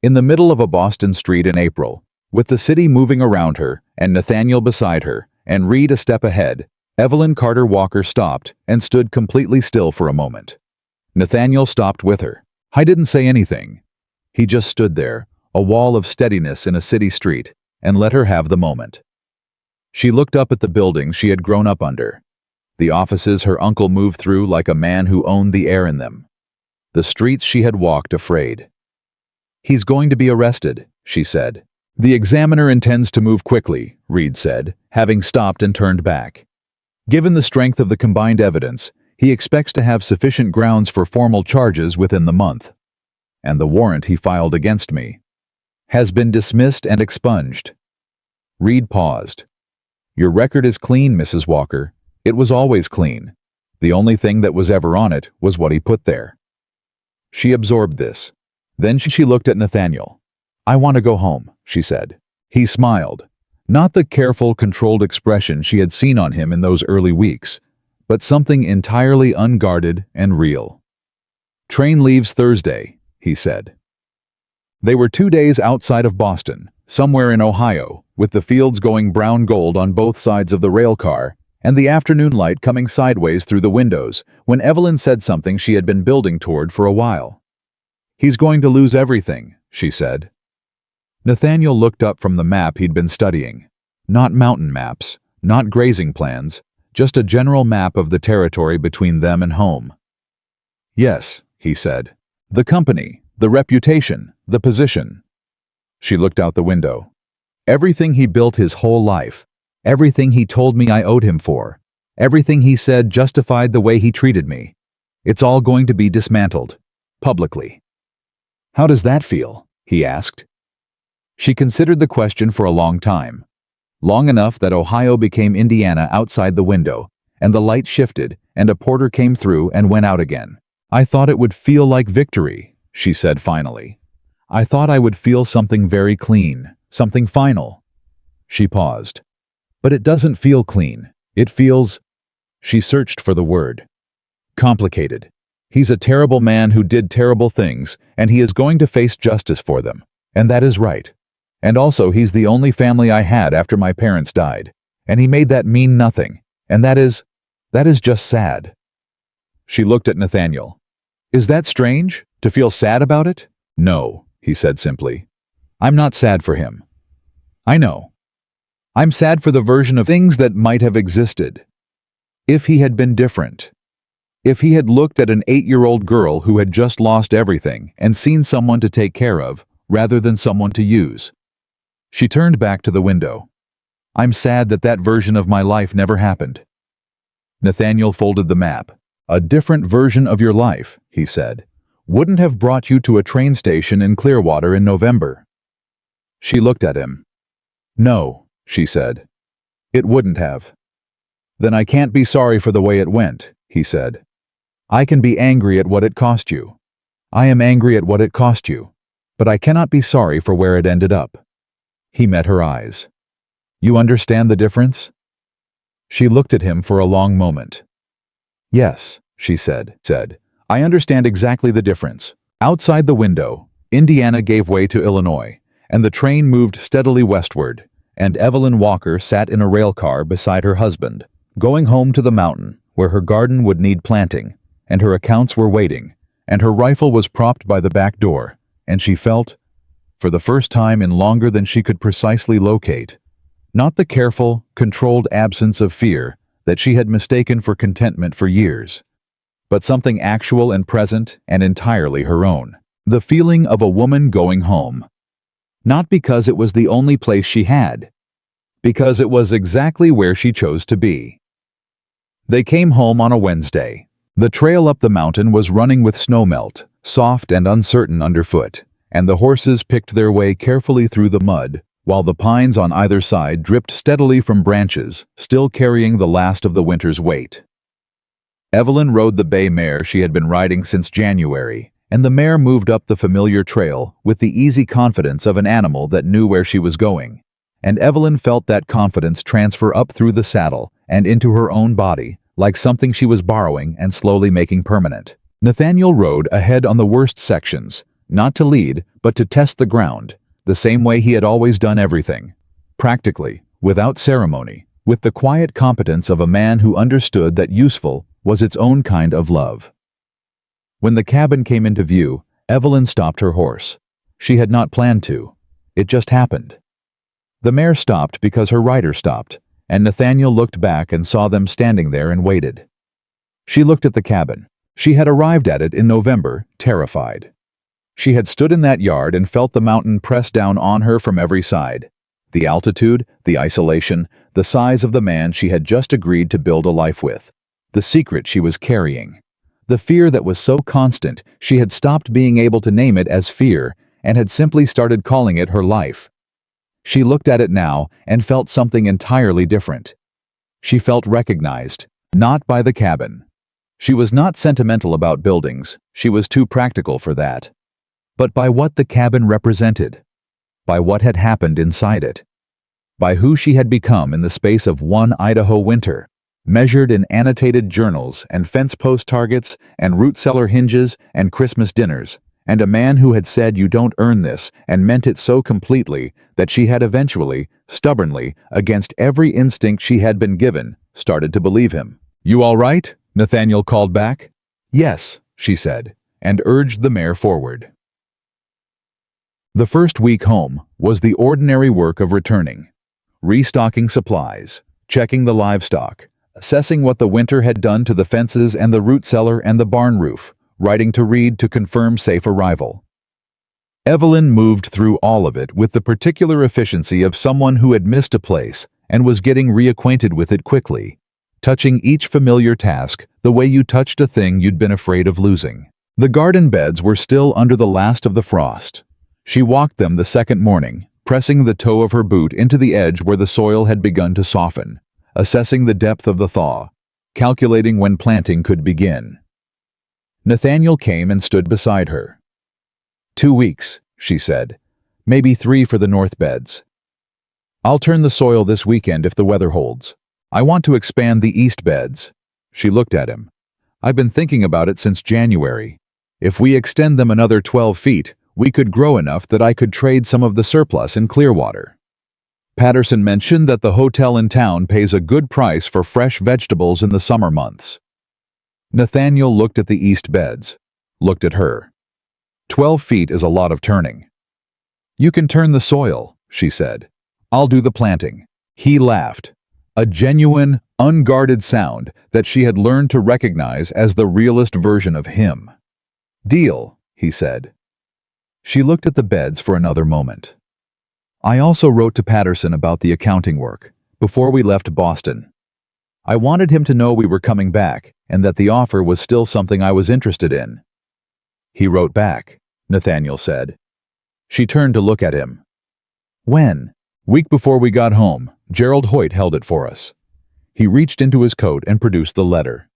In the middle of a Boston street in April, with the city moving around her and Nathaniel beside her and Reed a step ahead, Evelyn Carter Walker stopped and stood completely still for a moment. Nathaniel stopped with her. I didn't say anything. He just stood there, a wall of steadiness in a city street, and let her have the moment. She looked up at the buildings she had grown up under, the offices her uncle moved through like a man who owned the air in them, the streets she had walked afraid. "He's going to be arrested," she said. "The examiner intends to move quickly," Reed said, having stopped and turned back. "Given the strength of the combined evidence, he expects to have sufficient grounds for formal charges within the month. And the warrant he filed against me has been dismissed and expunged." Reed paused. "Your record is clean, Mrs. Walker. It was always clean. The only thing that was ever on it was what he put there." She absorbed this. Then she looked at Nathaniel. "I want to go home," she said. He smiled. Not the careful, controlled expression she had seen on him in those early weeks, but something entirely unguarded and real. "Train leaves Thursday," he said. They were 2 days outside of Boston, somewhere in Ohio, with the fields going brown gold on both sides of the rail car, and the afternoon light coming sideways through the windows, when Evelyn said something she had been building toward for a while. "He's going to lose everything," she said. Nathaniel looked up from the map he'd been studying. Not mountain maps, not grazing plans, just a general map of the territory between them and home. "Yes," he said. "The company, the reputation, the position." She looked out the window. "Everything he built his whole life, everything he told me I owed him for, everything he said justified the way he treated me. It's all going to be dismantled, publicly." "How does that feel?" he asked. She considered the question for a long time. Long enough that Ohio became Indiana outside the window, and the light shifted, and a porter came through and went out again. "I thought it would feel like victory," she said finally. "I thought I would feel something very clean, something final." She paused. "But it doesn't feel clean. It feels—" She searched for the word. "Complicated. He's a terrible man who did terrible things, and he is going to face justice for them. And that is right. And also he's the only family I had after my parents died, and he made that mean nothing, and that is just sad." She looked at Nathaniel. "Is that strange, to feel sad about it?" "No," he said simply. "I'm not sad for him. I know. I'm sad for the version of things that might have existed. If he had been different. If he had looked at an 8-year-old girl who had just lost everything and seen someone to take care of, rather than someone to use." She turned back to the window. "I'm sad that that version of my life never happened." Nathaniel folded the map. "A different version of your life," he said, "wouldn't have brought you to a train station in Clearwater in November." She looked at him. "No," she said. "It wouldn't have." "Then I can't be sorry for the way it went," he said. "I can be angry at what it cost you. I am angry at what it cost you, but I cannot be sorry for where it ended up." He met her eyes. "You understand the difference?" She looked at him for a long moment. "Yes," she said. "I understand exactly the difference." Outside the window, Indiana gave way to Illinois, and the train moved steadily westward, and Evelyn Walker sat in a rail car beside her husband, going home to the mountain, where her garden would need planting, and her accounts were waiting, and her rifle was propped by the back door, and she felt, for the first time in longer than she could precisely locate, not the careful, controlled absence of fear that she had mistaken for contentment for years, but something actual and present and entirely her own. The feeling of a woman going home. Not because it was the only place she had, because it was exactly where she chose to be. They came home on a Wednesday. The trail up the mountain was running with snowmelt, soft and uncertain underfoot, and the horses picked their way carefully through the mud, while the pines on either side dripped steadily from branches, still carrying the last of the winter's weight. Evelyn rode the bay mare she had been riding since January, and the mare moved up the familiar trail with the easy confidence of an animal that knew where she was going. And Evelyn felt that confidence transfer up through the saddle and into her own body, like something she was borrowing and slowly making permanent. Nathaniel rode ahead on the worst sections, not to lead, but to test the ground, the same way he had always done everything. Practically, without ceremony, with the quiet competence of a man who understood that useful was its own kind of love. When the cabin came into view, Evelyn stopped her horse. She had not planned to. It just happened. The mare stopped because her rider stopped, and Nathaniel looked back and saw them standing there and waited. She looked at the cabin. She had arrived at it in November, terrified. She had stood in that yard and felt the mountain press down on her from every side. The altitude, the isolation, the size of the man she had just agreed to build a life with. The secret she was carrying. The fear that was so constant she had stopped being able to name it as fear and had simply started calling it her life. She looked at it now and felt something entirely different. She felt recognized, not by the cabin. She was not sentimental about buildings, she was too practical for that. But by what the cabin represented. By what had happened inside it. By who she had become in the space of one Idaho winter, measured in annotated journals and fence post targets and root cellar hinges and Christmas dinners, and a man who had said you don't earn this and meant it so completely that she had eventually, stubbornly, against every instinct she had been given, started to believe him. "You all right?" Nathaniel called back. "Yes," she said, and urged the mare forward. The first week home was the ordinary work of returning, restocking supplies, checking the livestock, assessing what the winter had done to the fences and the root cellar and the barn roof, writing to Reed to confirm safe arrival. Evelyn moved through all of it with the particular efficiency of someone who had missed a place and was getting reacquainted with it quickly, touching each familiar task the way you touched a thing you'd been afraid of losing. The garden beds were still under the last of the frost. She walked them the second morning, pressing the toe of her boot into the edge where the soil had begun to soften, assessing the depth of the thaw, calculating when planting could begin. Nathaniel came and stood beside her. 2 weeks, she said. Maybe 3 for the north beds. I'll turn the soil this weekend if the weather holds. I want to expand the east beds. She looked at him. I've been thinking about it since January. If we extend them another 12 feet, we could grow enough that I could trade some of the surplus in Clearwater. Patterson mentioned that the hotel in town pays a good price for fresh vegetables in the summer months. Nathaniel looked at the east beds, looked at her. 12 feet is a lot of turning. You can turn the soil, she said. I'll do the planting. He laughed, a genuine, unguarded sound that she had learned to recognize as the realest version of him. Deal, he said. She looked at the beds for another moment. I also wrote to Patterson about the accounting work, before we left Boston. I wanted him to know we were coming back, and that the offer was still something I was interested in. He wrote back, Nathaniel said. She turned to look at him. When? Week before we got home, Gerald Hoyt held it for us. He reached into his coat and produced the letter.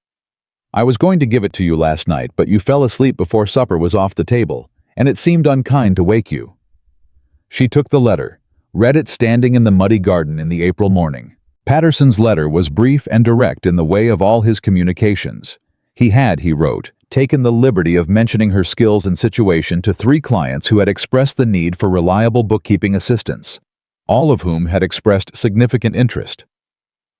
I was going to give it to you last night, but you fell asleep before supper was off the table, and it seemed unkind to wake you. She took the letter, read it standing in the muddy garden in the April morning. Patterson's letter was brief and direct in the way of all his communications. He had, he wrote, taken the liberty of mentioning her skills and situation to 3 clients who had expressed the need for reliable bookkeeping assistance, all of whom had expressed significant interest.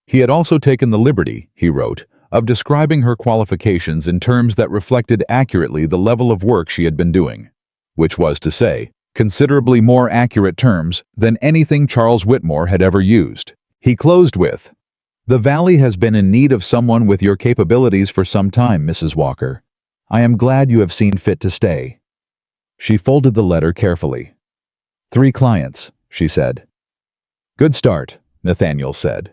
He had also taken the liberty, he wrote, of describing her qualifications in terms that reflected accurately the level of work she had been doing. which was to say, considerably more accurate terms than anything Charles Whitmore had ever used. He closed with, "The Valley has been in need of someone with your capabilities for some time, Mrs. Walker. I am glad you have seen fit to stay." She folded the letter carefully. "3 clients," she said. "Good start," Nathaniel said.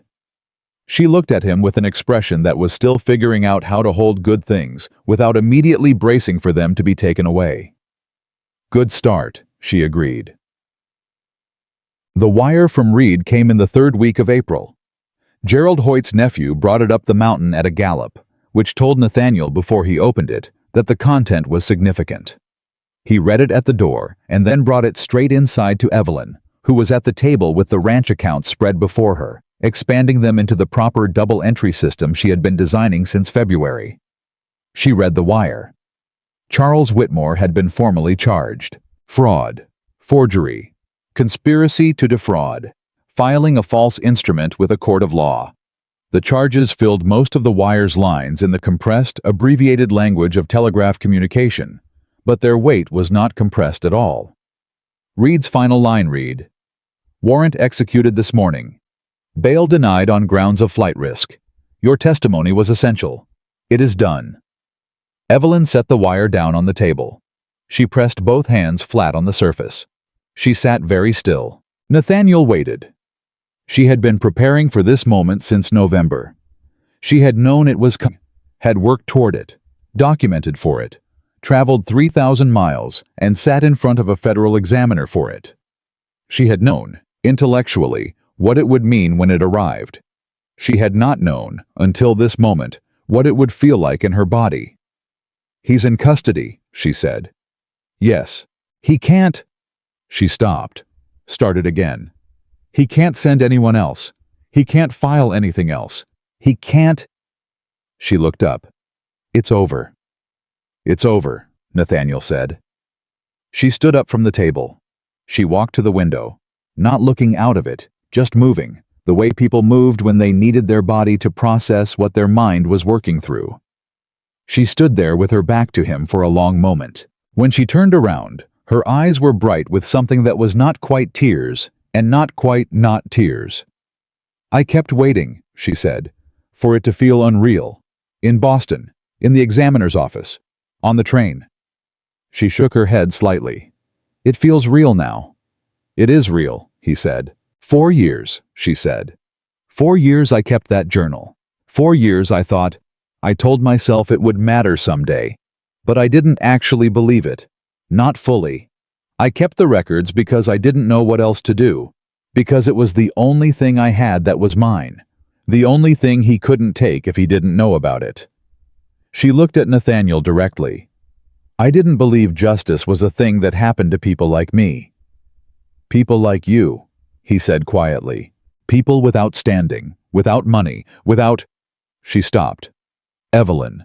She looked at him with an expression that was still figuring out how to hold good things without immediately bracing for them to be taken away. "Good start," she agreed. The wire from Reed came in the 3rd week of April. Gerald Hoyt's nephew brought it up the mountain at a gallop, which told Nathaniel before he opened it that the content was significant. He read it at the door and then brought it straight inside to Evelyn, who was at the table with the ranch accounts spread before her, expanding them into the proper double-entry system she had been designing since February. She read the wire. Charles Whitmore had been formally charged. Fraud, forgery, conspiracy to defraud, filing a false instrument with a court of law. The charges filled most of the wire's lines in the compressed, abbreviated language of telegraph communication, but their weight was not compressed at all. Reed's final line read, "Warrant executed this morning. Bail denied on grounds of flight risk. Your testimony was essential. It is done." Evelyn set the wire down on the table. She pressed both hands flat on the surface. She sat very still. Nathaniel waited. She had been preparing for this moment since November. She had known it was coming, had worked toward it, documented for it, traveled 3,000 miles, and sat in front of a federal examiner for it. She had known, intellectually, what it would mean when it arrived. She had not known, until this moment, what it would feel like in her body. "He's in custody," she said. "Yes. He can't—" She stopped, started again. "He can't send anyone else. He can't file anything else. He can't—" She looked up. "It's over." "It's over," Nathaniel said. She stood up from the table. She walked to the window, not looking out of it, just moving, the way people moved when they needed their body to process what their mind was working through. She stood there with her back to him for a long moment. When she turned around, her eyes were bright with something that was not quite tears, and not quite not tears. "I kept waiting," she said, "for it to feel unreal. In Boston, in the examiner's office, on the train." She shook her head slightly. "It feels real now." "It is real," he said. 4 years, she said. 4 years I kept that journal. 4 years I told myself it would matter someday. But I didn't actually believe it. Not fully. I kept the records because I didn't know what else to do. Because it was the only thing I had that was mine. The only thing he couldn't take if he didn't know about it. She looked at Nathaniel directly. "I didn't believe justice was a thing that happened to people like me." "People like you," he said quietly. "People without standing, without money, without—" She stopped. "Evelyn."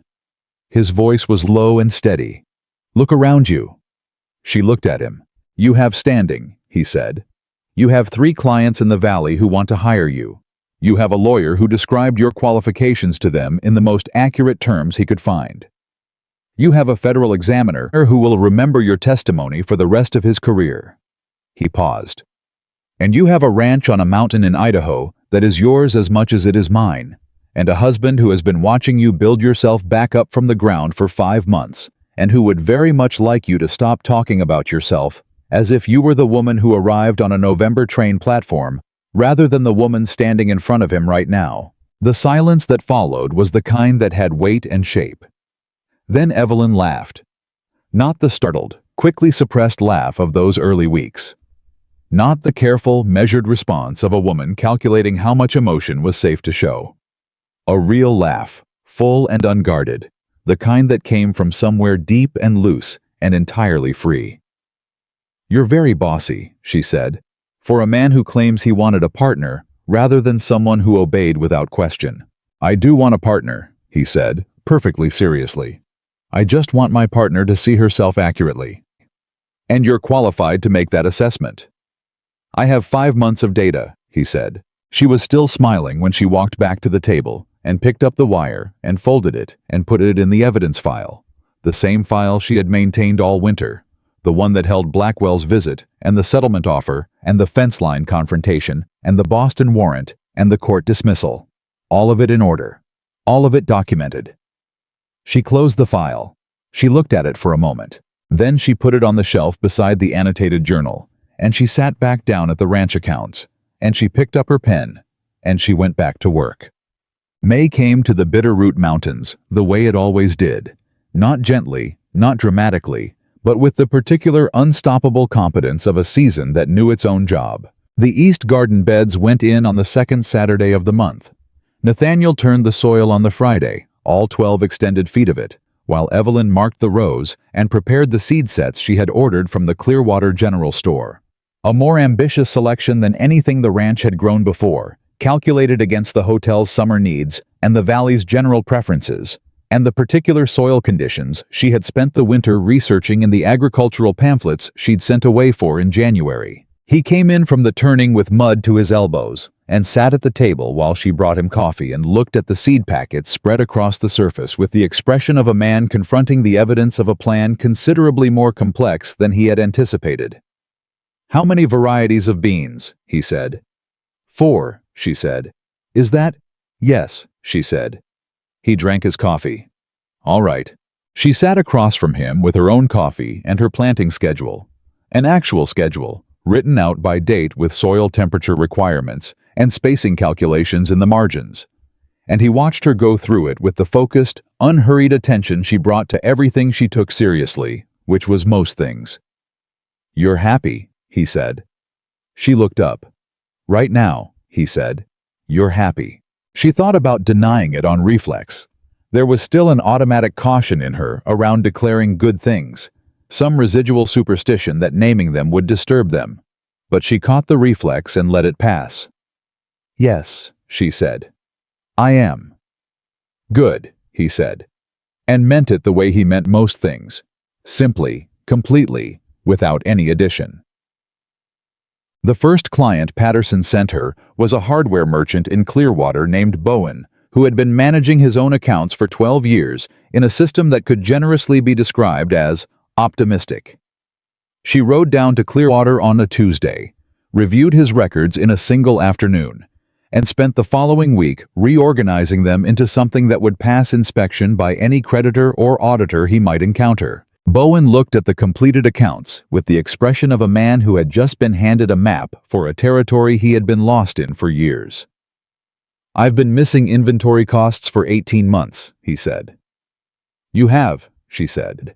His voice was low and steady. "Look around you." She looked at him. "You have standing," he said. "You have 3 clients in the valley who want to hire you. You have a lawyer who described your qualifications to them in the most accurate terms he could find. You have a federal examiner who will remember your testimony for the rest of his career." He paused. "And you have a ranch on a mountain in Idaho that is yours as much as it is mine, and a husband who has been watching you build yourself back up from the ground for 5 months, and who would very much like you to stop talking about yourself as if you were the woman who arrived on a November train platform, rather than the woman standing in front of him right now." The silence that followed was the kind that had weight and shape. Then Evelyn laughed. Not the startled, quickly suppressed laugh of those early weeks. Not the careful, measured response of a woman calculating how much emotion was safe to show. A real laugh, full and unguarded, the kind that came from somewhere deep and loose and entirely free. "You're very bossy," she said, "for a man who claims he wanted a partner rather than someone who obeyed without question." "I do want a partner," he said, perfectly seriously. "I just want my partner to see herself accurately. And you're qualified to make that assessment." "I have 5 months of data," he said. She was still smiling when she walked back to the table and picked up the wire and folded it and put it in the evidence file, the same file she had maintained all winter, the one that held Blackwell's visit, and the settlement offer, and the fence line confrontation, and the Boston warrant, and the court dismissal. All of it in order. All of it documented. She closed the file. She looked at it for a moment. Then she put it on the shelf beside the annotated journal, and she sat back down at the ranch accounts, and she picked up her pen, and she went back to work. May came to the Bitterroot Mountains the way it always did. Not gently, not dramatically, but with the particular unstoppable competence of a season that knew its own job. The East Garden beds went in on the second Saturday of the month. Nathaniel turned the soil on the Friday, all 12 extended feet of it, while Evelyn marked the rows and prepared the seed sets she had ordered from the Clearwater General Store. A more ambitious selection than anything the ranch had grown before, calculated against the hotel's summer needs and the valley's general preferences, and the particular soil conditions she had spent the winter researching in the agricultural pamphlets she'd sent away for in January. He came in from the turning with mud to his elbows, and sat at the table while she brought him coffee and looked at the seed packets spread across the surface with the expression of a man confronting the evidence of a plan considerably more complex than he had anticipated. "How many varieties of beans?" he said. "4, she said. "Is that?" "Yes," she said. He drank his coffee. "All right." She sat across from him with her own coffee and her planting schedule. An actual schedule, written out by date with soil temperature requirements and spacing calculations in the margins. And he watched her go through it with the focused, unhurried attention she brought to everything she took seriously, which was most things. "You're happy," he said. She looked up. "Right now," he said. "You're happy." She thought about denying it on reflex. There was still an automatic caution in her around declaring good things, some residual superstition that naming them would disturb them. But she caught the reflex and let it pass. "Yes," she said. "I am." "Good," he said, and meant it the way he meant most things, simply, completely, without any addition. The first client Patterson sent her was a hardware merchant in Clearwater named Bowen, who had been managing his own accounts for 12 years in a system that could generously be described as optimistic. She rode down to Clearwater on a Tuesday, reviewed his records in a single afternoon, and spent the following week reorganizing them into something that would pass inspection by any creditor or auditor he might encounter. Bowen looked at the completed accounts with the expression of a man who had just been handed a map for a territory he had been lost in for years. "I've been missing inventory costs for 18 months, he said. "You have," she said.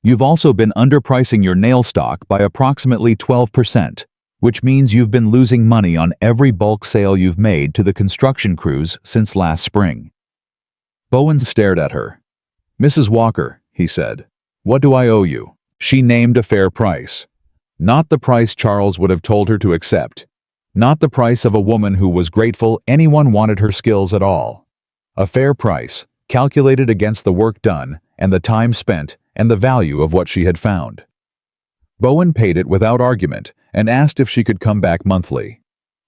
"You've also been underpricing your nail stock by approximately 12%, which means you've been losing money on every bulk sale you've made to the construction crews since last spring." Bowen stared at her. "Mrs. Walker," he said, "what do I owe you?" She named a fair price. Not the price Charles would have told her to accept. Not the price of a woman who was grateful anyone wanted her skills at all. A fair price, calculated against the work done, and the time spent, and the value of what she had found. Bowen paid it without argument and asked if she could come back monthly.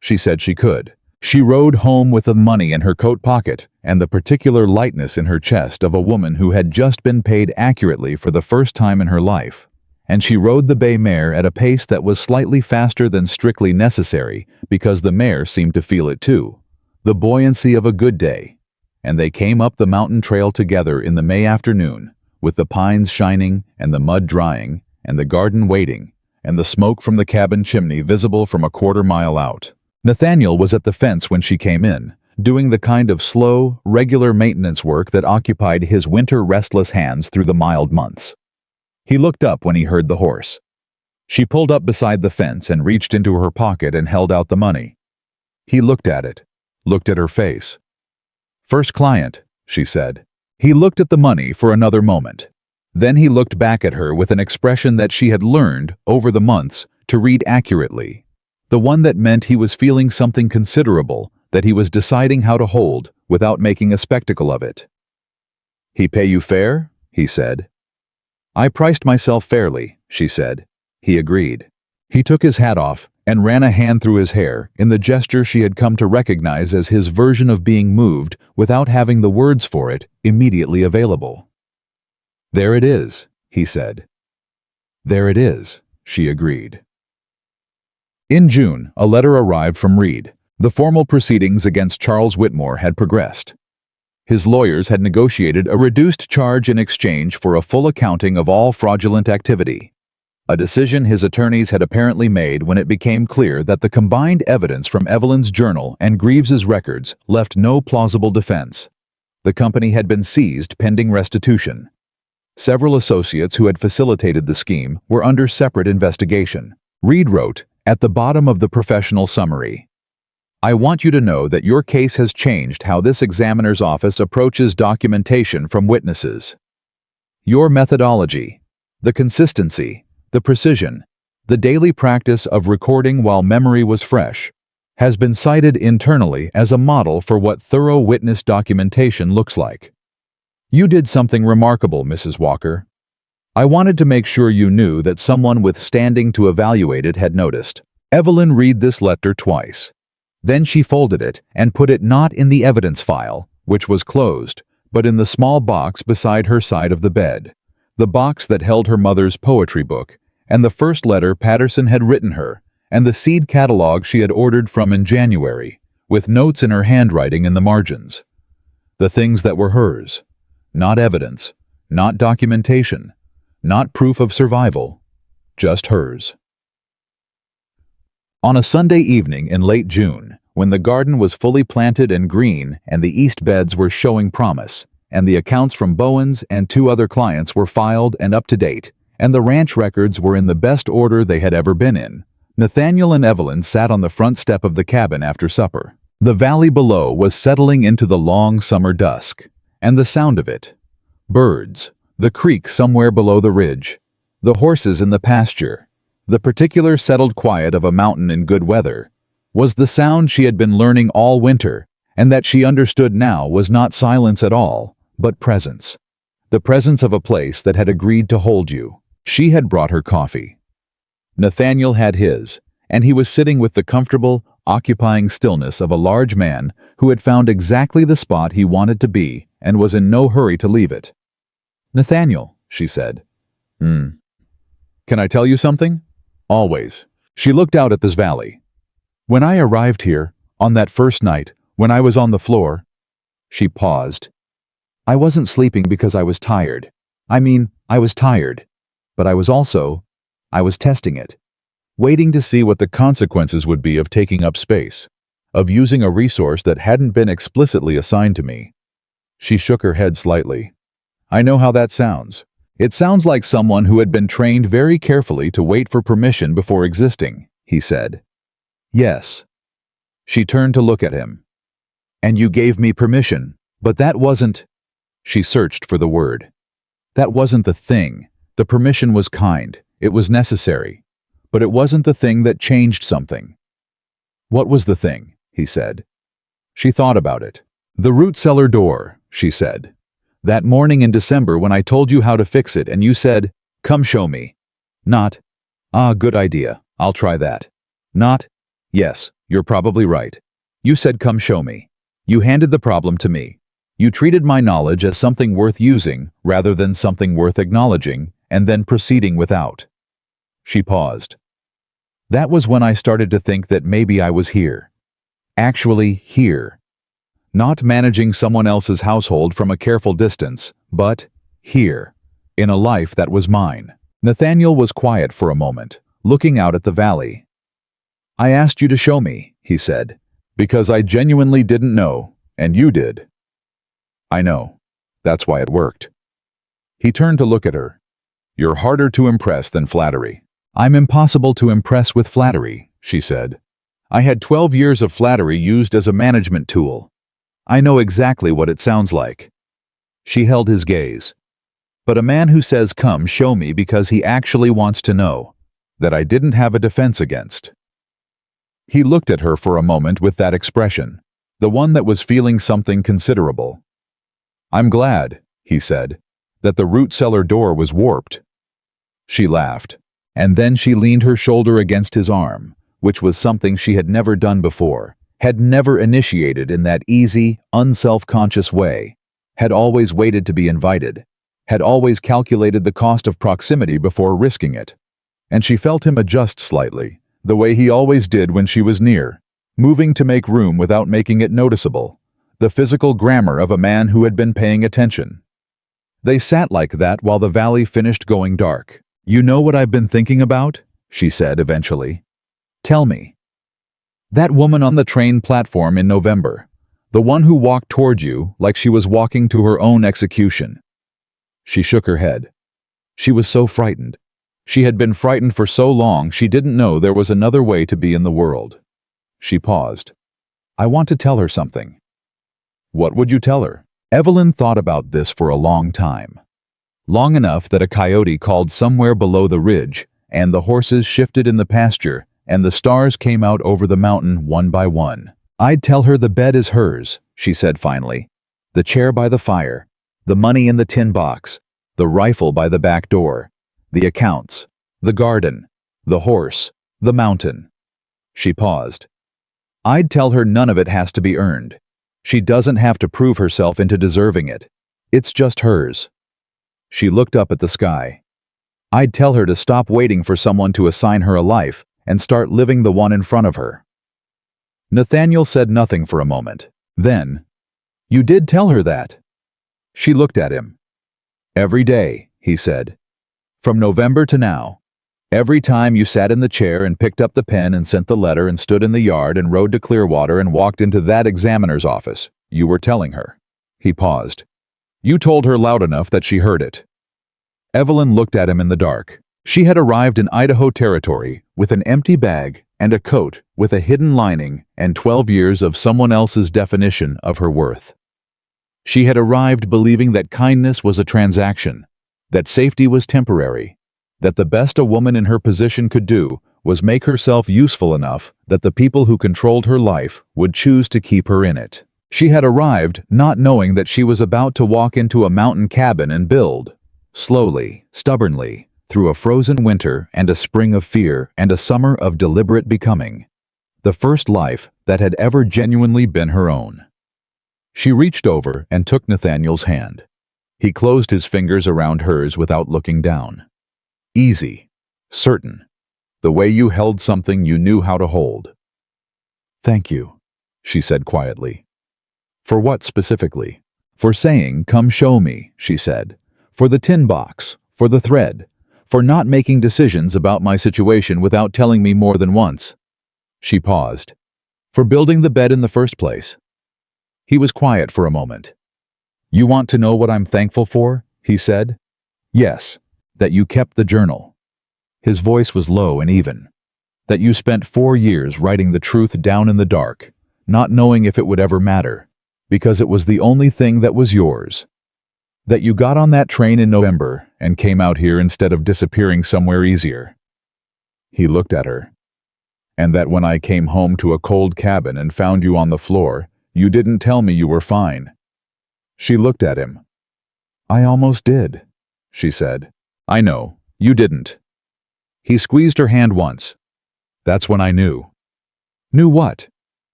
She said she could. She rode home with the money in her coat pocket and the particular lightness in her chest of a woman who had just been paid accurately for the first time in her life. And she rode the bay mare at a pace that was slightly faster than strictly necessary because the mare seemed to feel it too, the buoyancy of a good day. And they came up the mountain trail together in the May afternoon, with the pines shining and the mud drying and the garden waiting and the smoke from the cabin chimney visible from a quarter-mile out. Nathaniel was at the fence when she came in, doing the kind of slow, regular maintenance work that occupied his winter-restless hands through the mild months. He looked up when he heard the horse. She pulled up beside the fence and reached into her pocket and held out the money. He looked at it, looked at her face. "First client," she said. He looked at the money for another moment. Then he looked back at her with an expression that she had learned, over the months, to read accurately. The one that meant he was feeling something considerable that he was deciding how to hold without making a spectacle of it. "He pay you fair?" he said. "I priced myself fairly," she said. He agreed. He took his hat off and ran a hand through his hair in the gesture she had come to recognize as his version of being moved without having the words for it immediately available. "There it is," he said. There it is, she agreed. In June, a letter arrived from Reed. The formal proceedings against Charles Whitmore had progressed. His lawyers had negotiated a reduced charge in exchange for a full accounting of all fraudulent activity, a decision his attorneys had apparently made when it became clear that the combined evidence from Evelyn's journal and Greaves's records left no plausible defense. The company had been seized pending restitution. Several associates who had facilitated the scheme were under separate investigation. Reed wrote, at the bottom of the professional summary, I want you to know that your case has changed how this examiner's office approaches documentation from witnesses. Your methodology, the consistency, the precision, the daily practice of recording while memory was fresh, has been cited internally as a model for what thorough witness documentation looks like. You did something remarkable, Mrs. Walker. I wanted to make sure you knew that someone with standing to evaluate it had noticed. Evelyn read this letter twice. Then she folded it and put it not in the evidence file, which was closed, but in the small box beside her side of the bed, the box that held her mother's poetry book, and the first letter Patterson had written her, and the seed catalog she had ordered from in January, with notes in her handwriting in the margins. The things that were hers. Not evidence, not documentation, not proof of survival, just hers. On a Sunday evening in late June, when the garden was fully planted and green and the east beds were showing promise, and the accounts from Bowens and 2 other clients were filed and up to date, and the ranch records were in the best order they had ever been in, Nathaniel and Evelyn sat on the front step of the cabin after supper. The valley below was settling into the long summer dusk, and the sound of it, birds, the creek somewhere below the ridge, the horses in the pasture, the particular settled quiet of a mountain in good weather, was the sound she had been learning all winter, and that she understood now was not silence at all, but presence. The presence of a place that had agreed to hold you. She had brought her coffee. Nathaniel had his, and he was sitting with the comfortable, occupying stillness of a large man who had found exactly the spot he wanted to be and was in no hurry to leave it. Nathaniel, she said. Can I tell you something? Always. She looked out at this valley. When I arrived here, on that first night, when I was on the floor, she paused. I wasn't sleeping because I was tired. I was tired. But I was testing it. Waiting to see what the consequences would be of taking up space, of using a resource that hadn't been explicitly assigned to me. She shook her head slightly. I know how that sounds. It sounds like someone who had been trained very carefully to wait for permission before existing, he said. Yes. She turned to look at him. And you gave me permission, but that wasn't... She searched for the word. That wasn't the thing. The permission was kind. It was necessary. But it wasn't the thing that changed something. What was the thing? He said. She thought about it. The root cellar door, she said. That morning in December when I told you how to fix it and you said, come show me. Not, good idea, I'll try that. Not, yes, you're probably right. You said come show me. You handed the problem to me. You treated my knowledge as something worth using rather than something worth acknowledging and then proceeding without. She paused. That was when I started to think that maybe I was here. Actually here. Not managing someone else's household from a careful distance, but here, in a life that was mine. Nathaniel was quiet for a moment, looking out at the valley. I asked you to show me, he said, because I genuinely didn't know, and you did. I know. That's why it worked. He turned to look at her. You're harder to impress than flattery. I'm impossible to impress with flattery, she said. I had 12 years of flattery used as a management tool. I know exactly what it sounds like. She held his gaze. But a man who says come show me because he actually wants to know, that I didn't have a defense against. He looked at her for a moment with that expression, the one that was feeling something considerable. I'm glad, he said, that the root cellar door was warped. She laughed, and then she leaned her shoulder against his arm, which was something she had never done before, had never initiated in that easy, unself-conscious way, had always waited to be invited, had always calculated the cost of proximity before risking it. And she felt him adjust slightly, the way he always did when she was near, moving to make room without making it noticeable, the physical grammar of a man who had been paying attention. They sat like that while the valley finished going dark. "You know what I've been thinking about?" she said eventually. "Tell me." "That woman on the train platform in November. The one who walked toward you like she was walking to her own execution." She shook her head. She was so frightened. She had been frightened for so long she didn't know there was another way to be in the world. She paused. "I want to tell her something." "What would you tell her?" Evelyn thought about this for a long time. Long enough that a coyote called somewhere below the ridge, and the horses shifted in the pasture, and the stars came out over the mountain one by one. "I'd tell her the bed is hers," she said finally. "The chair by the fire, the money in the tin box, the rifle by the back door, the accounts, the garden, the horse, the mountain." She paused. "I'd tell her none of it has to be earned. She doesn't have to prove herself into deserving it. It's just hers." She looked up at the sky. "I'd tell her to stop waiting for someone to assign her a life and start living the one in front of her." Nathaniel said nothing for a moment. Then, "You did tell her that?" She looked at him. "Every day," he said. "From November to now. Every time you sat in the chair and picked up the pen and sent the letter and stood in the yard and rode to Clearwater and walked into that examiner's office, you were telling her." He paused. "You told her loud enough that she heard it." Evelyn looked at him in the dark. She had arrived in Idaho Territory with an empty bag and a coat with a hidden lining and 12 years of someone else's definition of her worth. She had arrived believing that kindness was a transaction, that safety was temporary, that the best a woman in her position could do was make herself useful enough that the people who controlled her life would choose to keep her in it. She had arrived not knowing that she was about to walk into a mountain cabin and build, slowly, stubbornly, through a frozen winter and a spring of fear and a summer of deliberate becoming, the first life that had ever genuinely been her own. She reached over and took Nathaniel's hand. He closed his fingers around hers without looking down. Easy, certain, the way you held something you knew how to hold. "Thank you," she said quietly. "For what specifically?" "For saying, 'Come show me,'" she said. "For the tin box, for the thread, for not making decisions about my situation without telling me more than once." She paused. "For building the bed in the first place." He was quiet for a moment. "You want to know what I'm thankful for?" he said. "Yes, that you kept the journal." His voice was low and even. "That you spent 4 years writing the truth down in the dark, not knowing if it would ever matter, because it was the only thing that was yours. That you got on that train in November and came out here instead of disappearing somewhere easier." He looked at her. "And that when I came home to a cold cabin and found you on the floor, you didn't tell me you were fine." She looked at him. "I almost did," she said. "I know, you didn't." He squeezed her hand once. "That's when I knew." "Knew what?"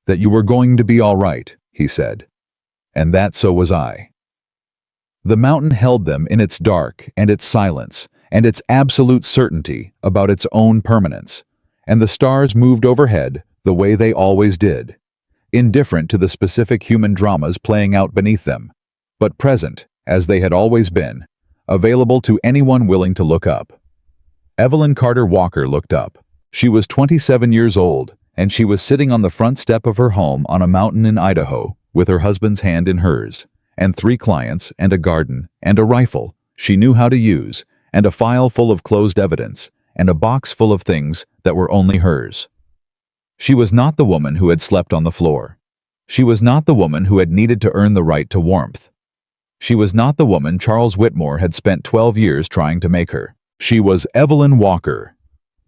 "That you were going to be all right," he said. "And that so was I." The mountain held them in its dark and its silence and its absolute certainty about its own permanence, and the stars moved overhead the way they always did, indifferent to the specific human dramas playing out beneath them, but present, as they had always been, available to anyone willing to look up. Evelyn Carter Walker looked up. She was 27 years old, and she was sitting on the front step of her home on a mountain in Idaho, with her husband's hand in hers, and 3 clients, and a garden, and a rifle she knew how to use, and a file full of closed evidence, and a box full of things that were only hers. She was not the woman who had slept on the floor. She was not the woman who had needed to earn the right to warmth. She was not the woman Charles Whitmore had spent 12 years trying to make her. She was Evelyn Walker,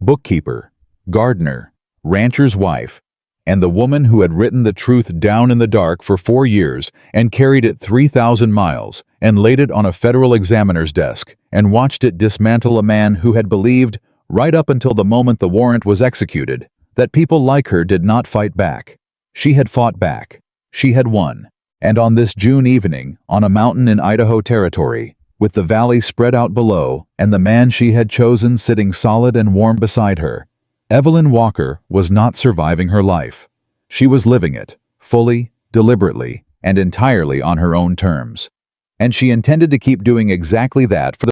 bookkeeper, gardener, rancher's wife, and the woman who had written the truth down in the dark for 4 years and carried it 3,000 miles and laid it on a federal examiner's desk and watched it dismantle a man who had believed, right up until the moment the warrant was executed, that people like her did not fight back. She had fought back. She had won. And on this June evening, on a mountain in Idaho Territory, with the valley spread out below and the man she had chosen sitting solid and warm beside her. Evelyn Walker was not surviving her life. She was living it, fully, deliberately, and entirely on her own terms. And she intended to keep doing exactly that for the